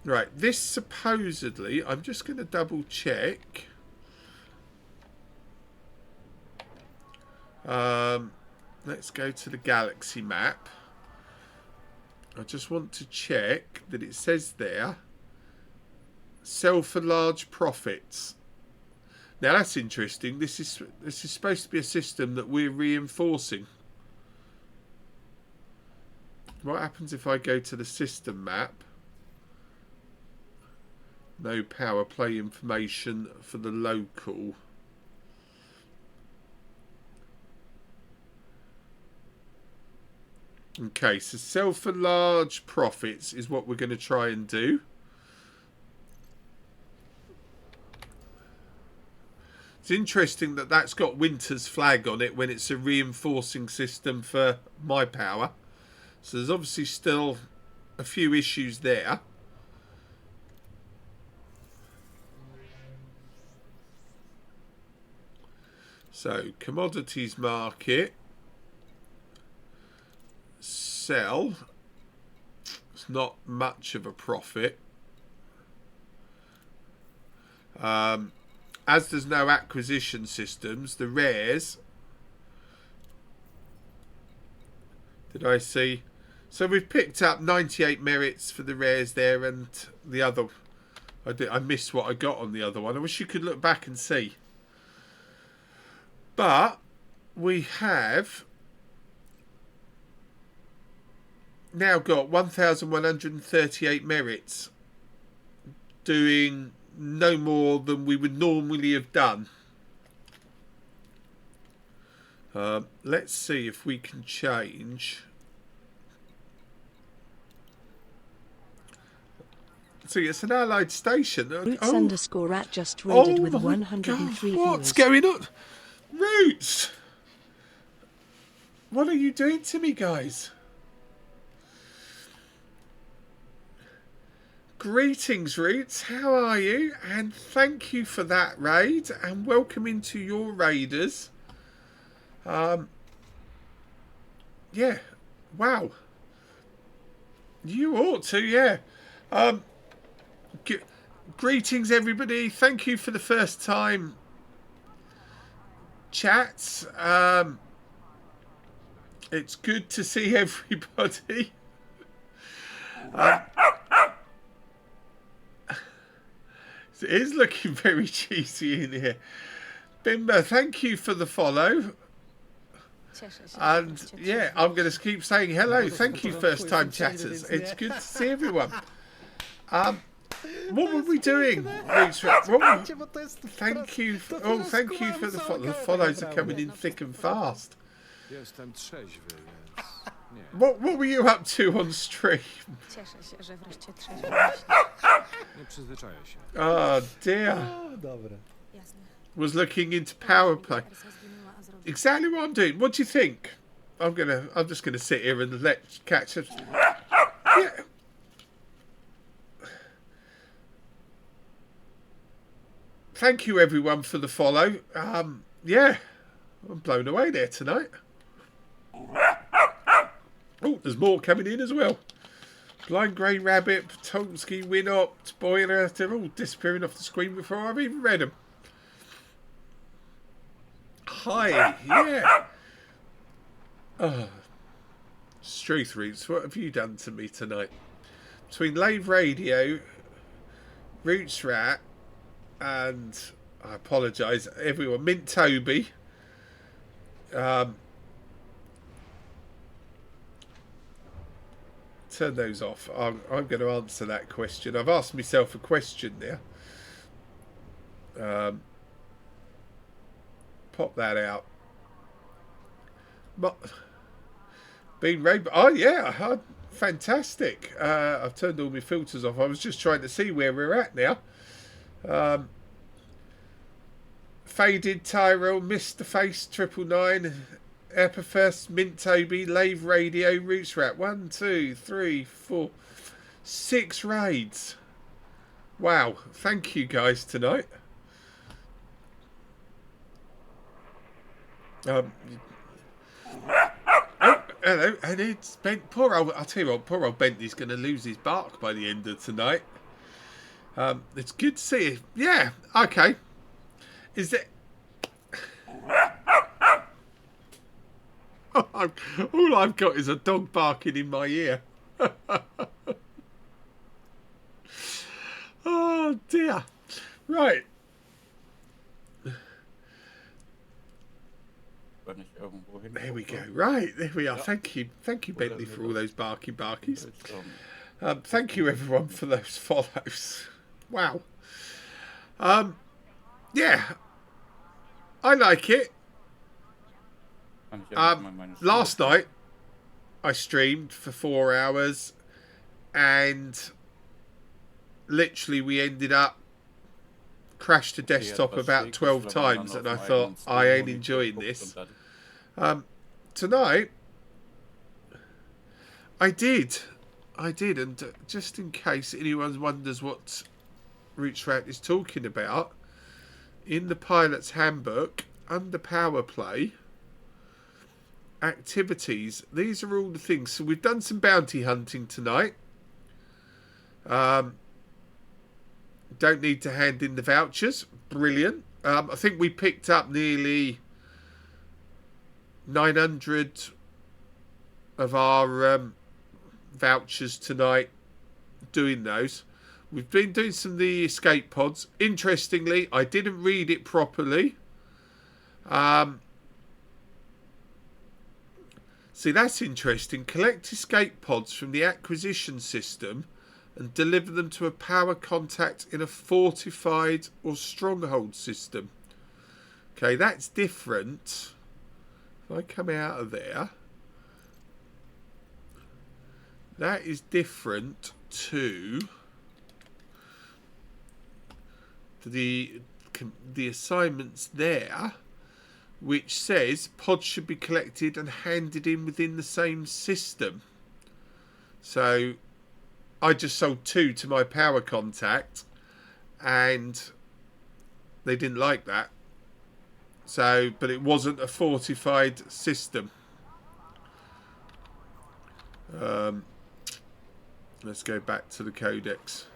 Right, this supposedly... I'm just going to double check. Let's go to the galaxy map. I just want to check that it says there, sell for large profits. Now that's interesting. This is supposed to be a system that we're reinforcing. What happens if I go to the system map? No power play information for the local. Okay, so sell for large profits is what we're going to try and do. It's interesting that that's got Winter's flag on it when it's a reinforcing system for my power. So there's obviously still a few issues there. So, commodities market. Sell. It's not much of a profit. As there's no acquisition systems, the rares. Did I see? So we've picked up 98 merits for the rares there, and the other. I missed what I got on the other one. I wish you could look back and see. But we have now got 1,138 merits, doing no more than we would normally have done. Let's see if we can change. See, it's an allied station. Roots underscore rat just raided with 103 viewers. What's going on? Roots! What are you doing to me, guys? Greetings, Roots. How are you? And thank you for that raid. And welcome into your raiders. Yeah. Wow. You ought to, yeah. Greetings, everybody. Thank you for the first time chats. It's good to see everybody. It is looking very cheesy in here. Bimba, thank you for the follow. And yeah, I'm going to keep saying hello. Thank you, first time chatters. It's good to see everyone. What were we doing? Thank you. Thank you for the follows are coming in thick and fast. What were you up to on stream? Oh dear. Was looking into power play. Exactly what I'm doing. What do you think? I'm just gonna sit here and let catch us. Yeah. Thank you everyone for the follow. Yeah, I'm blown away there tonight. Oh, there's more coming in as well. Blind Grey Rabbit, Potolsky, Winopt, Boiler, they're all disappearing off the screen before I've even read them. Hi, yeah. Oh, Struth Roots, what have you done to me tonight? Between Lave Radio, Roots Rat, and I apologise, everyone, Mint Toby. Turn those off. I'm going to answer that question. I've asked myself a question there. Pop that out. Being rainbow. Oh yeah, fantastic. I've turned all my filters off. I was just trying to see where we're at now. Faded Tyrell, Mr. Face, 999, Epifest, Mint Toby, Lave Radio, Roots Rat. 1, 2, 3, 4, 6 raids. Wow, thank you guys tonight. Oh, hello, and it's poor old. I'll tell you what, poor old Bentley's going to lose his bark by the end of tonight. It's good to see you. Yeah, okay. Is it? All I've got is a dog barking in my ear. Oh dear. Right. There we go. Right, there we are. Thank you, Bentley, for all those barkies. Thank you, everyone, for those follows. Wow. Yeah, I like it. Last night I streamed for 4 hours, and literally we ended up crashed the desktop about 12 times, and I thought, I ain't enjoying this. Tonight I did, and just in case anyone wonders what Roots Rat is talking about, in the pilot's handbook under power play activities, these are all the things. So we've done some bounty hunting tonight. Don't need to hand in the vouchers. Brilliant. I think we picked up nearly 900 of our vouchers tonight doing those. We've been doing some of the escape pods. Interestingly, I didn't read it properly. See, that's interesting. Collect escape pods from the acquisition system and deliver them to a power contact in a fortified or stronghold system. Okay, that's different. If I come out of there, that is different to the assignments there, which says pods should be collected and handed in within the same system. So I just sold 2 to my power contact, and they didn't like that. So, but it wasn't a fortified system. Let's go back to the codex.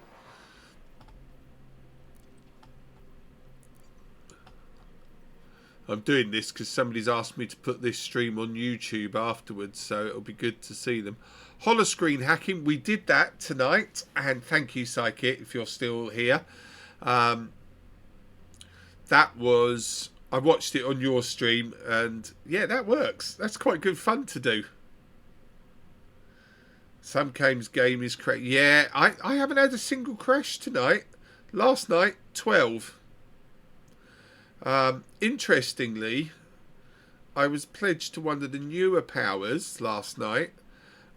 I'm doing this because somebody's asked me to put this stream on YouTube afterwards, so it'll be good to see them. Holoscreen hacking, we did that tonight, and thank you, Psychic, if you're still here. That was, I watched it on your stream, and yeah, that works. That's quite good fun to do. Some games game is correct. Yeah, I haven't had a single crash tonight. Last night, 12. Interestingly, I was pledged to one of the newer powers last night,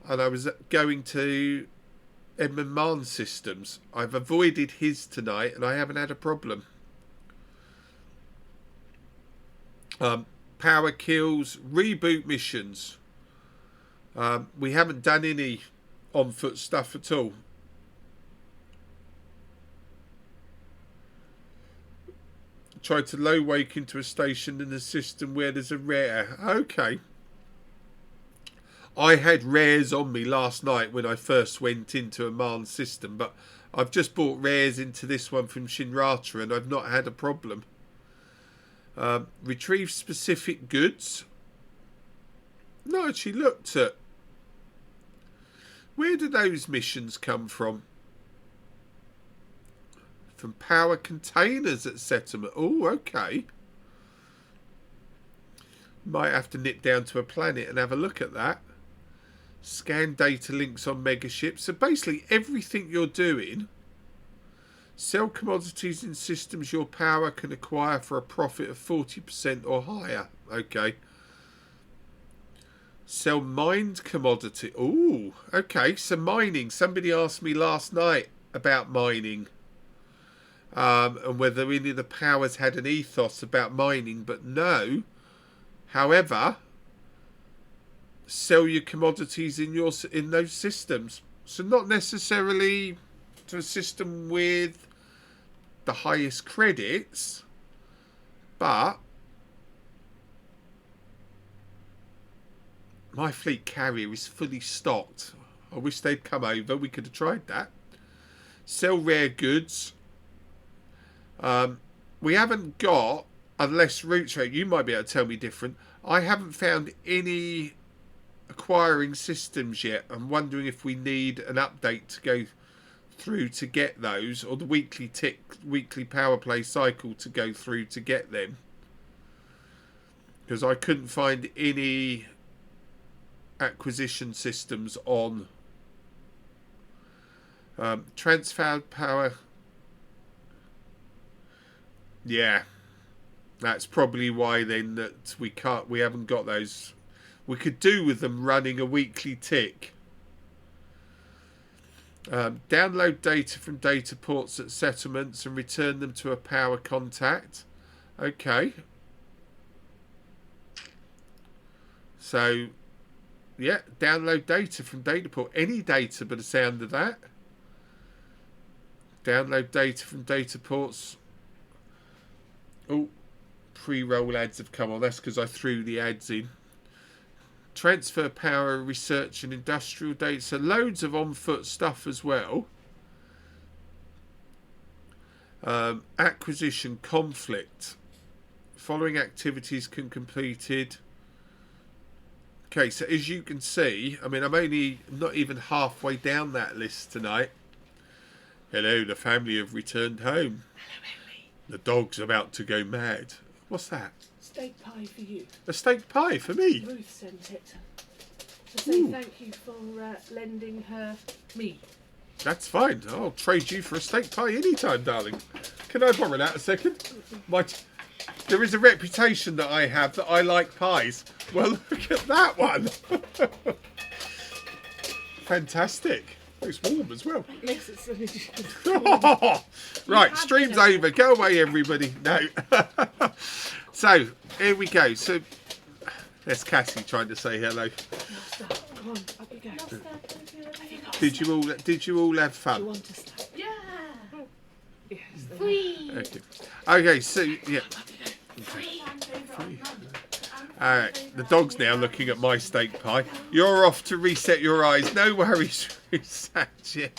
and I was going to Edmund Marn Systems. I've avoided his tonight, and I haven't had a problem. Power kills, reboot missions. We haven't done any on-foot stuff at all. Tried to low wake into a station in a system where there's a rare. Okay. I had rares on me last night when I first went into a Marn system, but I've just bought rares into this one from Shinrata and I've not had a problem. Retrieve specific goods. No, actually looked at. Where do those missions come from? From power containers at settlement. Oh, okay. Might have to nip down to a planet and have a look at that. Scan data links on megaships. So basically everything you're doing. Sell commodities in systems your power can acquire for a profit of 40% or higher. Okay. Sell mined commodity. Oh, okay. So mining. Somebody asked me last night about mining. And whether any of the powers had an ethos about mining, but no. However, sell your commodities in those systems. So not necessarily to a system with the highest credits, but my fleet carrier is fully stocked. I wish they'd come over. We could have tried that. Sell rare goods. We haven't got, unless Roots Rate, you might be able to tell me different. I haven't found any acquiring systems yet. I'm wondering if we need an update to go through to get those, or the weekly power play cycle to go through to get them. Because I couldn't find any acquisition systems on transferred power. Yeah, that's probably why then that we haven't got those. We could do with them running a weekly tick. Download data from data ports at settlements and return them to a power contact. Okay. So, yeah, download data from data port. Any data but the sound of that. Download data from data ports. Oh, pre-roll ads have come on. That's because I threw the ads in. Transfer power, research and industrial data. So loads of on-foot stuff as well. Acquisition, conflict. Following activities can completed. Okay, so as you can see, I mean, I'm not even halfway down that list tonight. Hello, the family have returned home. Hello, Emily. The dog's about to go mad. What's that? Steak pie for you. A steak pie for me? Ruth sent it to say thank you for lending her me. That's fine. I'll trade you for a steak pie anytime, darling. Can I borrow that a second? There is a reputation that I have that I like pies. Well, look at that one. Fantastic. It's warm as well. Makes it Oh, right, stream's over. Go away, everybody. No. So, here we go. So, there's Cassie trying to say hello. Come on, up you go. Did you all have fun? Do you want to start? Yeah. Yes. Okay. Okay, so, yeah. Free. The dog's now looking at my steak pie. You're off to reset your eyes. No worries, reset. Yeah.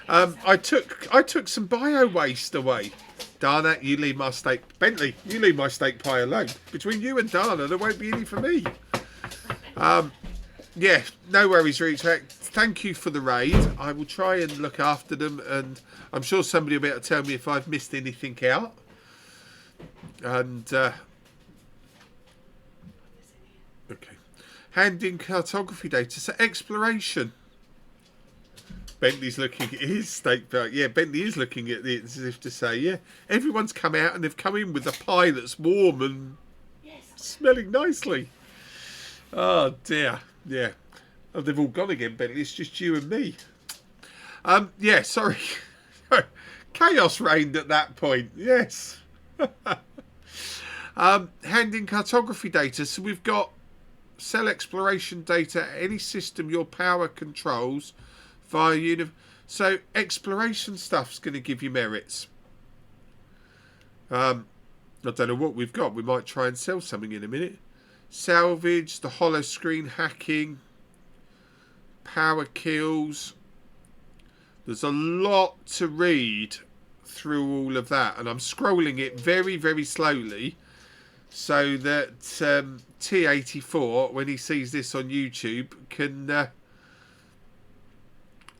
I took some bio waste away. Dana, you leave my steak. Bentley, you leave my steak pie alone. Between you and Dana, there won't be any for me. Yeah, no worries, Retrack. Thank you for the raid. I will try and look after them, and I'm sure somebody will be able to tell me if I've missed anything out. And okay, handing cartography data. So exploration. Bentley's looking at his steak pie. Yeah, Bentley is looking at it as if to say, yeah, everyone's come out and they've come in with a pie that's warm and smelling nicely. Oh dear, yeah. Oh, they've all gone again, Bentley. It's just you and me. Yeah, sorry. Chaos reigned at that point. Yes. Handing cartography data. So we've got cell exploration data. Any system your power controls via so exploration stuff's going to give you merits. I don't know what we've got. We might try and sell something in a minute. Salvage, the hollow screen hacking, power kills. There's a lot to read through all of that, and I'm scrolling it very, very slowly so that T84, when he sees this on YouTube, can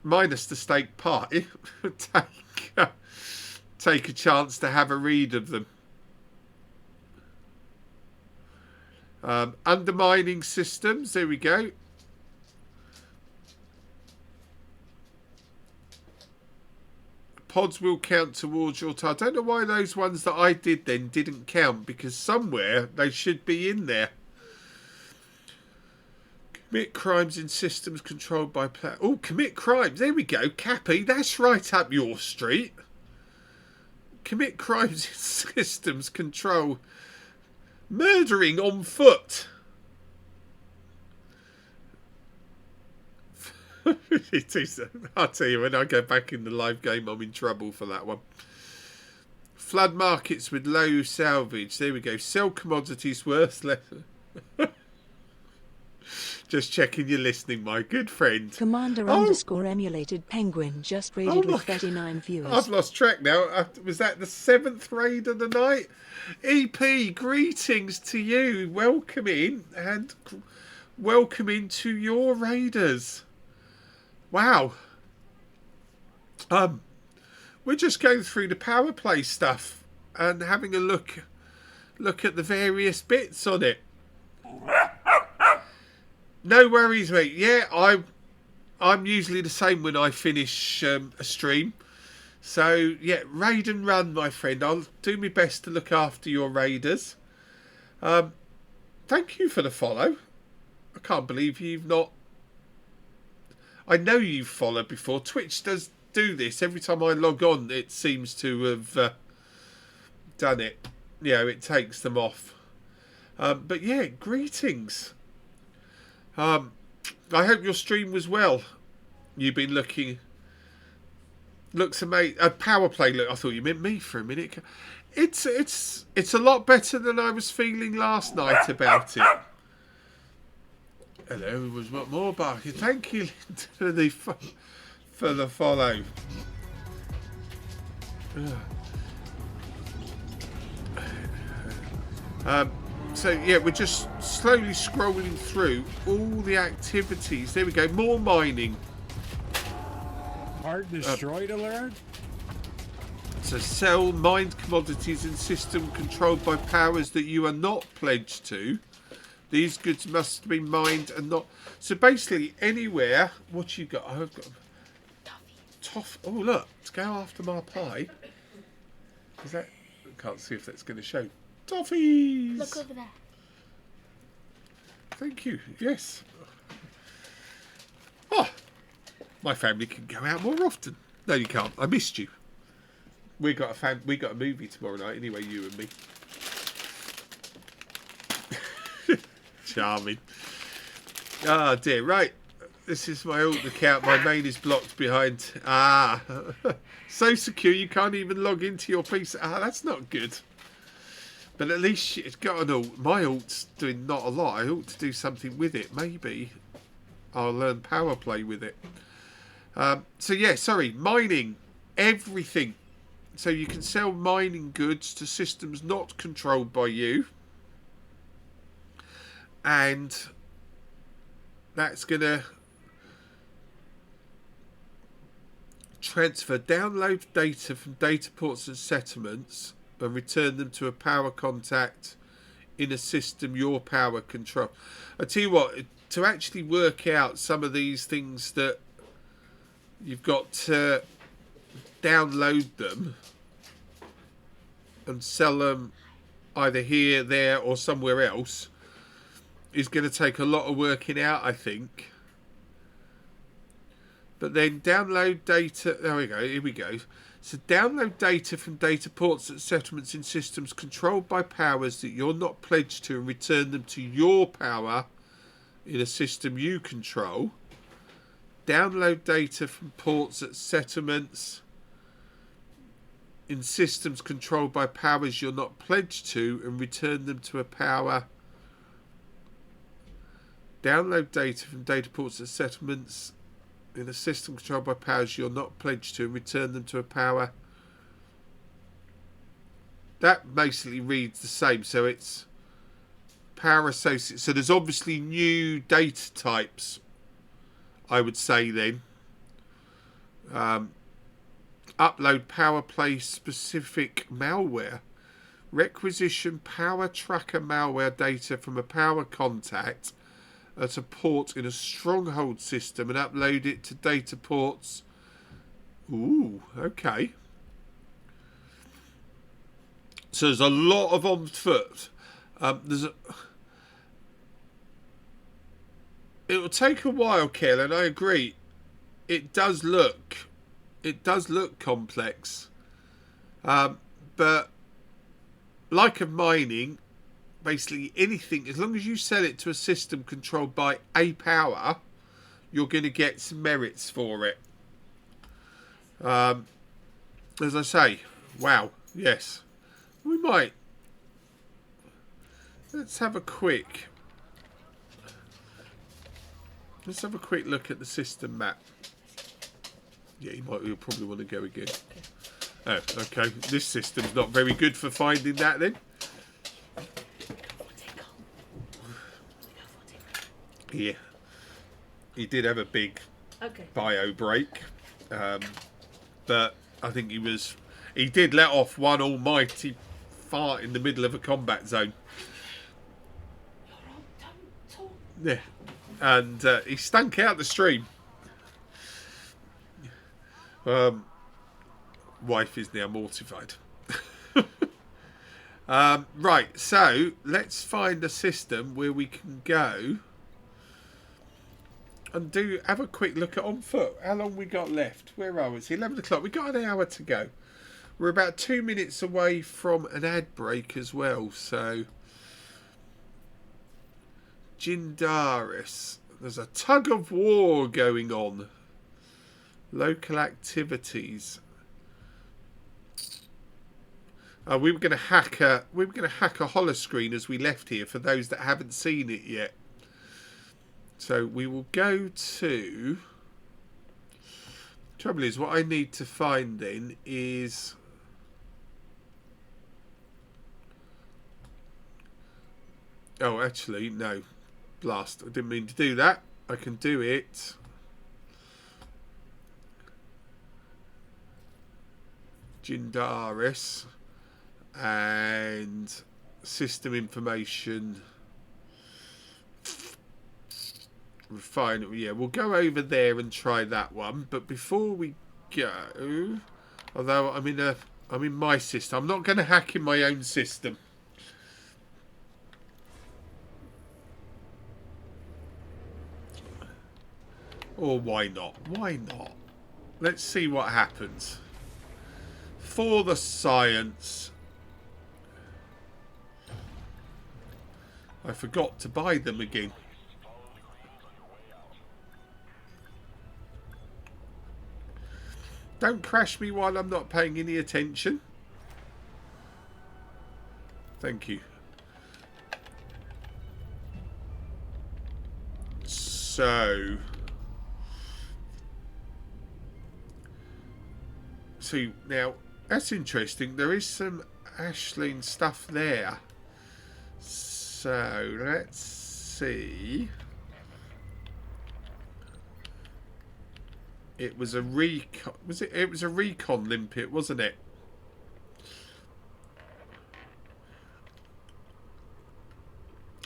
minus the steak pie take a chance to have a read of them. Undermining systems, there we go. Pods will count towards your time. I don't know why those ones that I did then didn't count, because somewhere they should be in there. Commit crimes in systems controlled by... Oh, commit crimes. There we go. Cappy, that's right up your street. Commit crimes in systems control... Murdering on foot. It is. I'll tell you, when I go back in the live game, I'm in trouble for that one. Flood markets with low salvage. There we go. Sell commodities worth less. Just checking you're listening, my good friend. Commander underscore emulated penguin just raided with 39 viewers. I've lost track now. Was that the 7th raid of the night? EP, greetings to you. Welcome in, and welcome into your raiders. Wow. We're just going through the power play stuff and having a look at the various bits on it. No worries, mate. Yeah, I'm usually the same when I finish a stream. So, yeah, raid and run, my friend. I'll do my best to look after your raiders. Thank you for the follow. I can't believe you've not... I know you've followed before. Twitch does do this. Every time I log on, it seems to have done it. You know, it takes them off. But, yeah, greetings. I hope your stream was well. You've been looking... Looks amazing. Power play. Look, I thought you meant me for a minute. It's a lot better than I was feeling last night about it. Hello, was what more barking. Thank you for the follow. So yeah, we're just slowly scrolling through all the activities. There we go. More mining. Hard destroyed alert. So sell mined commodities in system controlled by powers that you are not pledged to. These goods must be mined and not... So basically anywhere... What you got? I've got... Toffee. Oh look, let's go after my pie. Is that... I can't see if that's going to show. Toffees! Look over there. Thank you. Yes. Oh, my family can go out more often. No, you can't. I missed you. We got a movie tomorrow night. Anyway, you and me. Charming. Ah, dear. Right. This is my alt account. My main is blocked behind. So secure you can't even log into your PC. That's not good. But at least it's got an alt. My alt's doing not a lot. I ought to do something with it. Maybe I'll learn power play with it. So yeah, sorry, mining, everything. So you can sell mining goods to systems not controlled by you. And that's going to transfer download data from data ports and settlements and return them to a power contact in a system your power control. I tell you what, to actually work out some of these things that you've got to download them and sell them either here, there or somewhere else is going to take a lot of working out, I think. But then download data. There we go. Here we go. So download data from data ports and settlements in systems controlled by powers that you're not pledged to and return them to your power in a system you control. Download data from ports at settlements in systems controlled by powers you're not pledged to and return them to a power. Download data from data ports at settlements in a system controlled by powers you're not pledged to and return them to a power. That basically reads the same. So it's power associated. So there's obviously new data types, I would say then. Upload power play specific malware. Requisition power tracker malware data from a power contact at a port in a stronghold system and upload it to data ports. Ooh, okay. So there's a lot of on foot. It will take a while, Kel, and I agree. It does look complex. But like of mining, basically anything, as long as you sell it to a system controlled by a power, you're going to get some merits for it. As I say, wow, yes. We might. Let's have a quick look at the system map. Yeah, you'll probably want to go again. Oh, okay. This system's not very good for finding that then. Yeah. He did have a big bio break. But I think he did let off one almighty fart in the middle of a combat zone. Yeah. And he stank out the stream. Wife is now mortified. Right, so let's find a system where we can go and have a quick look at on foot. How long we got left? Where are we? It's 11 o'clock. We got an hour to go. We're about 2 minutes away from an ad break as well. So Jindaris. There's a tug of war going on. Local activities. We were going to hack a holoscreen as we left here for those that haven't seen it yet. So we will go to. Trouble is, what I need to find then is. Oh, actually, no. Blast. I didn't mean to do that. I can do it. Jindaris and system information refine. Yeah, we'll go over there and try that one. But before we go, although I'm in my system, I'm not going to hack in my own system. Or why not? Why not? Let's see what happens. For the science. I forgot to buy them again. Don't crash me while I'm not paying any attention. Thank you. So now that's interesting. There is some Ashling stuff there. So let's see. It was a recon. Was it? It was a recon limpet, wasn't it?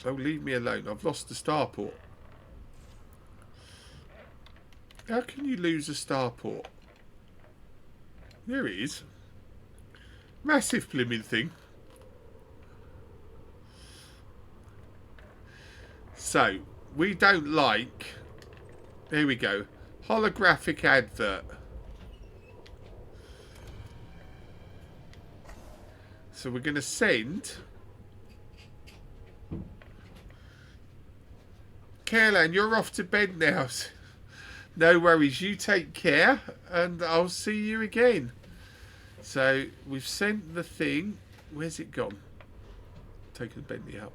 Oh, leave me alone. I've lost the starport. How can you lose a starport? There it is. Massive blooming thing. So, we don't like... There we go. Holographic advert. So we're going to send... Caroline, you're off to bed now. No worries, you take care and I'll see you again. So we've sent the thing. Where's it gone? Taking Bentley out.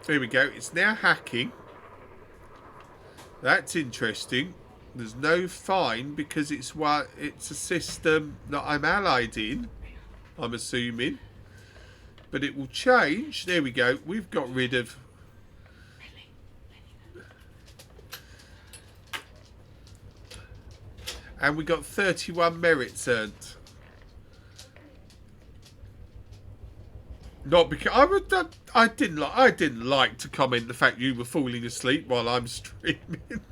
There we go. It's now hacking. That's interesting. There's no fine because it's a system that I'm allied in, I'm assuming. But it will change. There we go. We've got rid of... And we got 31 merits earned. Not because I didn't like to comment the fact you were falling asleep while I'm streaming.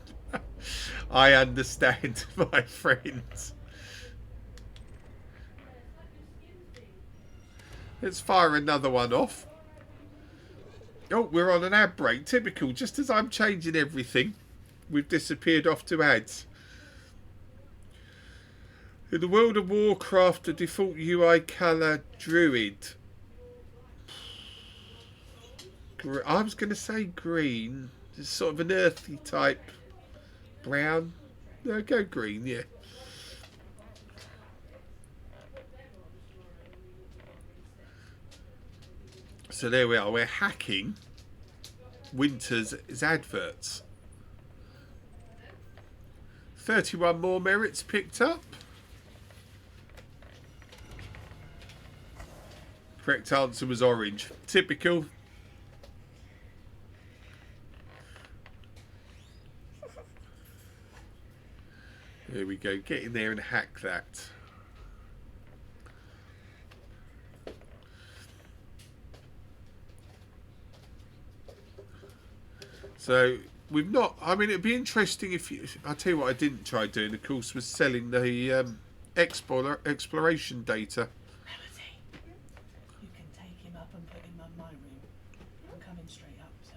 I understand, my friends. Let's fire another one off. Oh, we're on an ad break. Typical. Just as I'm changing everything, we've disappeared off to ads. In the World of Warcraft, the default UI colour Druid. I was going to say green. It's sort of an earthy type. Brown. No, go green, yeah. So there we are. We're hacking Winter's adverts. 31 more merits picked up. Correct answer was orange. Typical. There we go. Get in there and hack that. So we've not... I mean, it'd be interesting if you... I'll tell you what I didn't try doing, of course, was selling the exploration data. You can take him up and put him on my room. I'm coming straight up, so...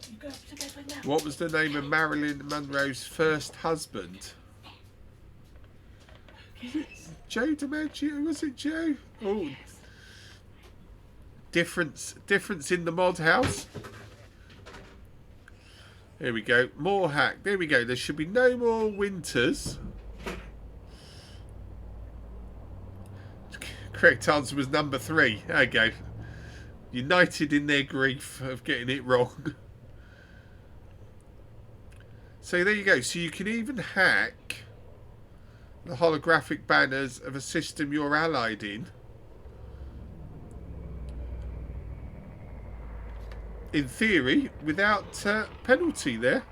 You go to bed with now. What was the name of Marilyn Monroe's first husband? Was it Joe DiMaggio? Was it Joe? Oh, difference in the mod house. There we go. More hack. There we go. There should be no more Winters. Correct answer was number 3. There you go. United in their grief of getting it wrong. So there you go. So you can even hack the holographic banners of a system you're allied in. In theory, without penalty there.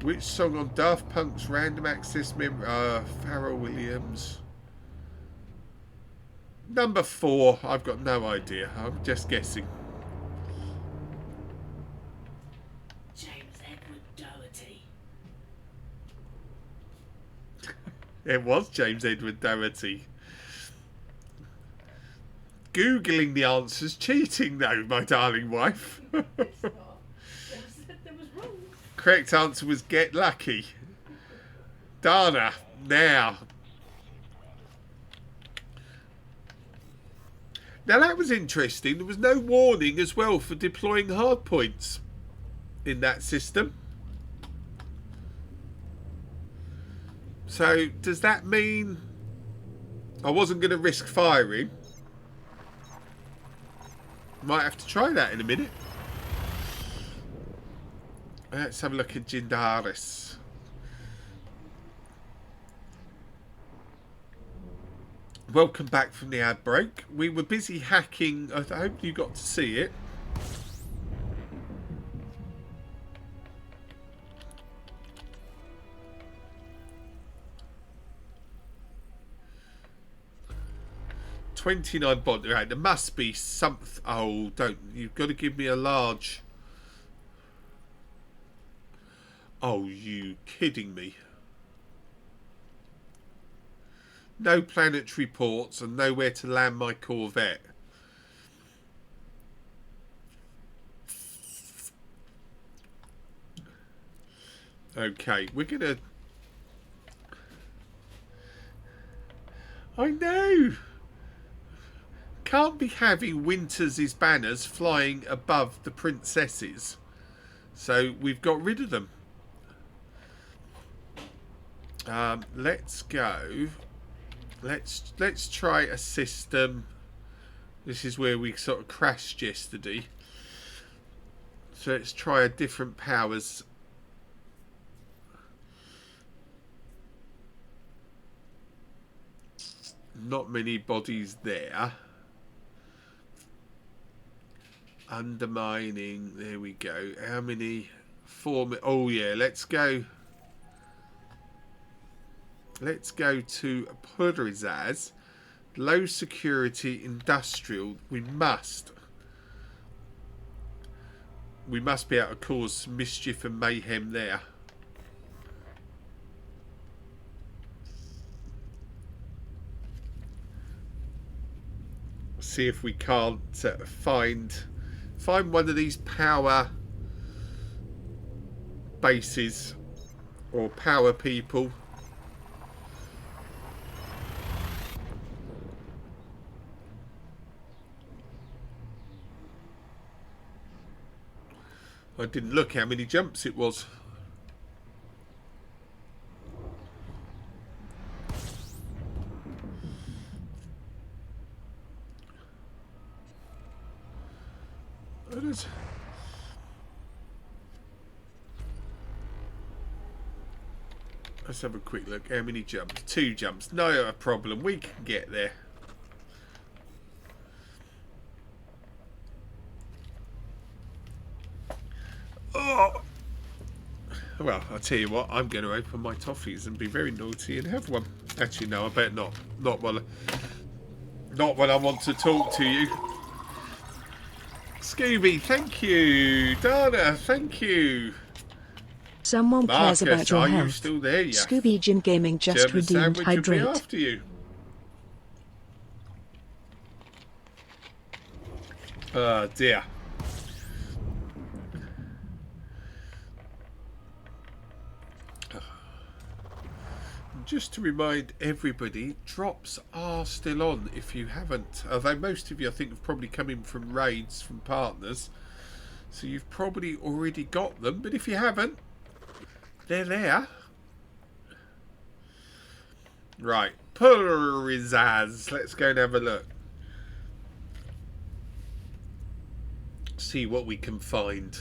Which song on Daft Punk's Random Access Memory? Pharrell Williams. Number 4. I've got no idea. I'm just guessing. It was James Edward Doherty. Googling the answers cheating though, my darling wife. Correct answer was Get Lucky. Dana, now Now that was interesting. There was no warning as well for deploying hardpoints in that system. So does that mean I wasn't going to risk firing? Might have to try that in a minute. Let's have a look at Jindaris. Welcome back from the ad break. We were busy hacking. I hope you got to see it. $29 bond. Right, there must be something. Oh, don't. You've got to give me a large. Oh, you kidding me? No planetary ports and nowhere to land my Corvette. Okay, we're gonna. I know. Can't be having Winters' banners flying above the princesses, so we've got rid of them. Let's go. Let's try a system. This is where we sort of crashed yesterday. So let's try a different powers. Not many bodies there. Undermining. There we go. How many? 4. Oh yeah. Let's go. Let's go to Purizaz. Low security industrial. We must be able to cause some mischief and mayhem there. See if we can't find one of these power bases or power people. I didn't look how many jumps it was. Let's have a quick look. How many jumps? 2 jumps. No problem. We can get there. Oh! Well, I'll tell you what. I'm going to open my toffees and be very naughty and have one. Actually, no, I better not. Not when I want to talk to you. Scooby, thank you. Dana, thank you. Someone Marcus, cares about your are health. you still there? Yeah. Scooby Jim Gaming just German redeemed sandwich will be Hydrate. after you. Oh dear. Just to remind everybody, drops are still on if you haven't. Although most of you, I think, have probably come in from raids from partners. So you've probably already got them. But if you haven't, they're there. Right. Purizaz. Let's go and have a look. See what we can find.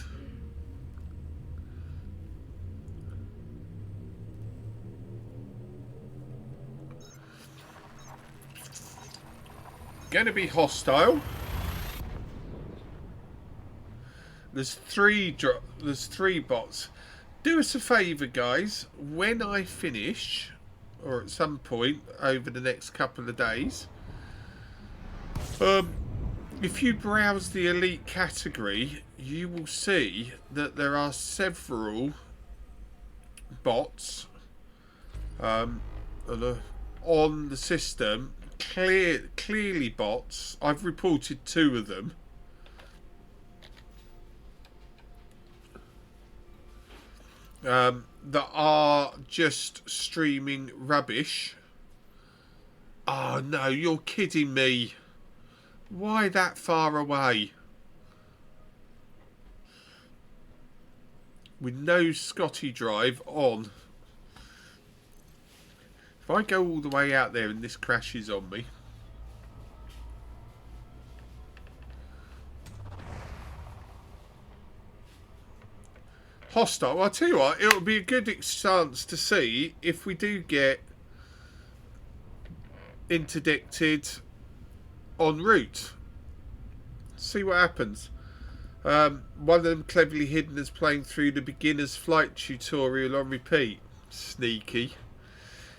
Going to be hostile. There's 3 bots. Do us a favour, guys. When I finish, or at some point over the next couple of days, if you browse the elite category, you will see that there are several bots on the system. Clearly bots. I've reported 2 of them. That are just streaming rubbish. Oh no, you're kidding me. Why that far away? With no Scotty drive on. If I go all the way out there and this crashes on me. Hostile. Well, I'll tell you what, it'll be a good chance to see if we do get interdicted en route. See what happens. One of them cleverly hidden as playing through the beginner's flight tutorial on repeat. Sneaky.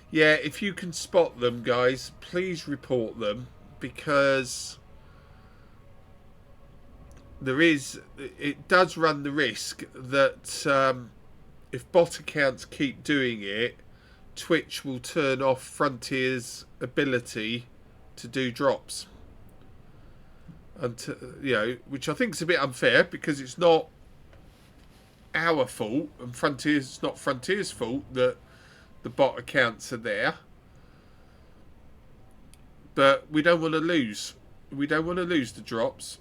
Yeah, if you can spot them, guys, please report them, because it does run the risk that if bot accounts keep doing it, Twitch will turn off Frontier's ability to do drops. And which I think is a bit unfair, because it's not our fault, and it's not Frontier's fault that the bot accounts are there. But we don't want to lose. We don't want to lose the drops.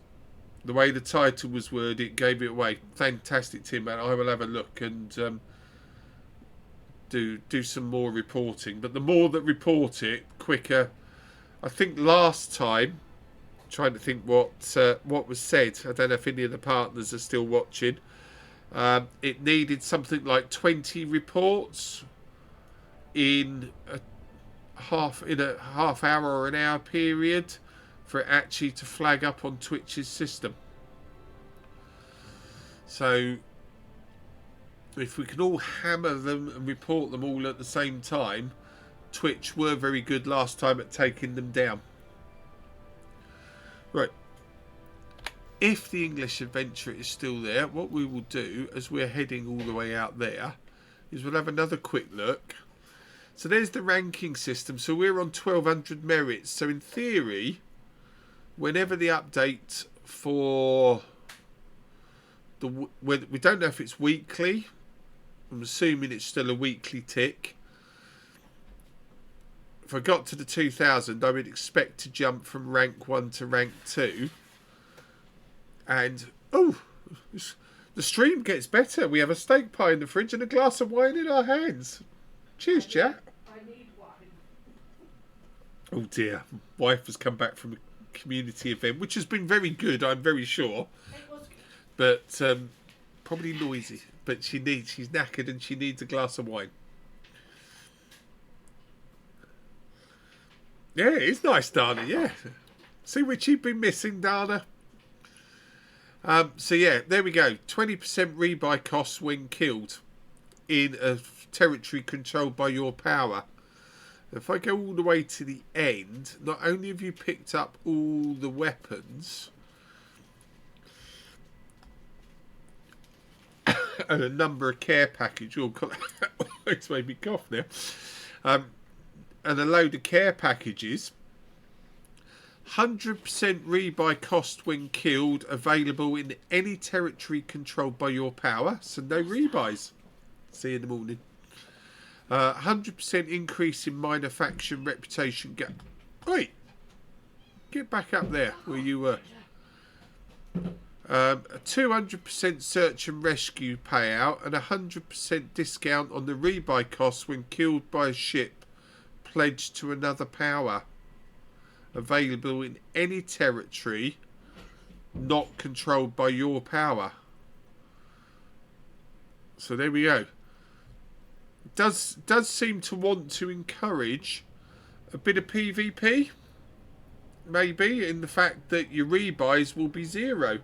The way the title was worded, it gave it away. Fantastic, Tim, man. I will have a look and do some more reporting. But the more that report it, quicker. I think last time, trying to think what was said. I don't know if any of the partners are still watching. It needed something like 20 reports in a half hour or an hour period for it actually to flag up on Twitch's system. So if we can all hammer them and report them all at the same time, Twitch were very good last time at taking them down. Right. If the English adventure is still there, what we will do as we're heading all the way out there is we'll have another quick look. So there's the ranking system. So we're on 1200 merits. So in theory, whenever the update for we don't know if it's weekly. I'm assuming it's still a weekly tick. If I got to the 2000, I would expect to jump from rank 1 to rank 2. And, oh, the stream gets better. We have a steak pie in the fridge and a glass of wine in our hands. Cheers, Jack. I need wine. Oh dear, wife has come back from a community event, which has been very good, I'm very sure. It was good. But probably noisy. But she's knackered and she needs a glass of wine. Yeah, it's nice, Dana, yeah. See what you've been missing, Dana? So yeah, there we go. 20% rebuy costs when killed in a territory controlled by your power. If I go all the way to the end, not only have you picked up all the weapons and a number of care package, it's made me cough now, and a load of care packages. 100% rebuy cost when killed, available in any territory controlled by your power. So no rebuys. See you in the morning. 100% increase in minor faction reputation gap. Wait, get back up there where you were. A 200% search and rescue payout and 100% discount on the rebuy costs when killed by a ship pledged to another power. Available in any territory not controlled by your power. So there we go. Does seem to want to encourage a bit of PvP, maybe, in the fact that your rebuys will be 0.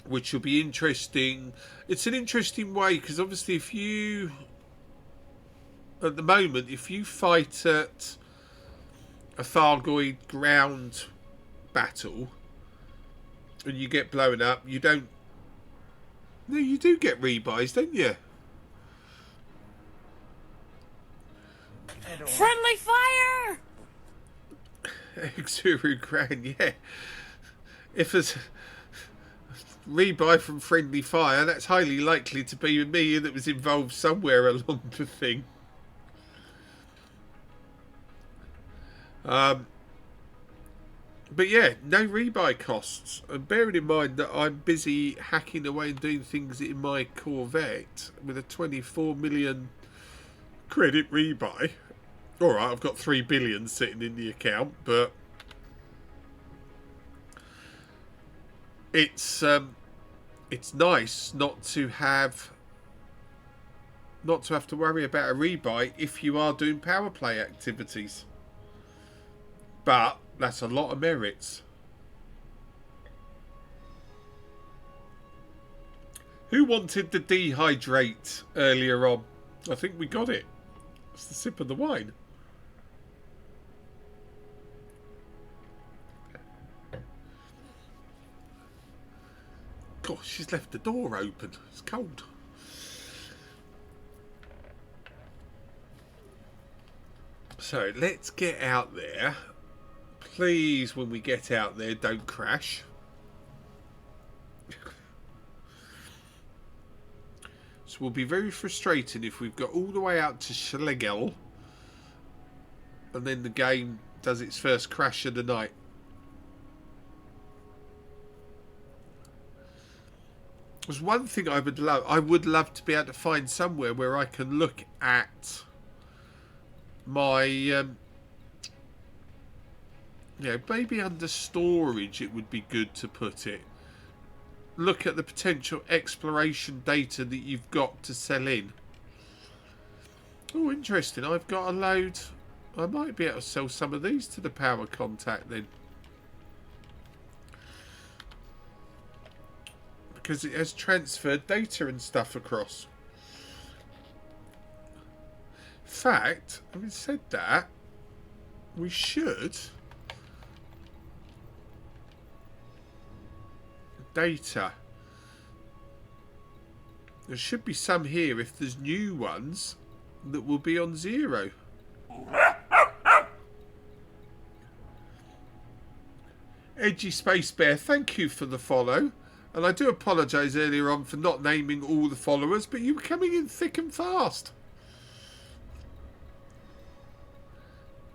Which will be interesting. It's an interesting way, because obviously if you, at the moment, if you fight at a Thargoid ground battle and you get blown up, you don't. No, you do get rebuys, don't you? Friendly fire! Exuru Grand, yeah. If there's rebuy from friendly fire, that's highly likely to be me that was involved somewhere along the thing. But yeah, no rebuy costs. And bearing in mind that I'm busy hacking away and doing things in my Corvette with a 24 million credit rebuy. Alright, I've got 3 billion sitting in the account, but it's nice not to have to worry about a rebuy if you are doing power play activities. But that's a lot of merits. Who wanted the dehydrate earlier on? I think we got it. It's the sip of the wine. Gosh, she's left the door open. It's cold. So let's get out there. Please, when we get out there, don't crash. So we'll be very frustrated if we've got all the way out to Schlegel and then the game does its first crash of the night. There's one thing I would love. I would love to be able to find somewhere where I can look at my, maybe under storage it would be good to put it. Look at the potential exploration data that you've got to sell in. Oh, interesting. I've got a load. I might be able to sell some of these to the power contact then. Because it has transferred data and stuff across. In fact, having said that, we should... Data. There should be some here if there's new ones that will be on 0. Edgy Space Bear, thank you for the follow. And I do apologise earlier on for not naming all the followers, but you were coming in thick and fast.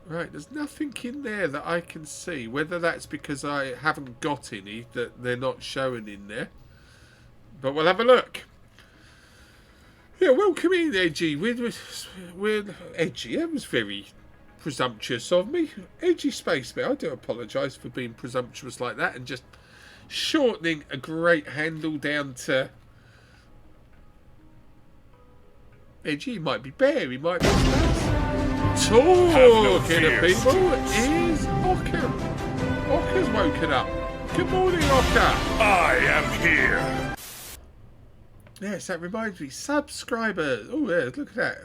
Right, there's nothing in there that I can see. Whether that's because I haven't got any, that they're not showing in there. But we'll have a look. Yeah, welcome in, Edgy. We're Edgy. That was very presumptuous of me. Edgy Space Bear, I do apologise for being presumptuous like that and just shortening a great handle down to... Edgy, he might be Bear, he might be Space. Talking to people is Ocker. Ocker's woken up. Good morning, Ocker. I am here. Yes, that reminds me. Subscribers. Oh, yeah, look at that.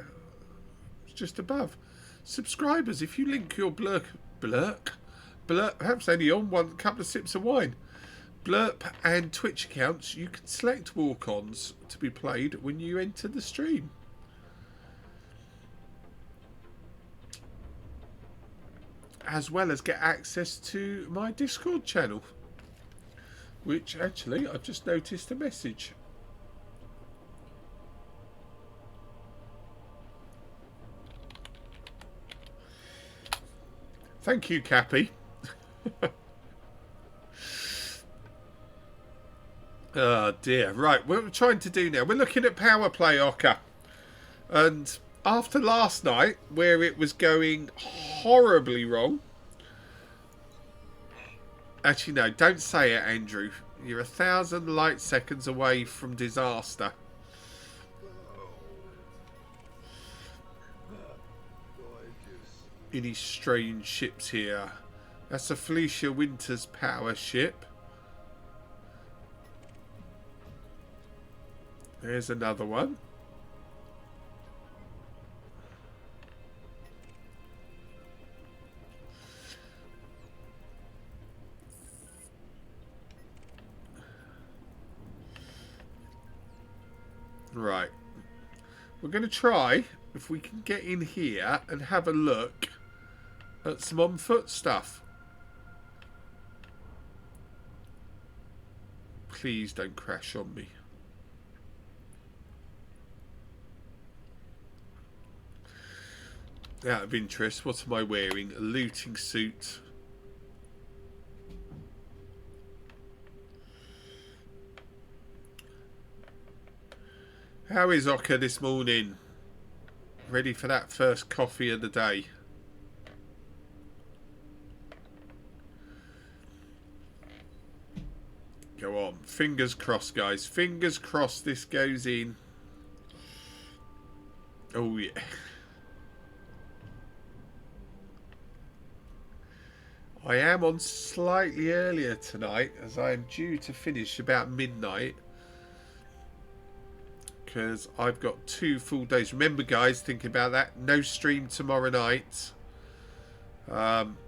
It's just above. Subscribers, if you link your blurk, perhaps only on one couple of sips of wine, Blurp and Twitch accounts, you can select walk-ons to be played when you enter the stream. As well as get access to my Discord channel, which actually I've just noticed a message. Thank you, Cappy. Oh dear. Right, what we're trying to do now, we're looking at power play, Ocker. And after last night, where it was going horribly wrong... Actually, no, don't say it, Andrew. You're 1,000 light seconds away from disaster. In his strange ships here. That's a Felicia Winters power ship. There's another one. Right. We're going to try if we can get in here and have a look at some on foot stuff. Please don't crash on me. Out of interest, what am I wearing? A looting suit. How is Oka this morning? Ready for that first coffee of the day? Go on. Fingers crossed, guys. Fingers crossed this goes in. Oh, yeah. I am on slightly earlier tonight, as I am due to finish about midnight. Because I've got 2 full days. Remember, guys, think about that. No stream tomorrow night. I'm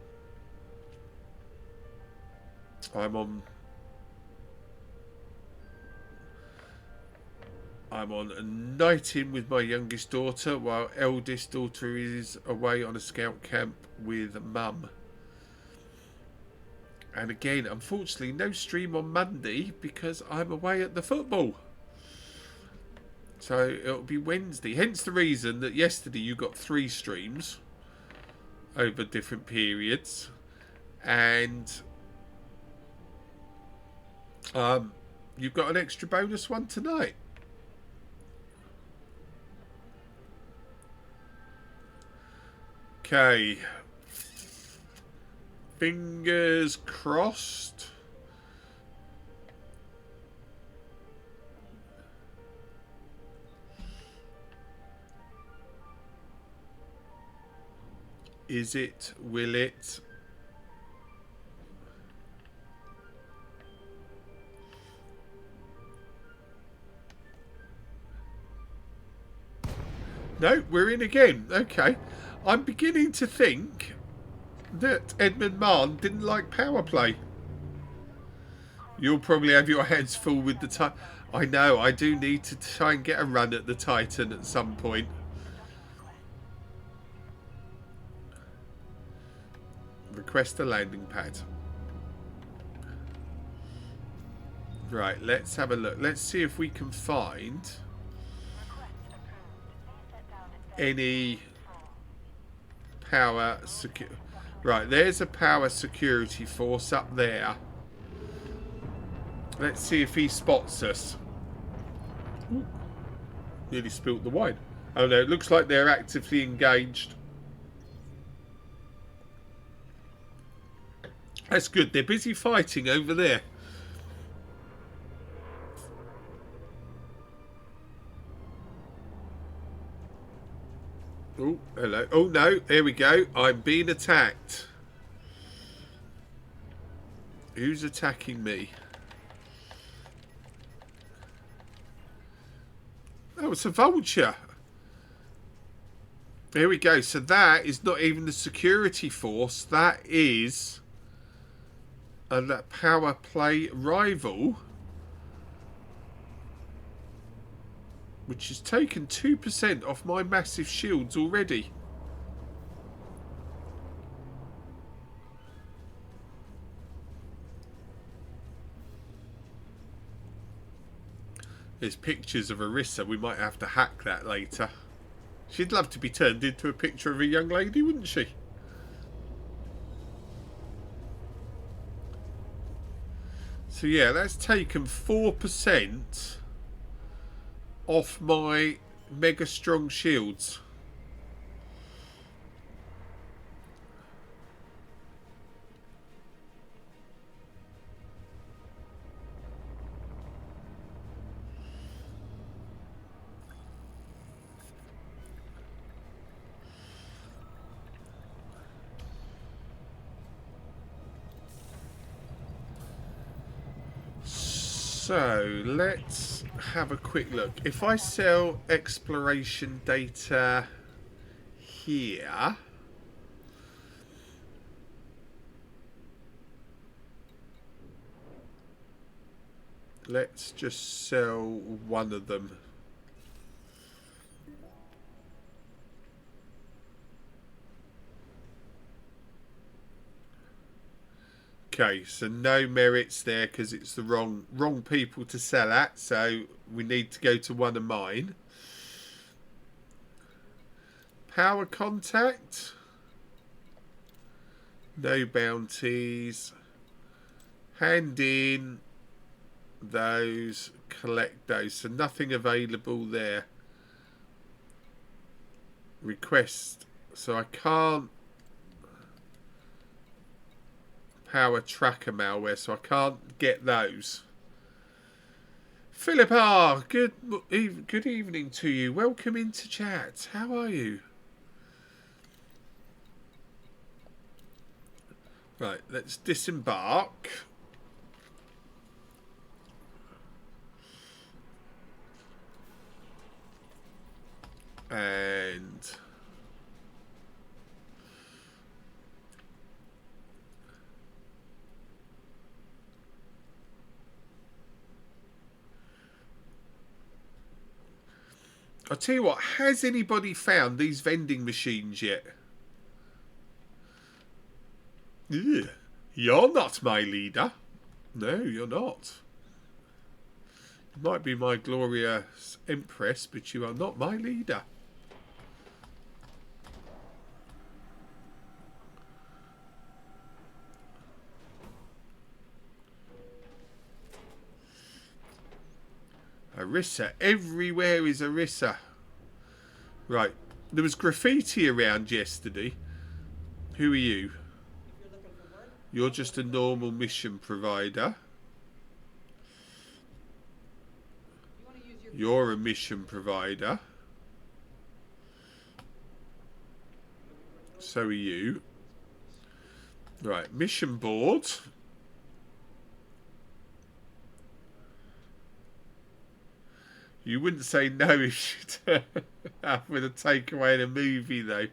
on a night in with my youngest daughter, while eldest daughter is away on a scout camp with mum. And again, unfortunately, no stream on Monday because I'm away at the football. So it'll be Wednesday. Hence the reason that yesterday you got 3 streams over different periods. And you've got an extra bonus one tonight. Okay. Fingers crossed. Is it? Will it? No, we're in again. Okay. I'm beginning to think that Edmund Mann didn't like power play. You'll probably have your hands full with the Titan. I know, I do need to try and get a run at the Titan at some point. Request a landing pad. Right, let's have a look. Let's see if we can find any power security. Right, there's a power security force up there. Let's see if he spots us. Ooh. Nearly spilt the wine. Oh no, it looks like they're actively engaged. That's good. They're busy fighting over there. Oh, hello. Oh, no. There we go. I'm being attacked. Who's attacking me? Oh, it's a vulture. There we go. So that is not even the security force. That is a power play rival, which has taken 2% off my massive shields already. There's pictures of Arissa. We might have to hack that later. She'd love to be turned into a picture of a young lady, wouldn't she? So yeah, that's taken 4% off my mega strong shields. So let's have a quick look. If I sell exploration data here, let's just sell one of them. Okay, so no merits there because it's the wrong people to sell at, so we need to go to one of mine. Power contact. No bounties. Hand in those. Collect those. So nothing available there. Request. So I can't power tracker malware, so I can't get those. Philip R, good evening to you. Welcome into chat. How are you? Right, let's disembark. And I'll tell you what, has anybody found these vending machines yet? Ugh. You're not my leader. No, you're not. You might be my glorious empress, but you are not my leader. Arissa. Everywhere is Arissa. Right. There was graffiti around yesterday. Who are you? You're just a normal mission provider. You're a mission provider. So are you. Right. Mission board. You wouldn't say no if you turn up with a takeaway in a movie, though.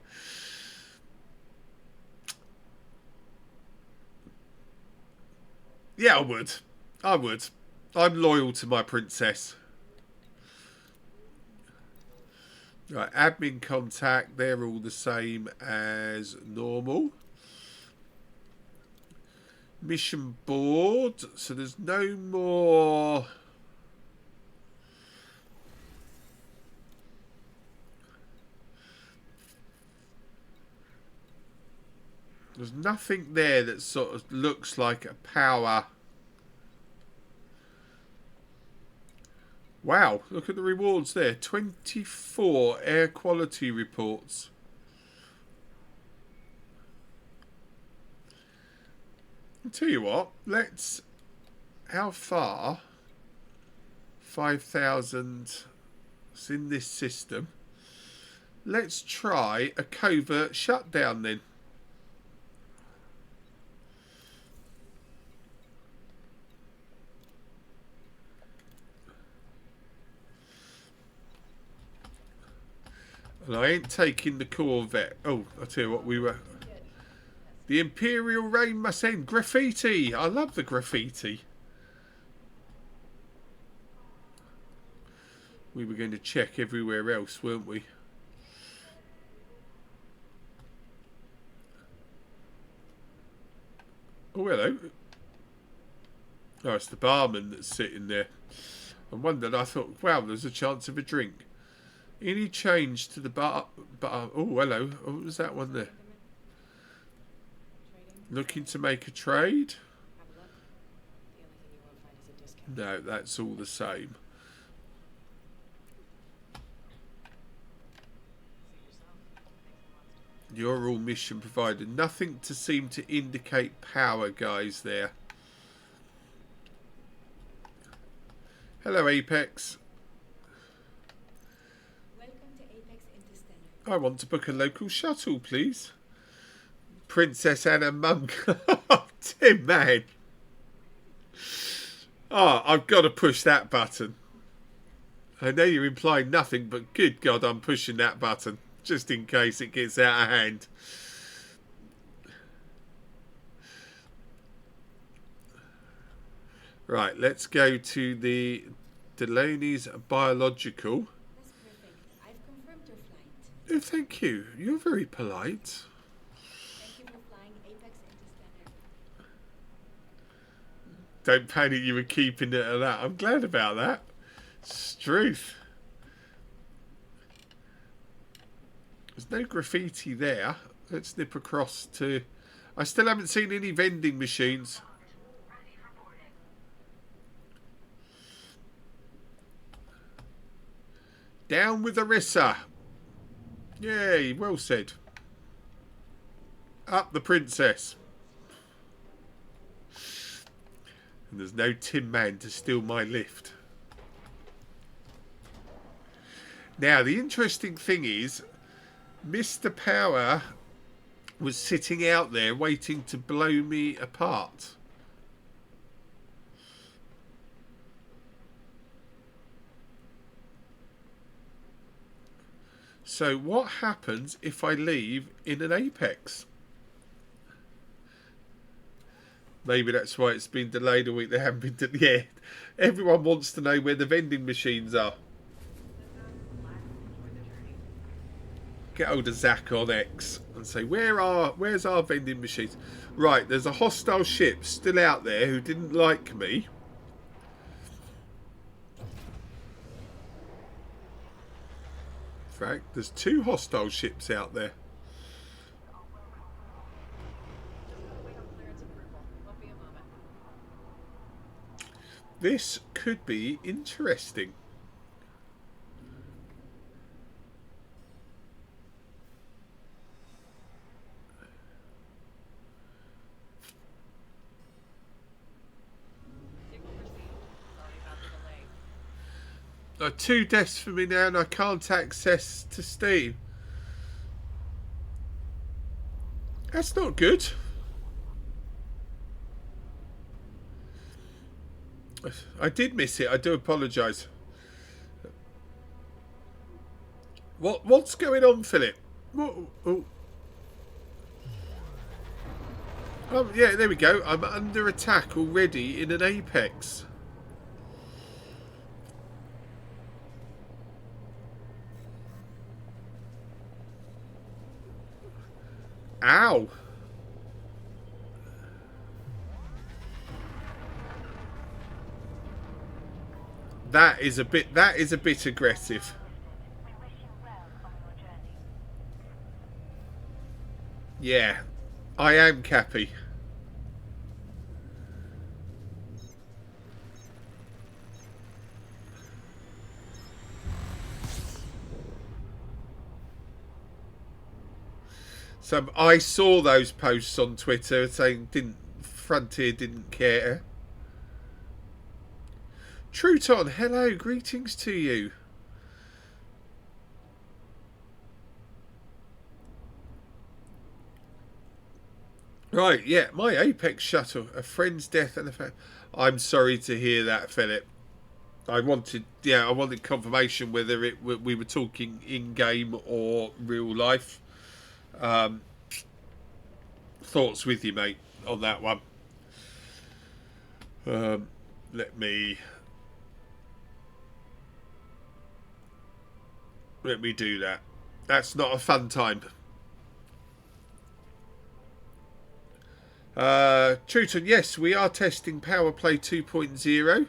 Yeah, I would. I would. I'm loyal to my princess. Right, admin contact. They're all the same as normal. Mission board. So there's no more... There's nothing there that sort of looks like a power. Wow, look at the rewards there. 24 air quality reports. I'll tell you what, let's... How far? 5,000. It's in this system. Let's try a covert shutdown then. And I ain't taking the Corvette. Oh, I'll tell you what, we were... The Imperial Reign must end. Graffiti. I love the graffiti. We were going to check everywhere else, weren't we? Oh, hello. Oh, it's the barman that's sitting there. I wondered, I thought, wow, there's a chance of a drink. Any change to the bar? Oh, hello. Oh, what was that one there? Looking to make a trade? No, that's all the same. You're all mission provided. Nothing to seem to indicate power, guys, there. Hello, Apex. I want to book a local shuttle, please. Princess Anna Monk. Tim, man. Oh, I've got to push that button. I know you're implying nothing, but good God, I'm pushing that button. Just in case it gets out of hand. Right, let's go to the Delaney's Biological. Oh, thank you. You're very polite. Thank you for flying Apex Interstellar. Don't panic, you were keeping it at that. I'm glad about that. Struth. There's no graffiti there. Let's nip across to... I still haven't seen any vending machines. Down with Arissa. Yay, well said. Up the princess. And there's no Tin Man to steal my lift. Now, the interesting thing is, Mr. Power was sitting out there waiting to blow me apart. So what happens if I leave in an Apex? Maybe that's why it's been delayed a week. They haven't been yeah, everyone wants to know where the vending machines are. Get hold of Zach on X and say, where's our vending machines? Right, there's a hostile ship still out there who didn't like me. In fact, there's 2 hostile ships out there. This could be interesting. Oh, 2 deaths for me now and I can't access to Steam. That's not good. I did miss it. I do apologise. What's going on, Philip? Oh, yeah, there we go. I'm under attack already in an Apex. Ow. That is a bit aggressive. Yeah, I am Cappy. So I saw those posts on Twitter saying Frontier didn't care. Truton, hello, greetings to you. Right, yeah, my Apex shuttle, a friend's death and a fact. I'm sorry to hear that, Philip. I wanted confirmation whether we were talking in game or real life. Thoughts with you, mate, on that one. Let me do that. That's not a fun time. Truton, yes, we are testing PowerPlay 2.0.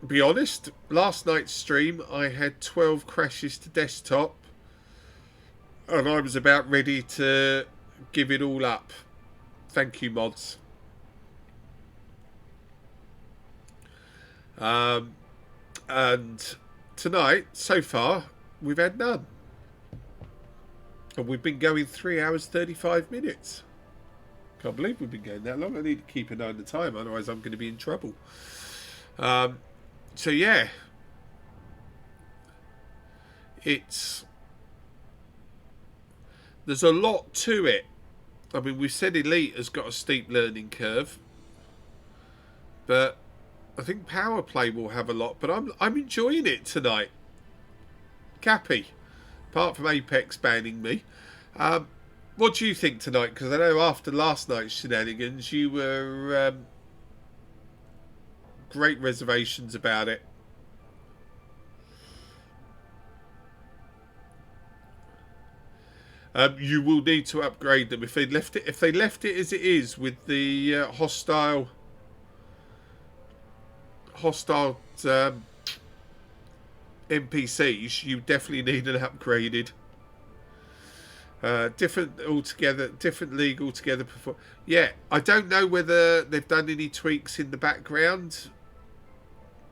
Be honest, last night's stream I had 12 crashes to desktop and I was about ready to give it all up. Thank you, mods. And tonight, so far, we've had none. And we've been going 3 hours 35 minutes. Can't believe we've been going that long. I need to keep an eye on the time, otherwise I'm going to be in trouble. So yeah, there's a lot to it. I mean, we've said Elite has got a steep learning curve, but I think PowerPlay will have a lot. But I'm enjoying it tonight. Cappy, apart from Apex banning me, what do you think tonight? Because I know after last night's shenanigans, you were great reservations about it. You will need to upgrade them if they left it. If they left it as it is with the hostile NPCs, you definitely need an upgraded. Different altogether, different league altogether. Yeah, I don't know whether they've done any tweaks in the background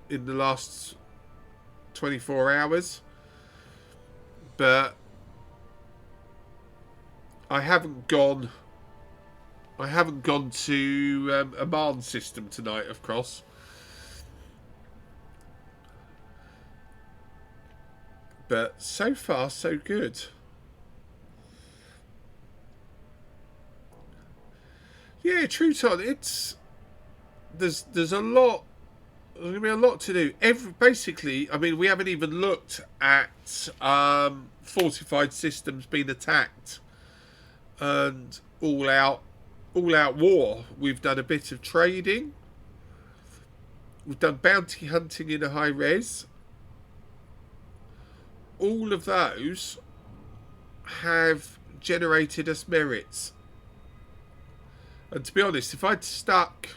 in the last 24 hours, but I haven't gone to a Marn system tonight, of course. But so far, so good. Yeah, true, Todd. There's a lot. There's going to be a lot to do. Basically, I mean, we haven't even looked at fortified systems being attacked and all out war. We've done a bit of trading. We've done bounty hunting in a high res. All of those have generated us merits. And to be honest, if I'd stuck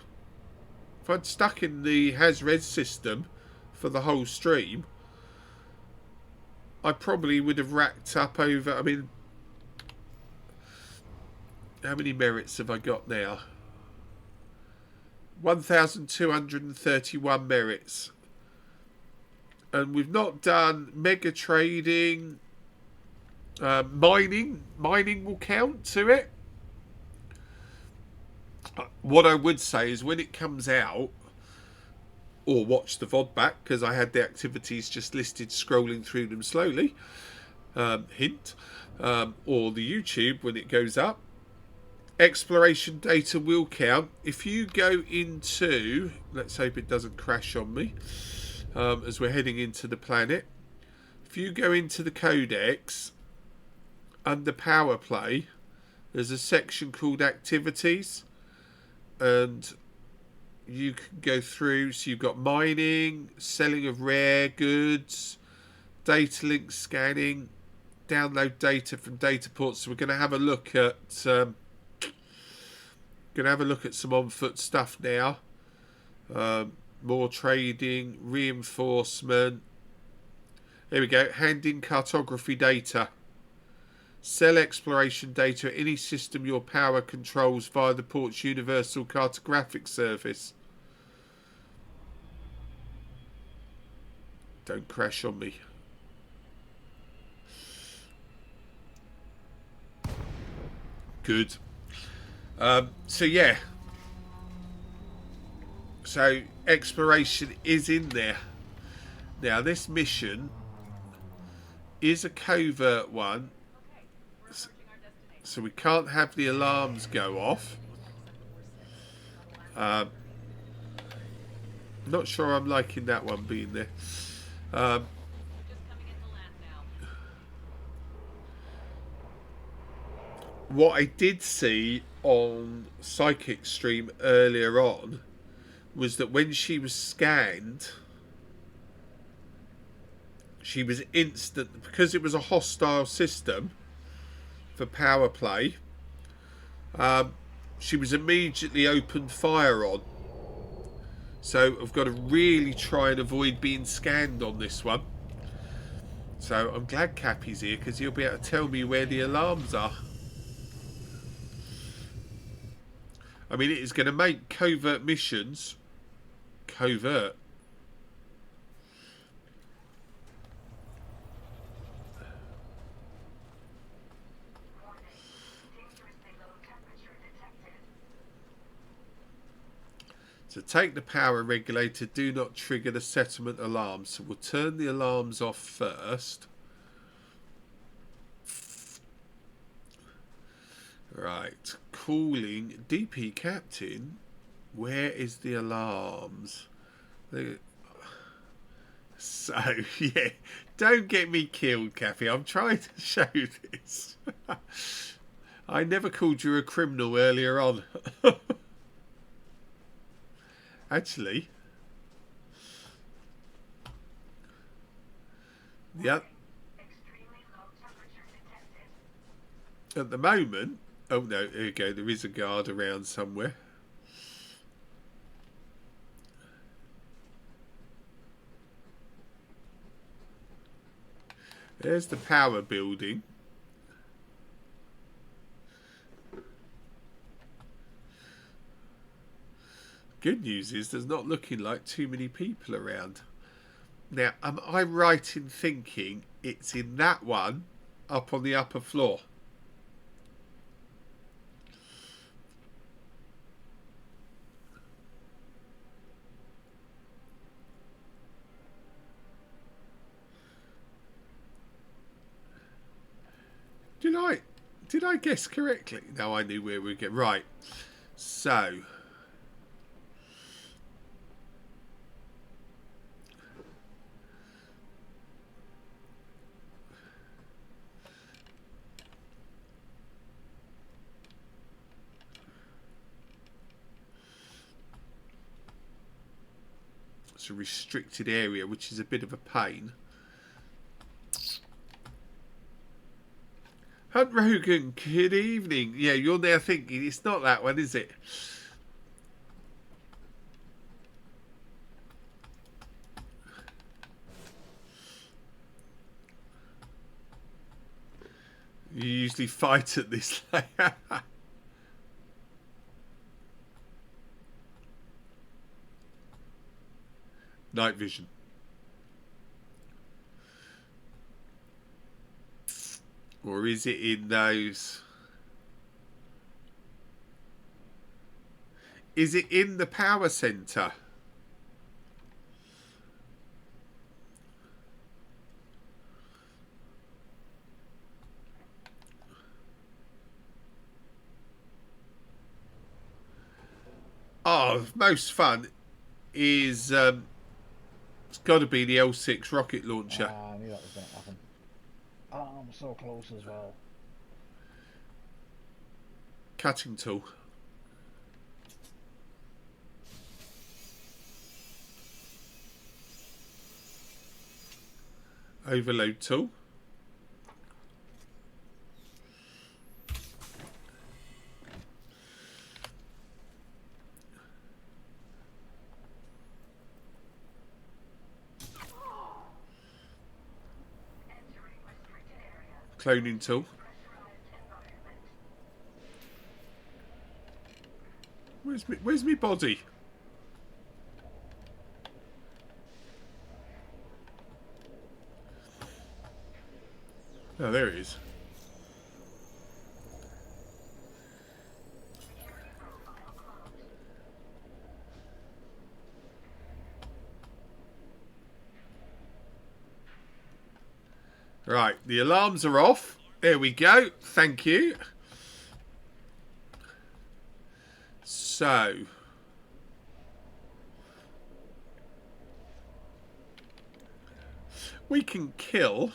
in the has-res system for the whole stream, I probably would have racked up over... I mean, how many merits have I got now? 1,231 merits. And we've not done mega trading. Mining will count to it. What I would say is when it comes out, or watch the VOD back, because I had the activities just listed scrolling through them slowly, hint, or the YouTube when it goes up, exploration data will count. If you go into, let's hope it doesn't crash on me, as we're heading into the planet, if you go into the codex, under power play, there's a section called activities, and you can go through. So you've got mining, selling of rare goods, data link scanning, download data from data ports. So we're going to have a look at some on foot stuff now. More trading, reinforcement. There we go. Handing cartography data. Sell exploration data at any system your power controls via the port's universal cartographic service. Don't crash on me. Good. So yeah. So exploration is in there. Now this mission is a covert one. So we can't have the alarms go off. Not sure I'm liking that one being there. What I did see on Psychic stream earlier on was that when she was scanned, she was instant, because it was a hostile system for power play, she was immediately opened fire on. So I've got to really try and avoid being scanned on this one. So I'm glad Cappy's here, because he'll be able to tell me where the alarms are. I mean, it is going to make covert missions covert. So take the power regulator, do not trigger the settlement alarms. So we'll turn the alarms off first. Right, calling DP Captain. Where is the alarms? So, yeah, don't get me killed, Kathy. I'm trying to show this. I never called you a criminal earlier on. Actually, yep. At the moment, oh no, here we go. There is a guard around somewhere. There's the power building. Good news is there's not looking like too many people around. Now, am I right in thinking it's in that one up on the upper floor? Did I guess correctly? No, I knew where we get right. So it's a restricted area, which is a bit of a pain. Hunt Rogan, good evening. Yeah, you're now thinking it's not that one, is it? You usually fight at this layer. Night vision. Or is it in those? Is it in the power center? Oh, most fun is it's got to be the L6 rocket launcher. I knew that was going to happen. Oh, I'm so close as well. Cutting tool. Overload tool. Cloning tool. Where's me body? Oh, there it is. Right, the alarms are off. There we go. Thank you. So, we can kill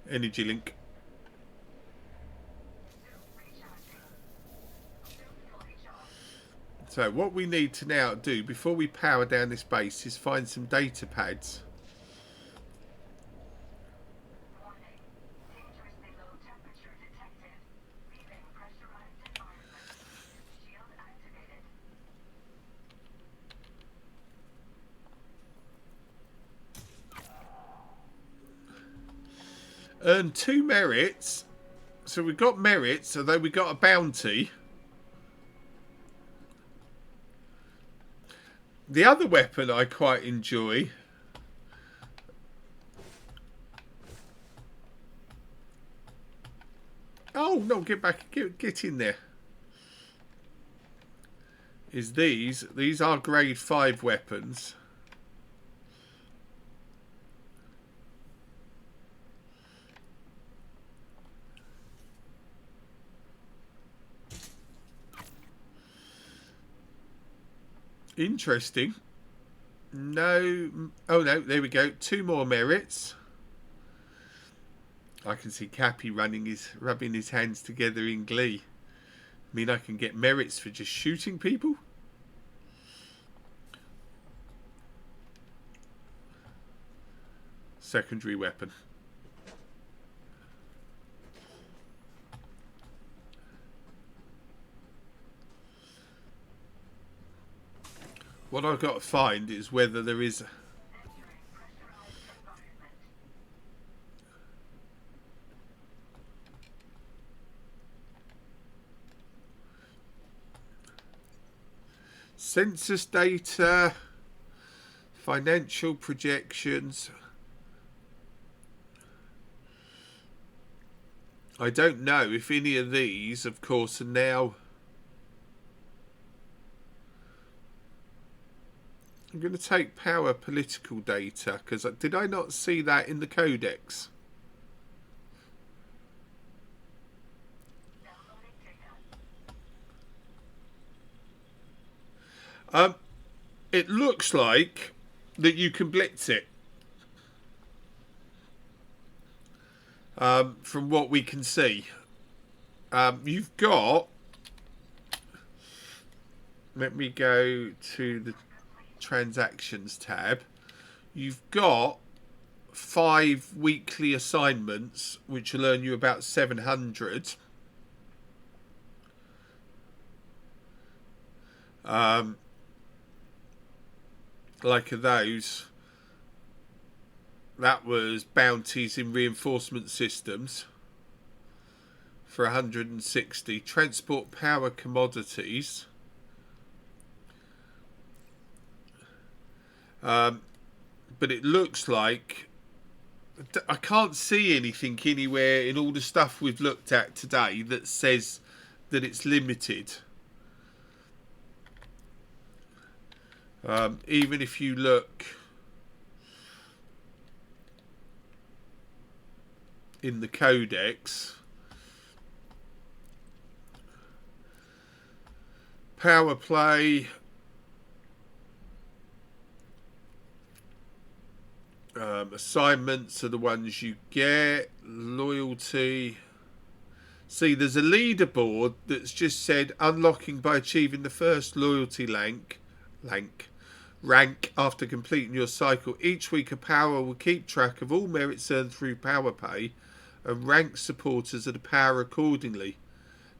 energy link. So what we need to now do before we power down this base is find some data pads. Earn 2 merits. So we got merits, although we got a bounty. The other weapon I quite enjoy. Oh no! Get back! Get in there. Is these? These are grade 5 weapons. Interesting. No. Oh no, there we go. 2 more merits. I can see Cappy rubbing his hands together in glee. I mean, I can get merits for just shooting people. Secondary weapon. What I've got to find is whether there is... census data, financial projections. I don't know if any of these, of course, are now... I'm going to take power political data, because did I not see that in the codex? It looks like that you can blitz it. From what we can see. You've got... Let me go to the transactions tab. You've got 5 weekly assignments, which will earn you about 700. Like those. That was bounties in reinforcement systems for 160. Transport power commodities. But it looks like I can't see anything anywhere in all the stuff we've looked at today that says that it's limited. Even if you look in the codex, power play, assignments are the ones you get, loyalty. See, there's a leaderboard that's just said unlocking by achieving the first loyalty rank after completing your cycle. Each week a power will keep track of all merits earned through power pay and rank supporters of the power accordingly.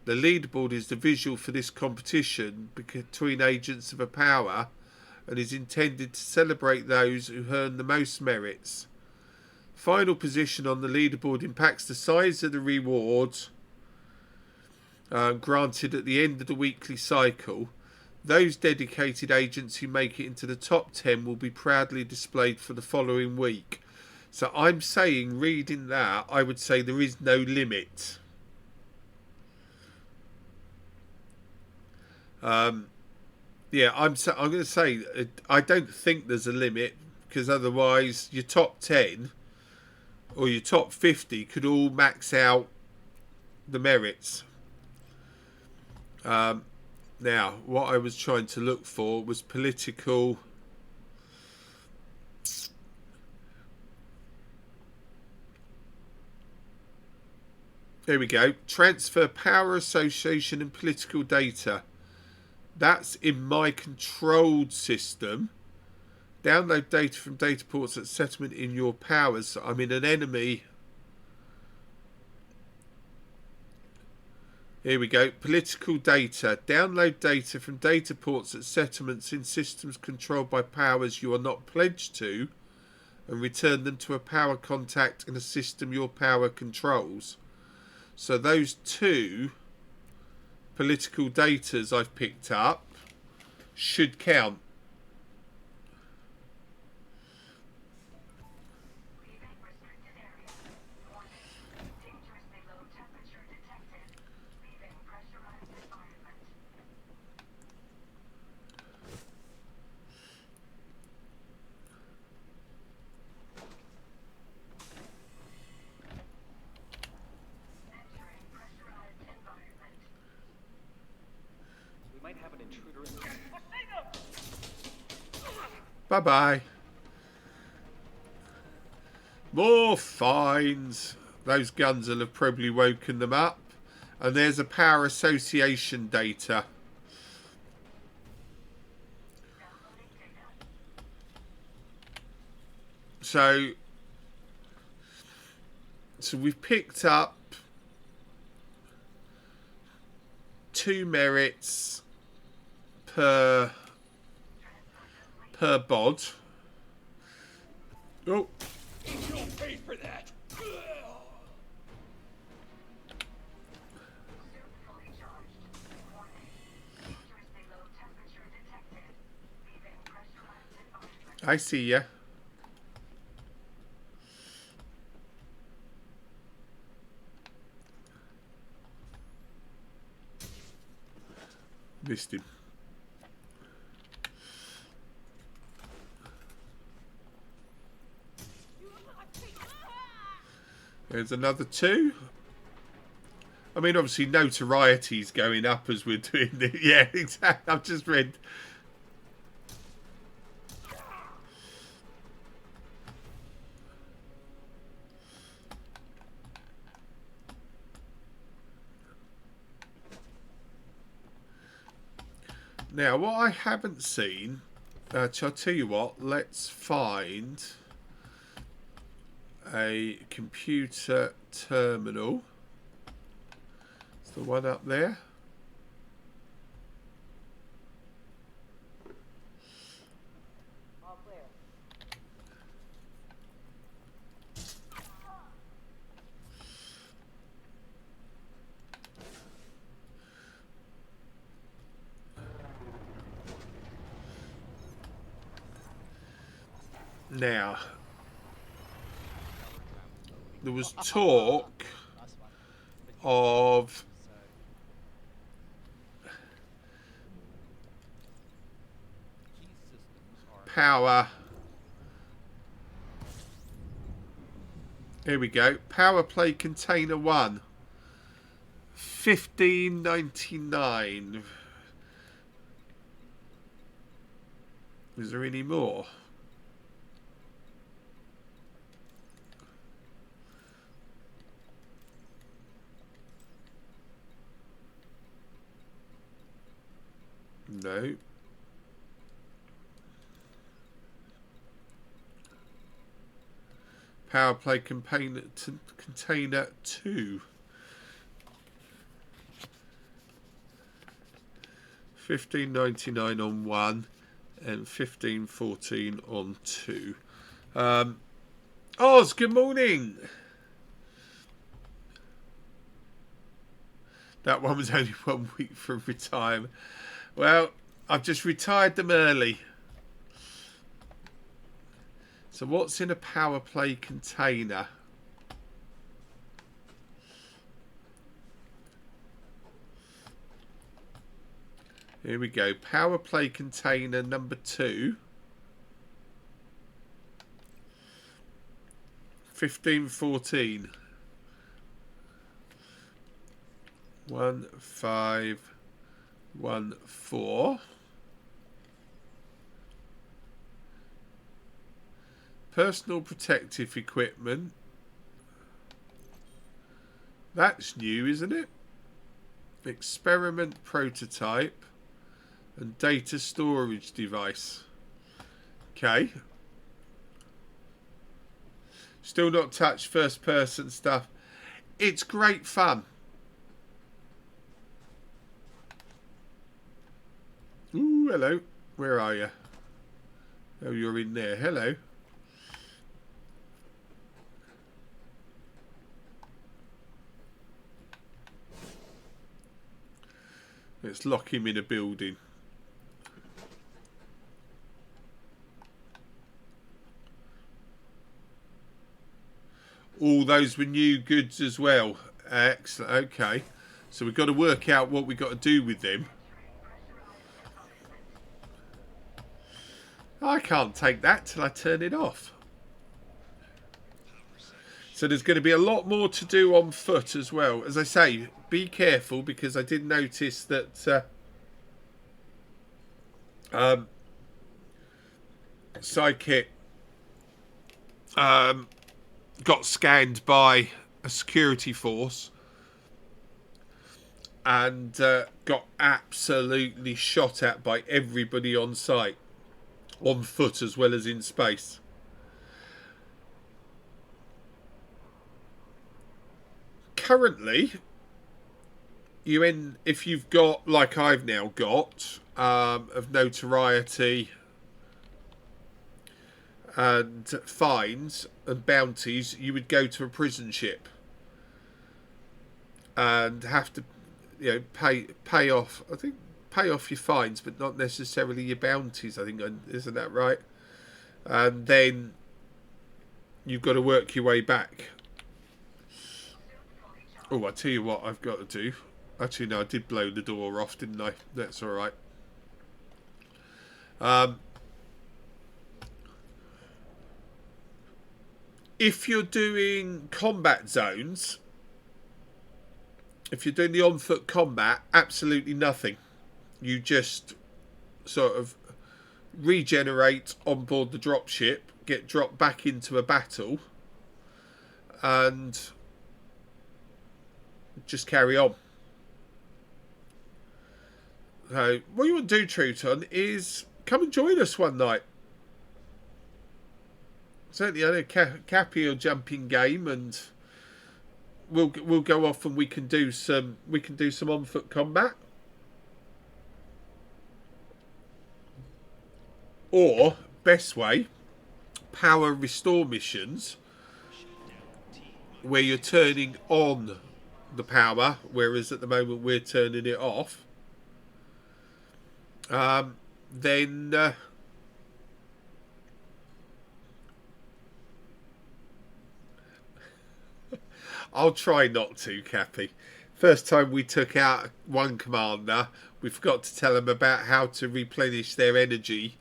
The leaderboard is the visual for this competition between agents of a power and is intended to celebrate those who earn the most merits. Final position on the leaderboard impacts the size of the rewards granted at the end of the weekly cycle. Those dedicated agents who make it into the top 10 will be proudly displayed for the following week. So I'm saying, reading that, I would say there is no limit. Yeah, I'm going to say I don't think there's a limit, because otherwise your top 10 or your top 50 could all max out the merits. Now, what I was trying to look for was political. There we go. Transfer power association and political data. That's in my controlled system. Download data from data ports at settlement in your powers. So I'm in an enemy. Here we go. Political data. Download data from data ports at settlements in systems controlled by powers you are not pledged to and return them to a power contact in a system your power controls. So those 2 political datas I've picked up should count. Bye-bye. More fines. Those guns will have probably woken them up. And there's a power association data. So we've picked up 2 merits per per bod. Oh. You'll pay for that. I see ya. Missed him. There's another 2. I mean, obviously, notoriety's going up as we're doing it. Yeah, exactly. I've just read. Now, what I haven't seen, I'll tell you what, let's find a computer terminal. It's the one up there. Now, there was talk of power. Here we go. Power play container 1. 15.99. Is there any more? No. Power play container 2. 15.99 on 1 and 15.14 on 2. Oz, good morning. That one was only 1 week from retirement. Well, I've just retired them early. So what's in a power play container? Here we go. Power play container number 2. 15.14. 1514. Personal protective equipment. That's new, isn't it? Experiment prototype and data storage device. Okay. Still not touched first person stuff. It's great fun. Ooh, hello. Where are you? Oh, you're in there. Hello. Let's lock him in a building. All those were new goods as well. Excellent. Okay. So we've got to work out what we've got to do with them. I can't take that till I turn it off. So there's going to be a lot more to do on foot as well. As I say, be careful, because I did notice that Sidekick got scanned by a security force and got absolutely shot at by everybody on site, on foot as well as in space. Currently, if you've got, like I've now got, of notoriety and fines and bounties, you would go to a prison ship and have to, pay off. I think pay off your fines, but not necessarily your bounties. I think, isn't that right? And then you've got to work your way back. Oh, I tell you what, I've got to do. Actually, no, I did blow the door off, didn't I? That's all right. If you're doing combat zones, if you're doing the on-foot combat, absolutely nothing. You just sort of regenerate on board the dropship, get dropped back into a battle, and just carry on. So, what you want to do, Truton, is come and join us one night. Certainly, I know Cappy will jump in game, and we'll go off and we can do some on foot combat, or best way, power restore missions, where you're turning on the power, whereas at the moment we're turning it off. Then I'll try not to, Cappy. First time we took out one commander, we forgot to tell him about how to replenish their energy,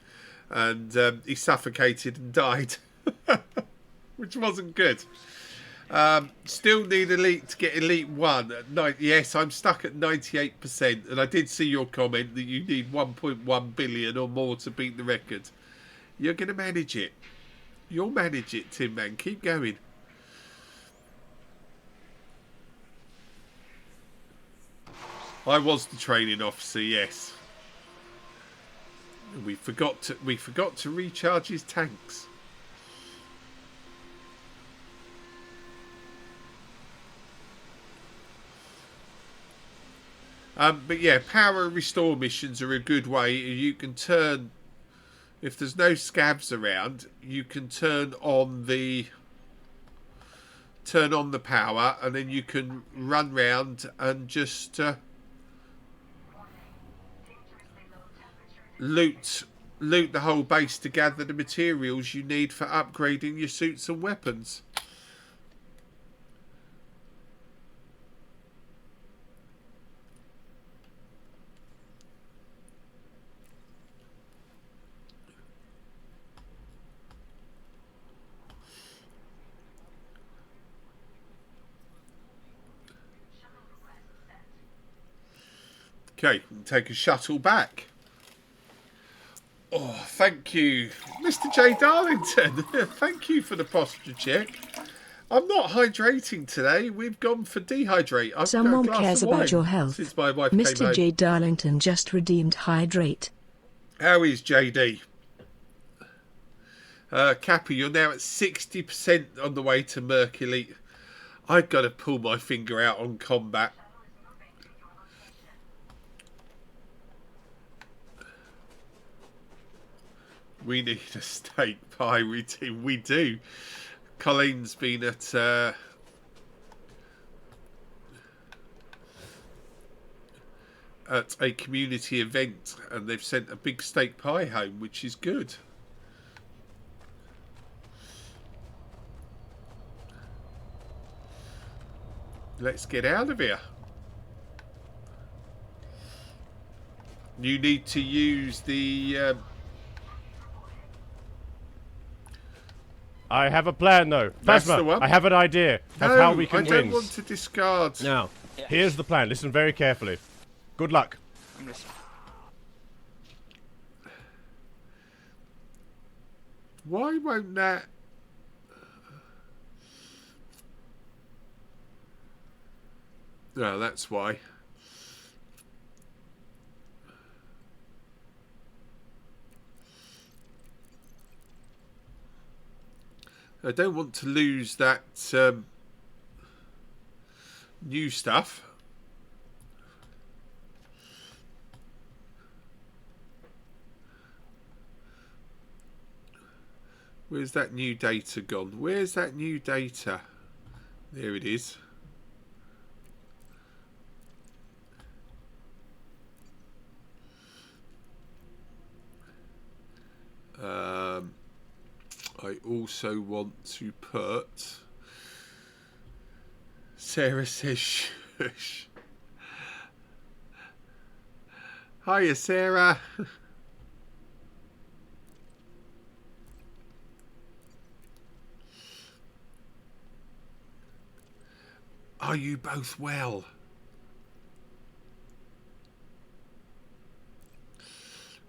and he suffocated and died, which wasn't good. Still need elite to get elite 1 at 9. Yes, I'm stuck at 98%, and I did see your comment that you need 1.1 billion or more to beat the record. You're going to manage it. You'll manage it, Tin Man. Keep going. I was the training officer, yes. We forgot to recharge his tanks. But yeah, power restore missions are a good way. You can turn, if there's no scavs around, you can turn on the power, and then you can run round and just loot the whole base to gather the materials you need for upgrading your suits and weapons. Okay, take a shuttle back. Oh, thank you, Mr. J. Darlington. Thank you for the posture check. I'm not hydrating today. We've gone for dehydrate. I've Someone got a glass cares of about wine your health. since my wife came Mr. home. J. Darlington just redeemed hydrate. How is JD? Cappy, you're now at 60% on the way to Mercury. I've got to pull my finger out on combat. We need a steak pie routine. We do. Colleen's been at a community event, and they've sent a big steak pie home, which is good. Let's get out of here. You need to use the... I have a plan, though. That's the Phasma, one. I have an idea of how we can I don't win. want to discard. Now, here's the plan. Listen very carefully. Good luck. Why won't that... No, that's why. I don't want to lose that new stuff. Where's that new data gone? Where's that new data? There it is. I also want to put Sarah says shush. Hiya, Sarah. Are you both well?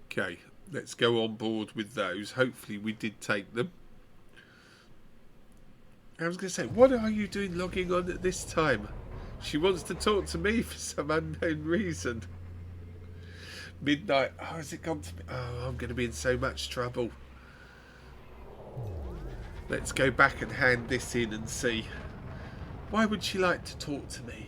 Okay, let's go on board with those. Hopefully we did take them. I was going to say, what are you doing logging on at this time? She wants to talk to me for some unknown reason. Midnight. Oh, has it gone to me? Oh, I'm going to be in so much trouble. Let's go back and hand this in and see. Why would she like to talk to me?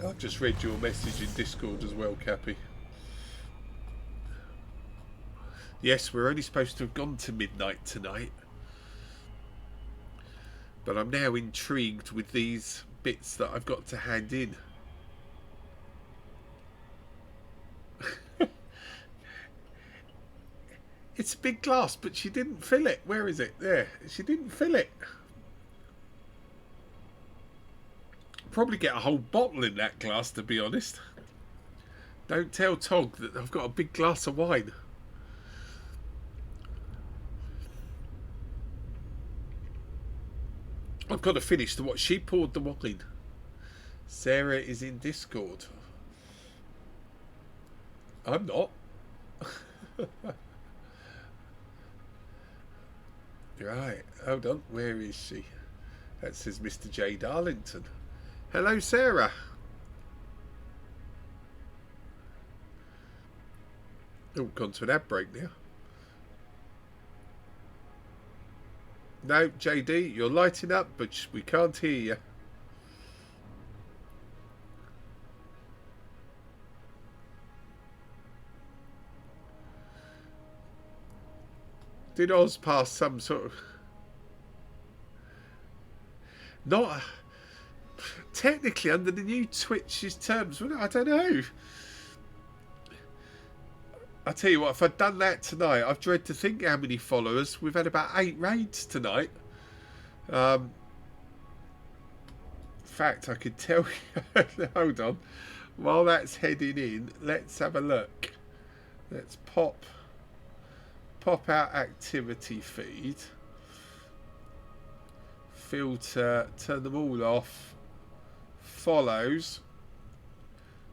I've just read your message in Discord as well, Cappy. Yes, we're only supposed to have gone to midnight tonight. But I'm now intrigued with these bits that I've got to hand in. It's a big glass, but she didn't fill it. Where is it? There. She didn't fill it. Probably get a whole bottle in that glass, to be honest. Don't tell Tog that I've got a big glass of wine. I've got to finish what she poured the wine. Sarah is in Discord. I'm not. Right, hold on. Where is she? That says Mr. J. Darlington. Hello, Sarah. Oh, gone to an ad break now. No, JD, you're lighting up, but we can't hear you. Did Oz pass some sort of... Not... Technically under the new Twitch's terms, wouldn't it? I don't know. I tell you what, if I'd done that tonight, I've dread to think how many followers. We've had about 8 raids tonight. In fact, I could tell you... Hold on. While that's heading in, let's have a look. Let's pop out activity feed. Filter, turn them all off. Follows.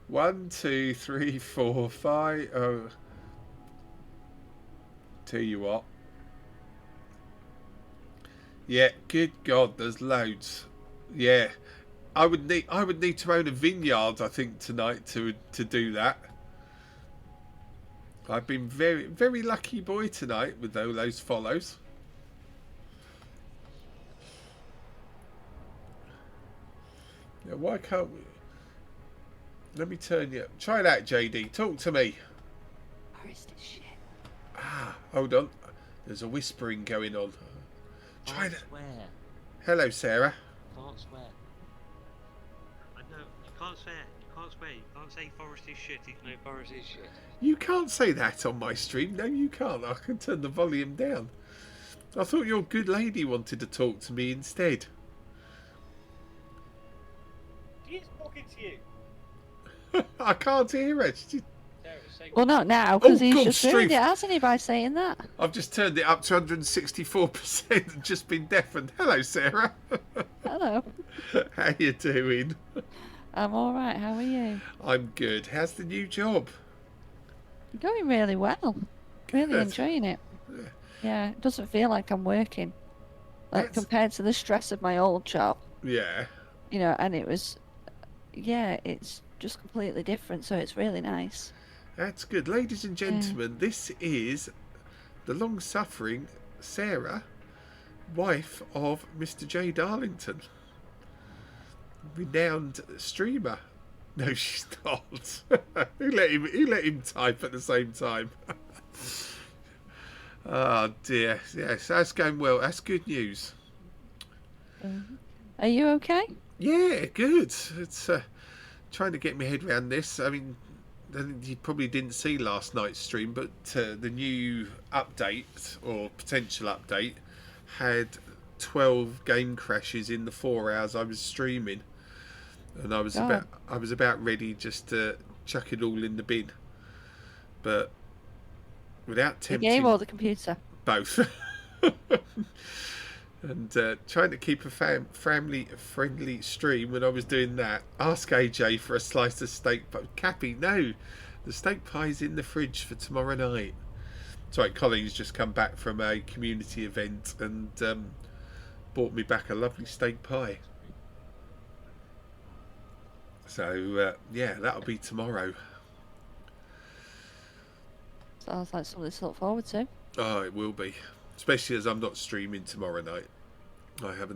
1, 2, 3, 4, 5. Oh. Tell you what. Yeah, good God, there's loads. Yeah. I would need to own a vineyard, I think, tonight to do that. I've been very, very lucky boy tonight with all those follows. Now, why can't we... Let me turn you... Try that, JD. Talk to me. Shit. Ah, hold on. There's a whispering going on. Try that. Swear. Hello, Sarah. Can't swear. I know, you can't swear. You can't swear. You can't say Forrest is shit, even though Forrest is shit. You can't say that on my stream. No, you can't. I can turn the volume down. I thought your good lady wanted to talk to me instead. She's talking to you. I can't hear her. Well, not now, because he's God, just ruined it, hasn't he, by saying that? I've just turned it up to 164% and just been deafened. Hello, Sarah. Hello. How you doing? I'm all right. How are you? I'm good. How's the new job? Going really well. Really Good. enjoying it. Yeah, it doesn't feel like I'm working. Like, compared to the stress of my old job. Yeah. You know, and it was... Yeah, it's just completely different, so it's really nice. That's good. Ladies and gentlemen, this is the long-suffering Sarah, wife of Mr. J. Darlington. Renowned streamer. No, she's not. Who let him type at the same time? Oh dear. Yes, that's going well. That's good news. Are you okay? Yeah, good. It's trying to get my head around this. I mean, you probably didn't see last night's stream, but the new update or potential update had 12 game crashes in the 4 hours I was streaming, and I was about ready just to chuck it all in the bin, but without tempting. The game or the computer? Both. And trying to keep a family-friendly stream when I was doing that. Ask AJ for a slice of steak pie. Cappy, no. The steak pie's in the fridge for tomorrow night. It's right, Colin's just come back from a community event and bought me back a lovely steak pie. So, yeah, that'll be tomorrow. Sounds like something to look forward to. Oh, it will be. Especially as I'm not streaming tomorrow night. I have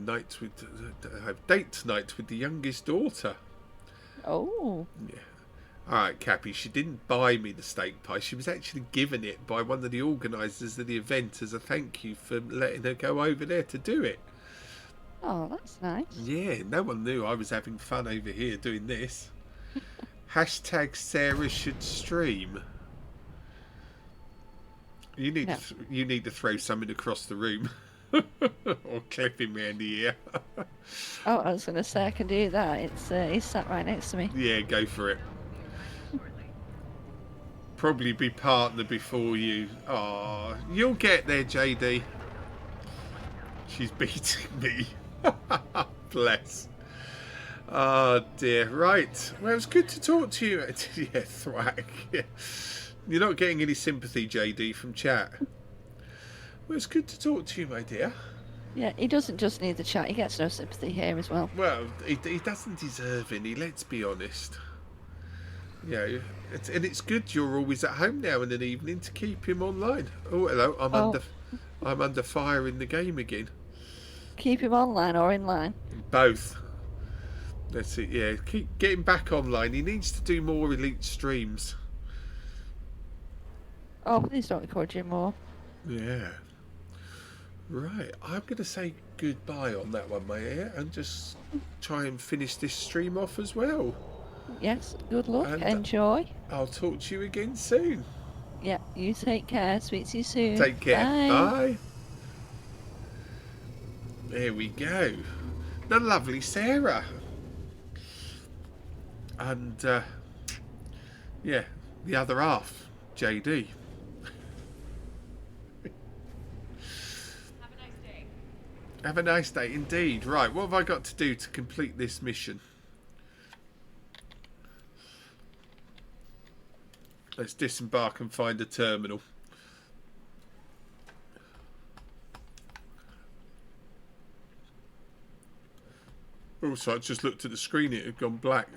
date night with the youngest daughter. Oh. Yeah. Alright, Cappy, she didn't buy me the steak pie. She was actually given it by one of the organisers of the event as a thank you for letting her go over there to do it. Oh, that's nice. Yeah, no one knew I was having fun over here doing this. Hashtag Sarah should stream. You need to throw something across the room. Or clip him round the ear. Oh, I was going to say I can do that. He's sat right next to me. Yeah, go for it. Probably be partner before you. Oh, you'll get there, JD. She's beating me. Bless. Oh dear. Right. Well, it's good to talk to you. Yeah, thwack. Yeah. You're not getting any sympathy, JD, from chat. Well, it's good to talk to you, my dear. Yeah, he doesn't just need the chat. He gets no sympathy here as well. Well, he doesn't deserve any, let's be honest. Yeah, it's good you're always at home now in an evening to keep him online. Oh, hello, I'm under fire in the game again. Keep him online or in line? Both. That's it, yeah. Keep getting back online. He needs to do more elite streams. Oh, please don't record you more. Yeah. Right, I'm going to say goodbye on that one, my dear, and just try and finish this stream off as well. Yes, good luck. And enjoy. I'll talk to you again soon. Yeah, you take care. Speak to you soon. Take care. Bye. Bye. There we go. The lovely Sarah. And, yeah, the other half, JD. Have a nice day indeed. Right, what have I got to do to complete this mission? Let's disembark and find a terminal. Also, I just looked at the screen, it had gone black.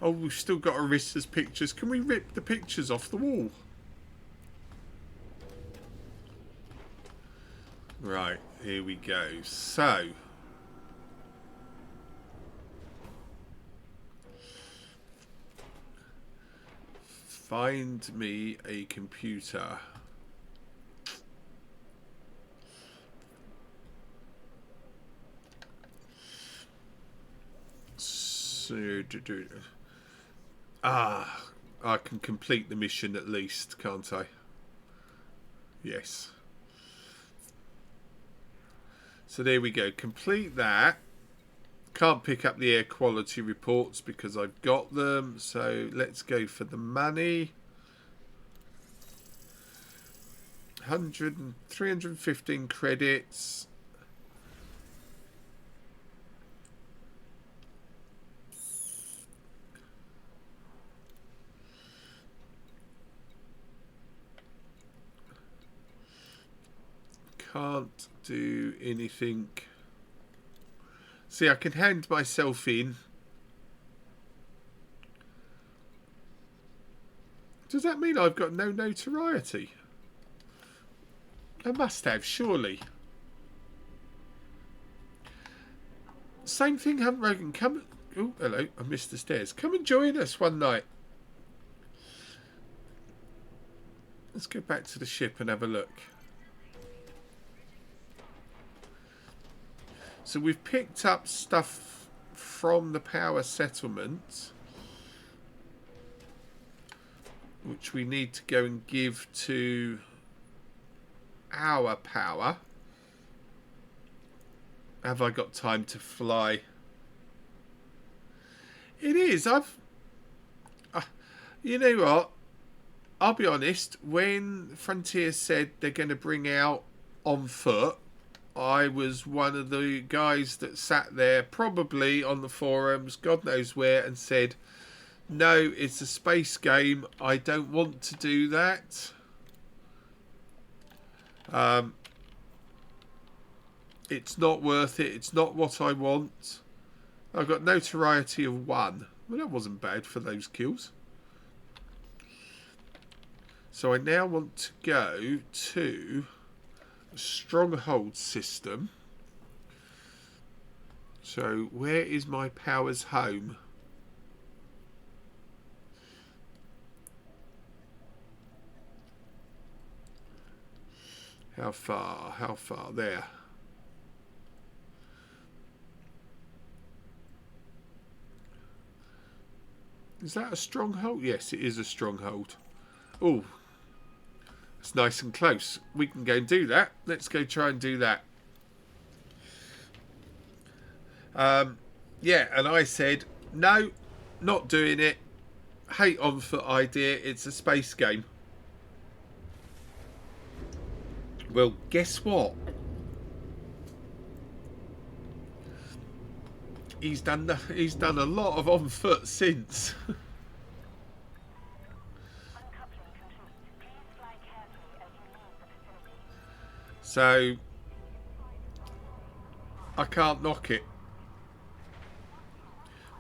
Oh, we've still got Arissa's pictures. Can we rip the pictures off the wall? Right, here we go. So, find me a computer. So, I can complete the mission at least, can't I? Yes. So there we go. Complete that. Can't pick up the air quality reports because I've got them. So let's go for the money. 315 credits. Can't do anything. See, I can hand myself in. Does that mean I've got no notoriety? I must have, surely. Same thing, Hunt Rogan. Come. Oh, hello. I missed the stairs. Come and join us one night. Let's go back to the ship and have a look. So we've picked up stuff from the power settlement, which we need to go and give to our power. Have I got time to fly? It is. You know what? I'll be honest. When Frontier said they're going to bring out on foot, I was one of the guys that sat there, probably on the forums, God knows where, and said, no, it's a space game. I don't want to do that. It's not worth it. It's not what I want. I've got notoriety of 1. Well, that wasn't bad for those kills. So I now want to go to a stronghold system. So where is my power's home? How far? How far? There. Is that a stronghold? Yes, it is a stronghold. Oh, it's nice and close. We can go and do that. Let's go try and do that. Yeah, and I said, no, not doing it. Hate on foot idea. It's a space game. Well, guess what? He's done a lot of on foot since. So I can't knock it.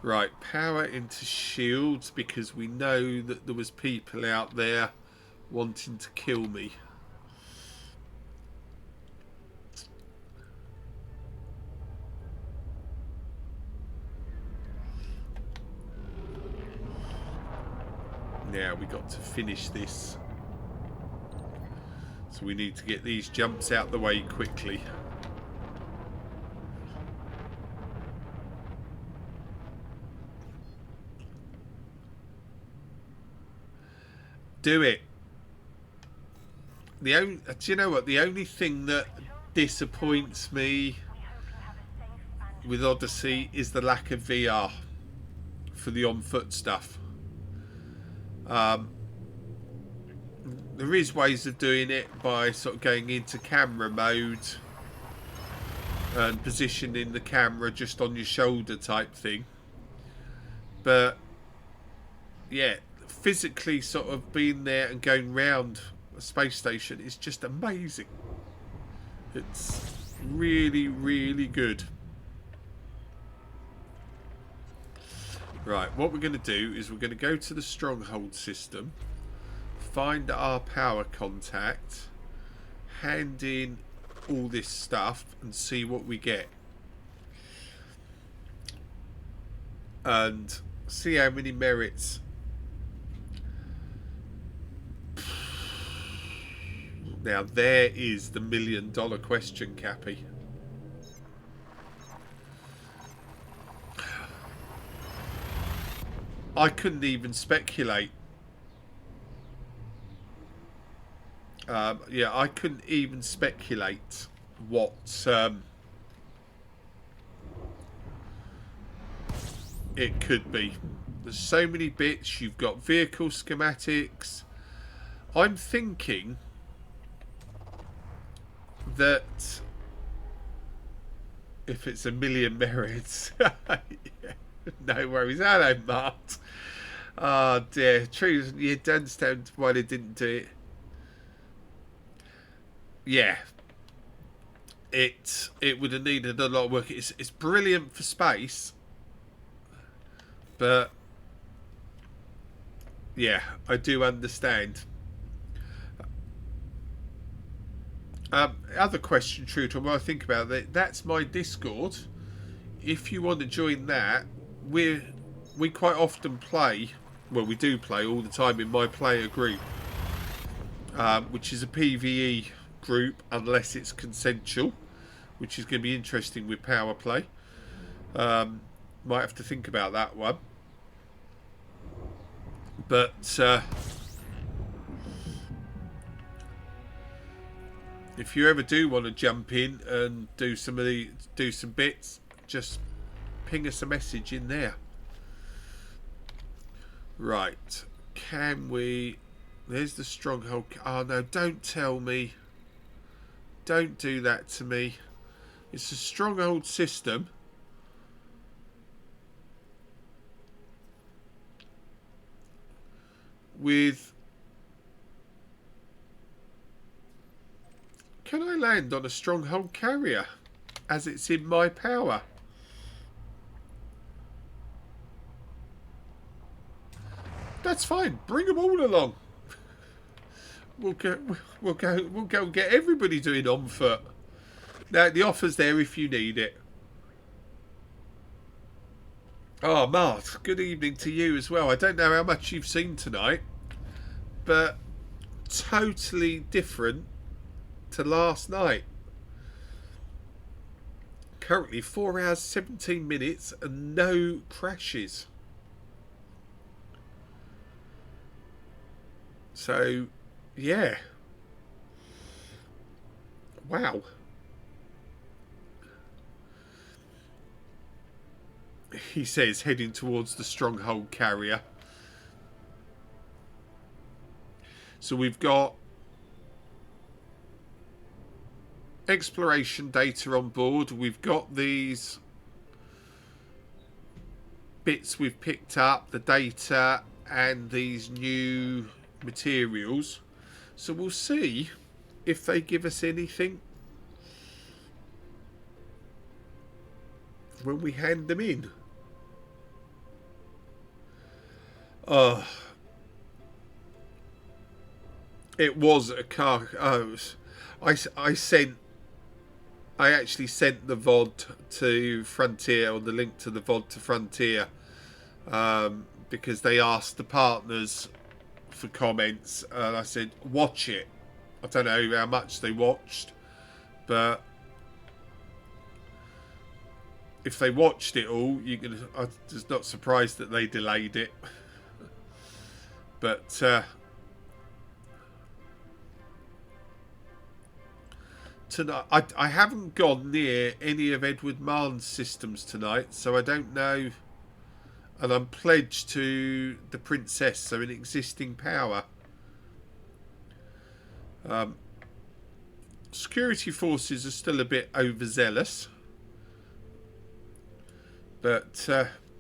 Right, power into shields because we know that there was people out there wanting to kill me. Now we got to finish this. So we need to get these jumps out the way quickly. Do it. Do you know what? The only thing that disappoints me with Odyssey is the lack of VR for the on-foot stuff. There is ways of doing it by sort of going into camera mode and positioning the camera just on your shoulder type thing. But yeah, physically sort of being there and going round a space station is just amazing. It's really, really good. Right, what we're going to do is we're going to go to the stronghold system, find our power contact, hand in all this stuff and see what we get. And see how many merits. Now there is the $1 million question, Cappy. I couldn't even speculate. Yeah, I couldn't even speculate what it could be. There's so many bits. You've got vehicle schematics. I'm thinking that if it's $1 million merits, yeah, no worries. Hello, Mart. Oh dear. True, you understand why they didn't do it. Yeah, it would have needed a lot of work. It's brilliant for space, but yeah, I do understand. Other question, True, to what I think about that. That's my Discord. If you want to join that, we quite often play, well, we do play all the time in my player group, which is a PvE group unless it's consensual, which is going to be interesting with power play. Might have to think about that one. But if you ever do want to jump in and do some bits, just ping us a message in there. Right, can we? There's the stronghold. Oh no! Don't tell me. Don't do that to me. It's a stronghold system. With... Can I land on a stronghold carrier as it's in my power? That's fine. Bring them all along. We'll go and get everybody doing on foot. Now the offer's there if you need it. Oh, Mart, good evening to you as well. I don't know how much you've seen tonight, but totally different to last night. Currently 4 hours 17 minutes and no crashes. So, yeah. Wow. He says, heading towards the stronghold carrier. So we've got exploration data on board. We've got these bits we've picked up, the data and these new materials. So we'll see if they give us anything when we hand them in. Oh, it was a car. Oh, I actually sent the VOD to Frontier, or the link to the VOD to Frontier, because they asked the partners for comments, and I said, watch it. I don't know how much they watched, but if they watched it all, I'm just not surprised that they delayed it. But tonight, I haven't gone near any of Edward Marn's systems tonight, so I don't know. And I'm pledged to the Princess, so an existing power. Security forces are still a bit overzealous, but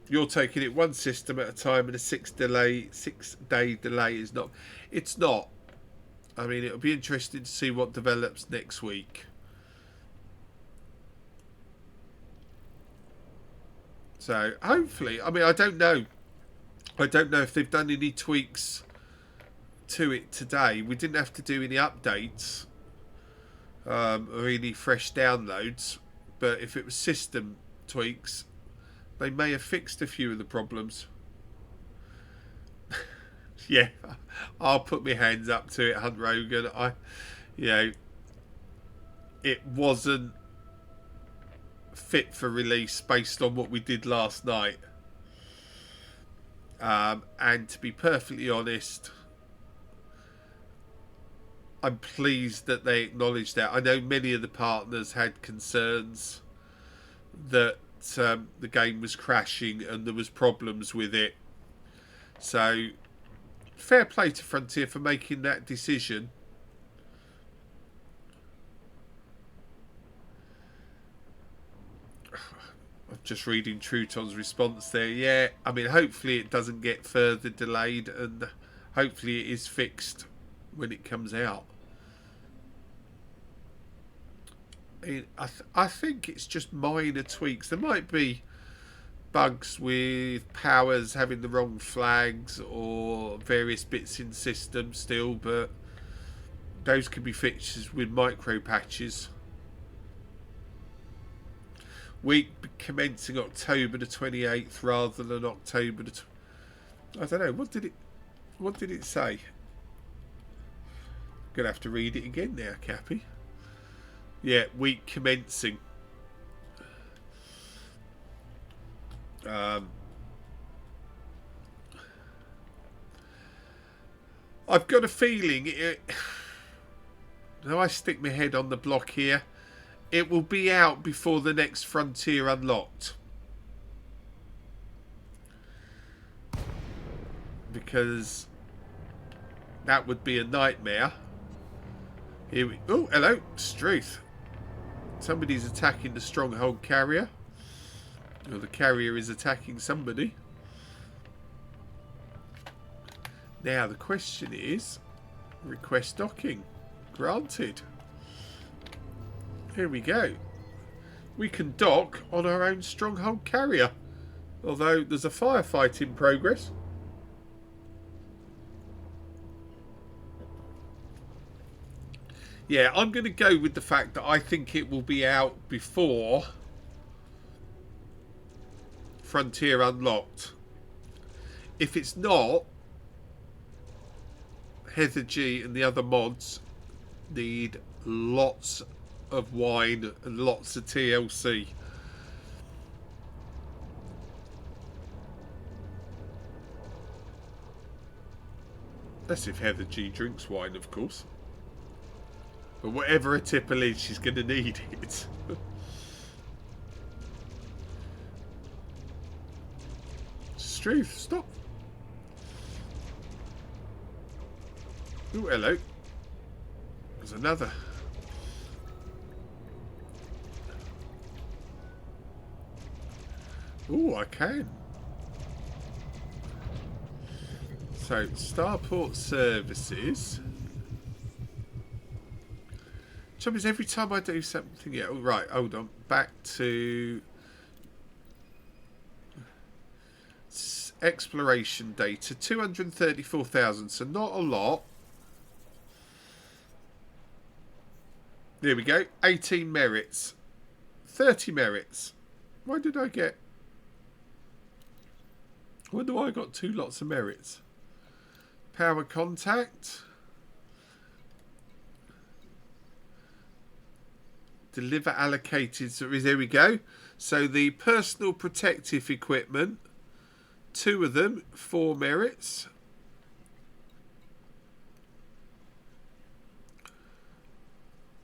you're taking it one system at a time, and a 6 day delay is not. It's not. I mean, it'll be interesting to see what develops next week. So hopefully, I mean, I don't know. I don't know if they've done any tweaks to it today. We didn't have to do any updates or any fresh downloads, but if it was system tweaks, they may have fixed a few of the problems. Yeah, I'll put my hands up to it, Hunt Rogan. It wasn't fit for release based on what we did last night. And to be perfectly honest, I'm pleased that they acknowledged that. I know many of the partners had concerns that the game was crashing and there was problems with it. So fair play to Frontier for making that decision. I'm just reading Truton's response there. Yeah, I mean, hopefully it doesn't get further delayed, and hopefully it is fixed when it comes out. I think it's just minor tweaks. There might be bugs with powers having the wrong flags or various bits in system still, but those can be fixed with micro patches. Week commencing October the 28th rather than October the... I don't know. What did it say? Gonna have to read it again now, Cappy. Yeah, week commencing. I've got a feeling now I stick my head on the block here, it will be out before the next Frontier Unlocked. Because that would be a nightmare. Here we... Oh, hello, Struth. Somebody's attacking the stronghold carrier. Or the carrier is attacking somebody. Now the question is, request docking. Granted. Here we go. We can dock on our own stronghold carrier. Although there's a firefight in progress. Yeah, I'm going to go with the fact that I think it will be out before Frontier Unlocked. If it's not, Heather G and the other mods need lots of wine and lots of TLC. That's if Heather G drinks wine, of course. But whatever a tipple is, she's going to need it. Struth, stop. Ooh, hello. There's another. Ooh, I can. So, Starport Services. Trouble is, every time I do something, yeah. Oh, right, hold on. Back to exploration data. 234,000, so not a lot. There we go. 18 merits. 30 merits. Why did I get... Why do I got 2 lots of merits? Power contact. Deliver allocated. So there we go. So the personal protective equipment, 2 of them, 4 merits.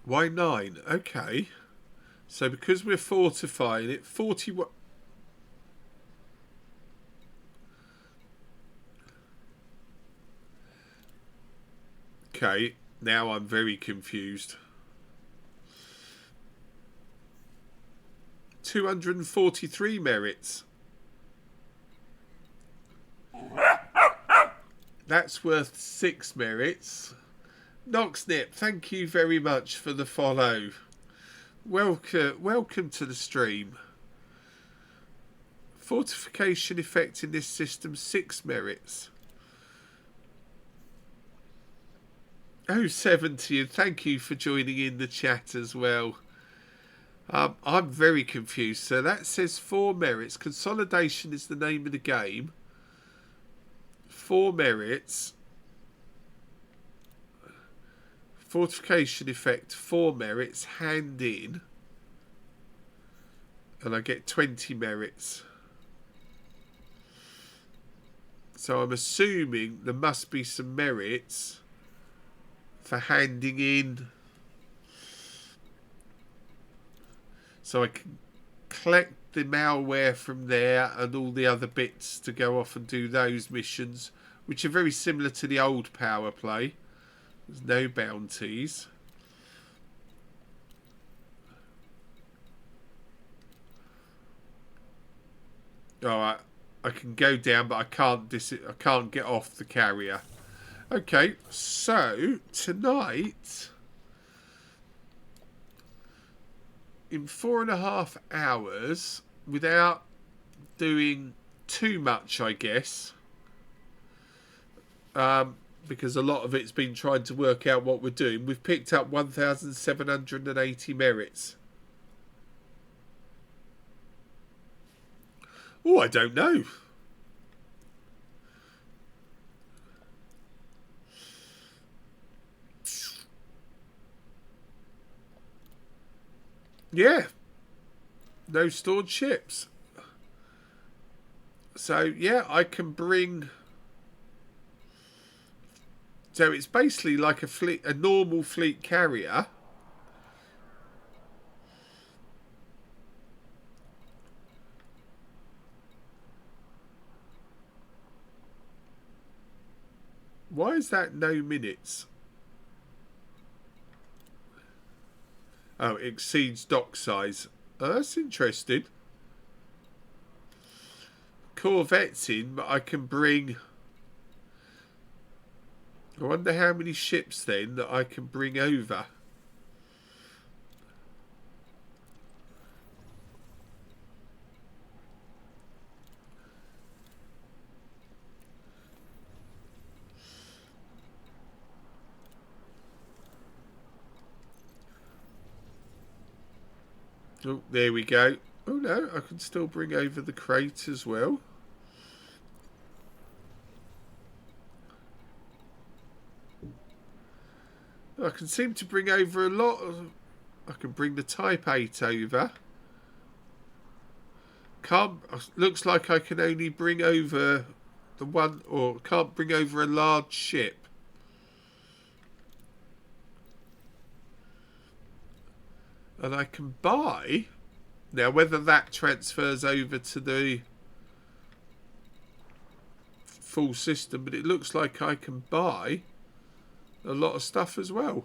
Why 9? Okay. So because we're fortifying it, 41. Okay, now I'm very confused. 243 merits. That's worth 6 merits. Noxnip, thank you very much for the follow. Welcome to the stream. Fortification effect in this system, 6 merits. Oh, 70, and thank you for joining in the chat as well. I'm very confused. So that says 4 merits. Consolidation is the name of the game. 4 merits. Fortification effect, 4 merits. Hand in. And I get 20 merits. So I'm assuming there must be some merits for handing in. So I can collect the malware from there and all the other bits to go off and do those missions, which are very similar to the old power play. There's no bounties. Alright, I can go down, but I can't get off the carrier. Okay, so tonight, in 4.5 hours, without doing too much, I guess, because a lot of it's been trying to work out what we're doing, we've picked up 1,780 merits. Oh, I don't know. Yeah. No stored ships. So, yeah, I can bring... So it's basically like a normal fleet carrier. Why is that no minutes? Oh, it exceeds dock size. Oh, that's interesting. Corvette's in, but I can bring... I wonder how many ships then that I can bring over. Oh, there we go. Oh no, I can still bring over the crate as well. I can seem to bring over a lot. I can bring the Type 8 over. Can't. Looks like I can only bring over the one, or can't bring over a large ship. And I can buy. Now, whether that transfers over to the full system, but it looks like I can buy a lot of stuff as well.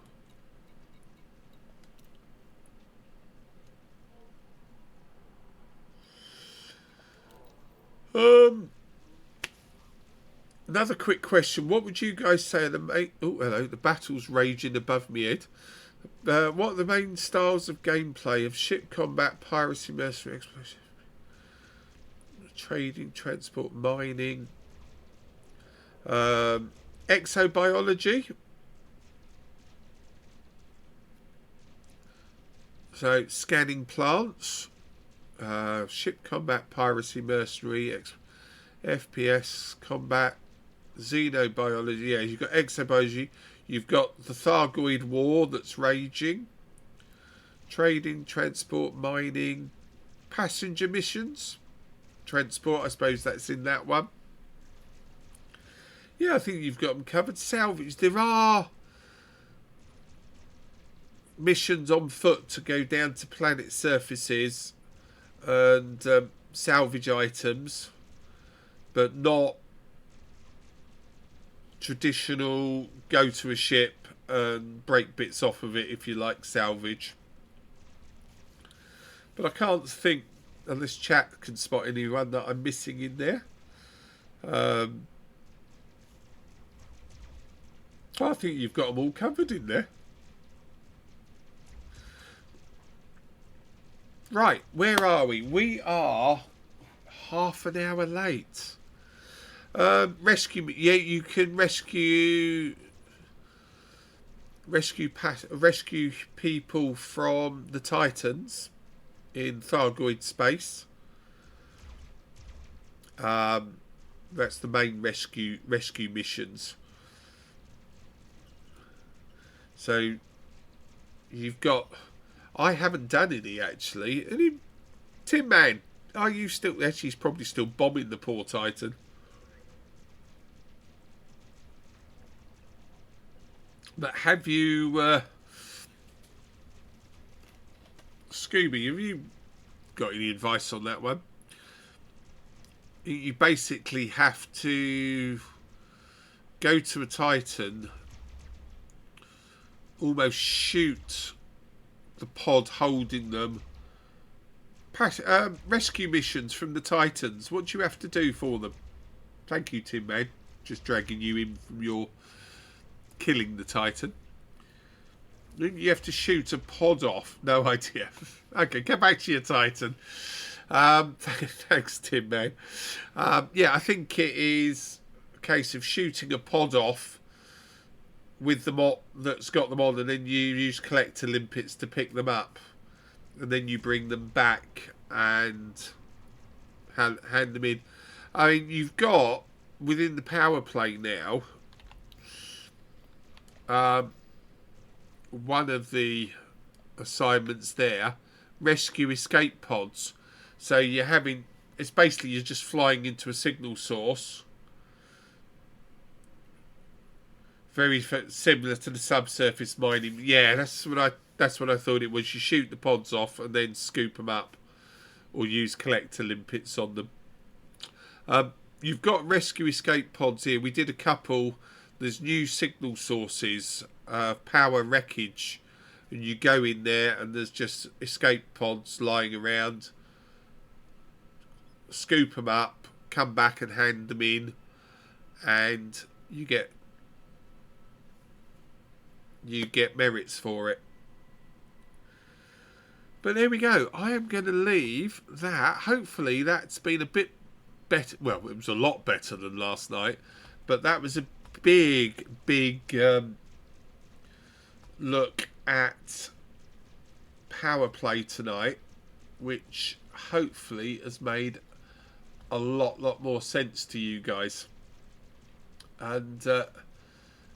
Another quick question. What would you guys say are the main... Oh, hello. The battle's raging above me head. What are the main styles of gameplay of ship combat, piracy, mercenary, exploration, trading, transport, mining, exobiology? So, scanning plants, ship combat, piracy, mercenary, FPS, combat, xenobiology. Yeah, you've got exobiology. You've got the Thargoid War that's raging. Trading, transport, mining, passenger missions. Transport, I suppose that's in that one. Yeah, I think you've got them covered. Salvage. There are missions on foot to go down to planet surfaces and salvage items, but not traditional go to a ship and break bits off of it if you like salvage. But I can't think, unless chat can spot anyone, that I'm missing in there. I think you've got them all covered in there. Right, where are we? We are half an hour late. Rescue. Yeah, you can rescue people from the Titans in Thargoid space. That's the main rescue missions. So you've got... I haven't done any actually. Tin Man, are you still... Actually, he's probably still bombing the poor Titan. But have you... Scooby, have you got any advice on that one? You basically have to go to a Titan, almost shoot the pod holding them. Rescue missions from the Titans. What do you have to do for them? Thank you, Tim Man. Just dragging you in from your killing the Titan. You have to shoot a pod off. No idea. Okay, get back to your Titan. Thanks, Tim Man. Yeah, I think it is a case of shooting a pod off with the mod that's got them on, and then you use collector limpets to pick them up, and then you bring them back and hand them in. I mean, you've got within the power play now. One of the assignments there, rescue escape pods. So you're having, it's basically you're just flying into a signal source. Very similar to the subsurface mining. Yeah, that's what I thought it was. You shoot the pods off and then scoop them up, or use collector limpets on them. You've got rescue escape pods here. We did a couple. There's new signal sources, power wreckage, and you go in there and there's just escape pods lying around. Scoop them up, come back and hand them in, and you get merits for it. But there we go. I am going to leave that. Hopefully that's been a bit better. Well, it was a lot better than last night, but that was a big look at power play tonight, which hopefully has made a lot more sense to you guys. And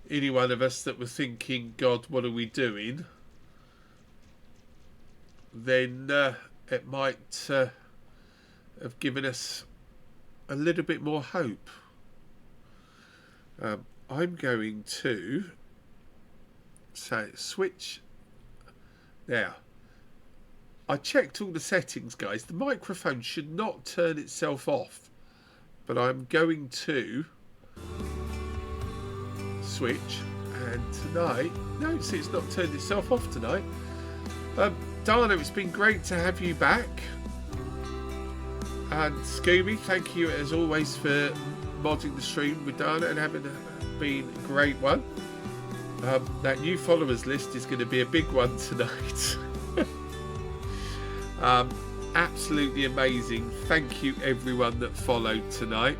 any one of us that were thinking, God, what are we doing? Then it might have given us a little bit more hope. I'm going to say switch. Now, I checked all the settings, guys. The microphone should not turn itself off, but I'm going to switch, and tonight, no, see, it's not turned itself off tonight. Dana, it's been great to have you back, and Scooby, thank you as always for modding the stream with Dana and having been a great one. That new followers list is going to be a big one tonight. Absolutely amazing. Thank you everyone that followed tonight.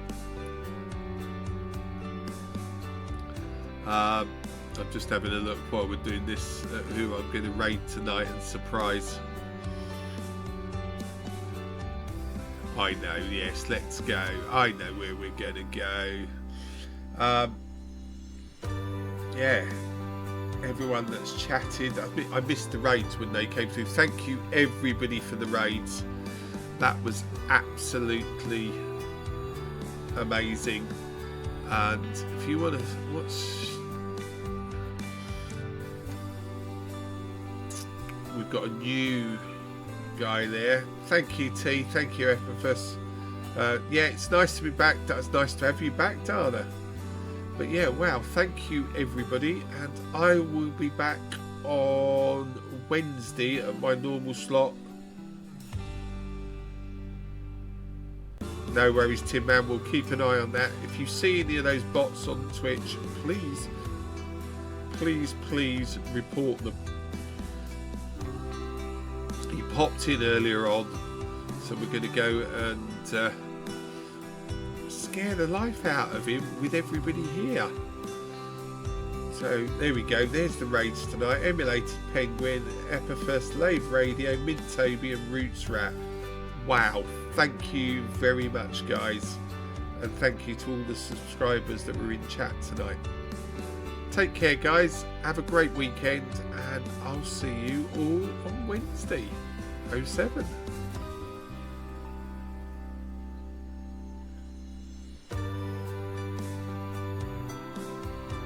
I'm just having a look while we're doing this at who I'm going to raid tonight and surprise. I know, yes, let's go. I know where we're going to go. Yeah, everyone that's chatted. I missed the raids when they came through. Thank you everybody for the raids. That was absolutely amazing. And if you want to watch, we've got a new guy there. Thank you, T. Thank you, FFS. Yeah, it's nice to be back. That's nice to have you back, Dana. But yeah, wow, thank you everybody, and I will be back on Wednesday at my normal slot. No worries, Tim Man, we'll keep an eye on that. If you see any of those bots on Twitch, please report them. He popped in earlier on, so we're going to go and scare the life out of him with everybody here. So there we go, there's the raids tonight. Emulated Penguin, Epifus, Lave Radio, Mid Toby and Roots Rat. Wow, thank you very much guys, and thank you to all the subscribers that were in chat tonight. Take care guys, have a great weekend, and I'll see you all on Wednesday 07.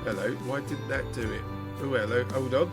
Hello, why didn't that do it? Oh hello, hold on.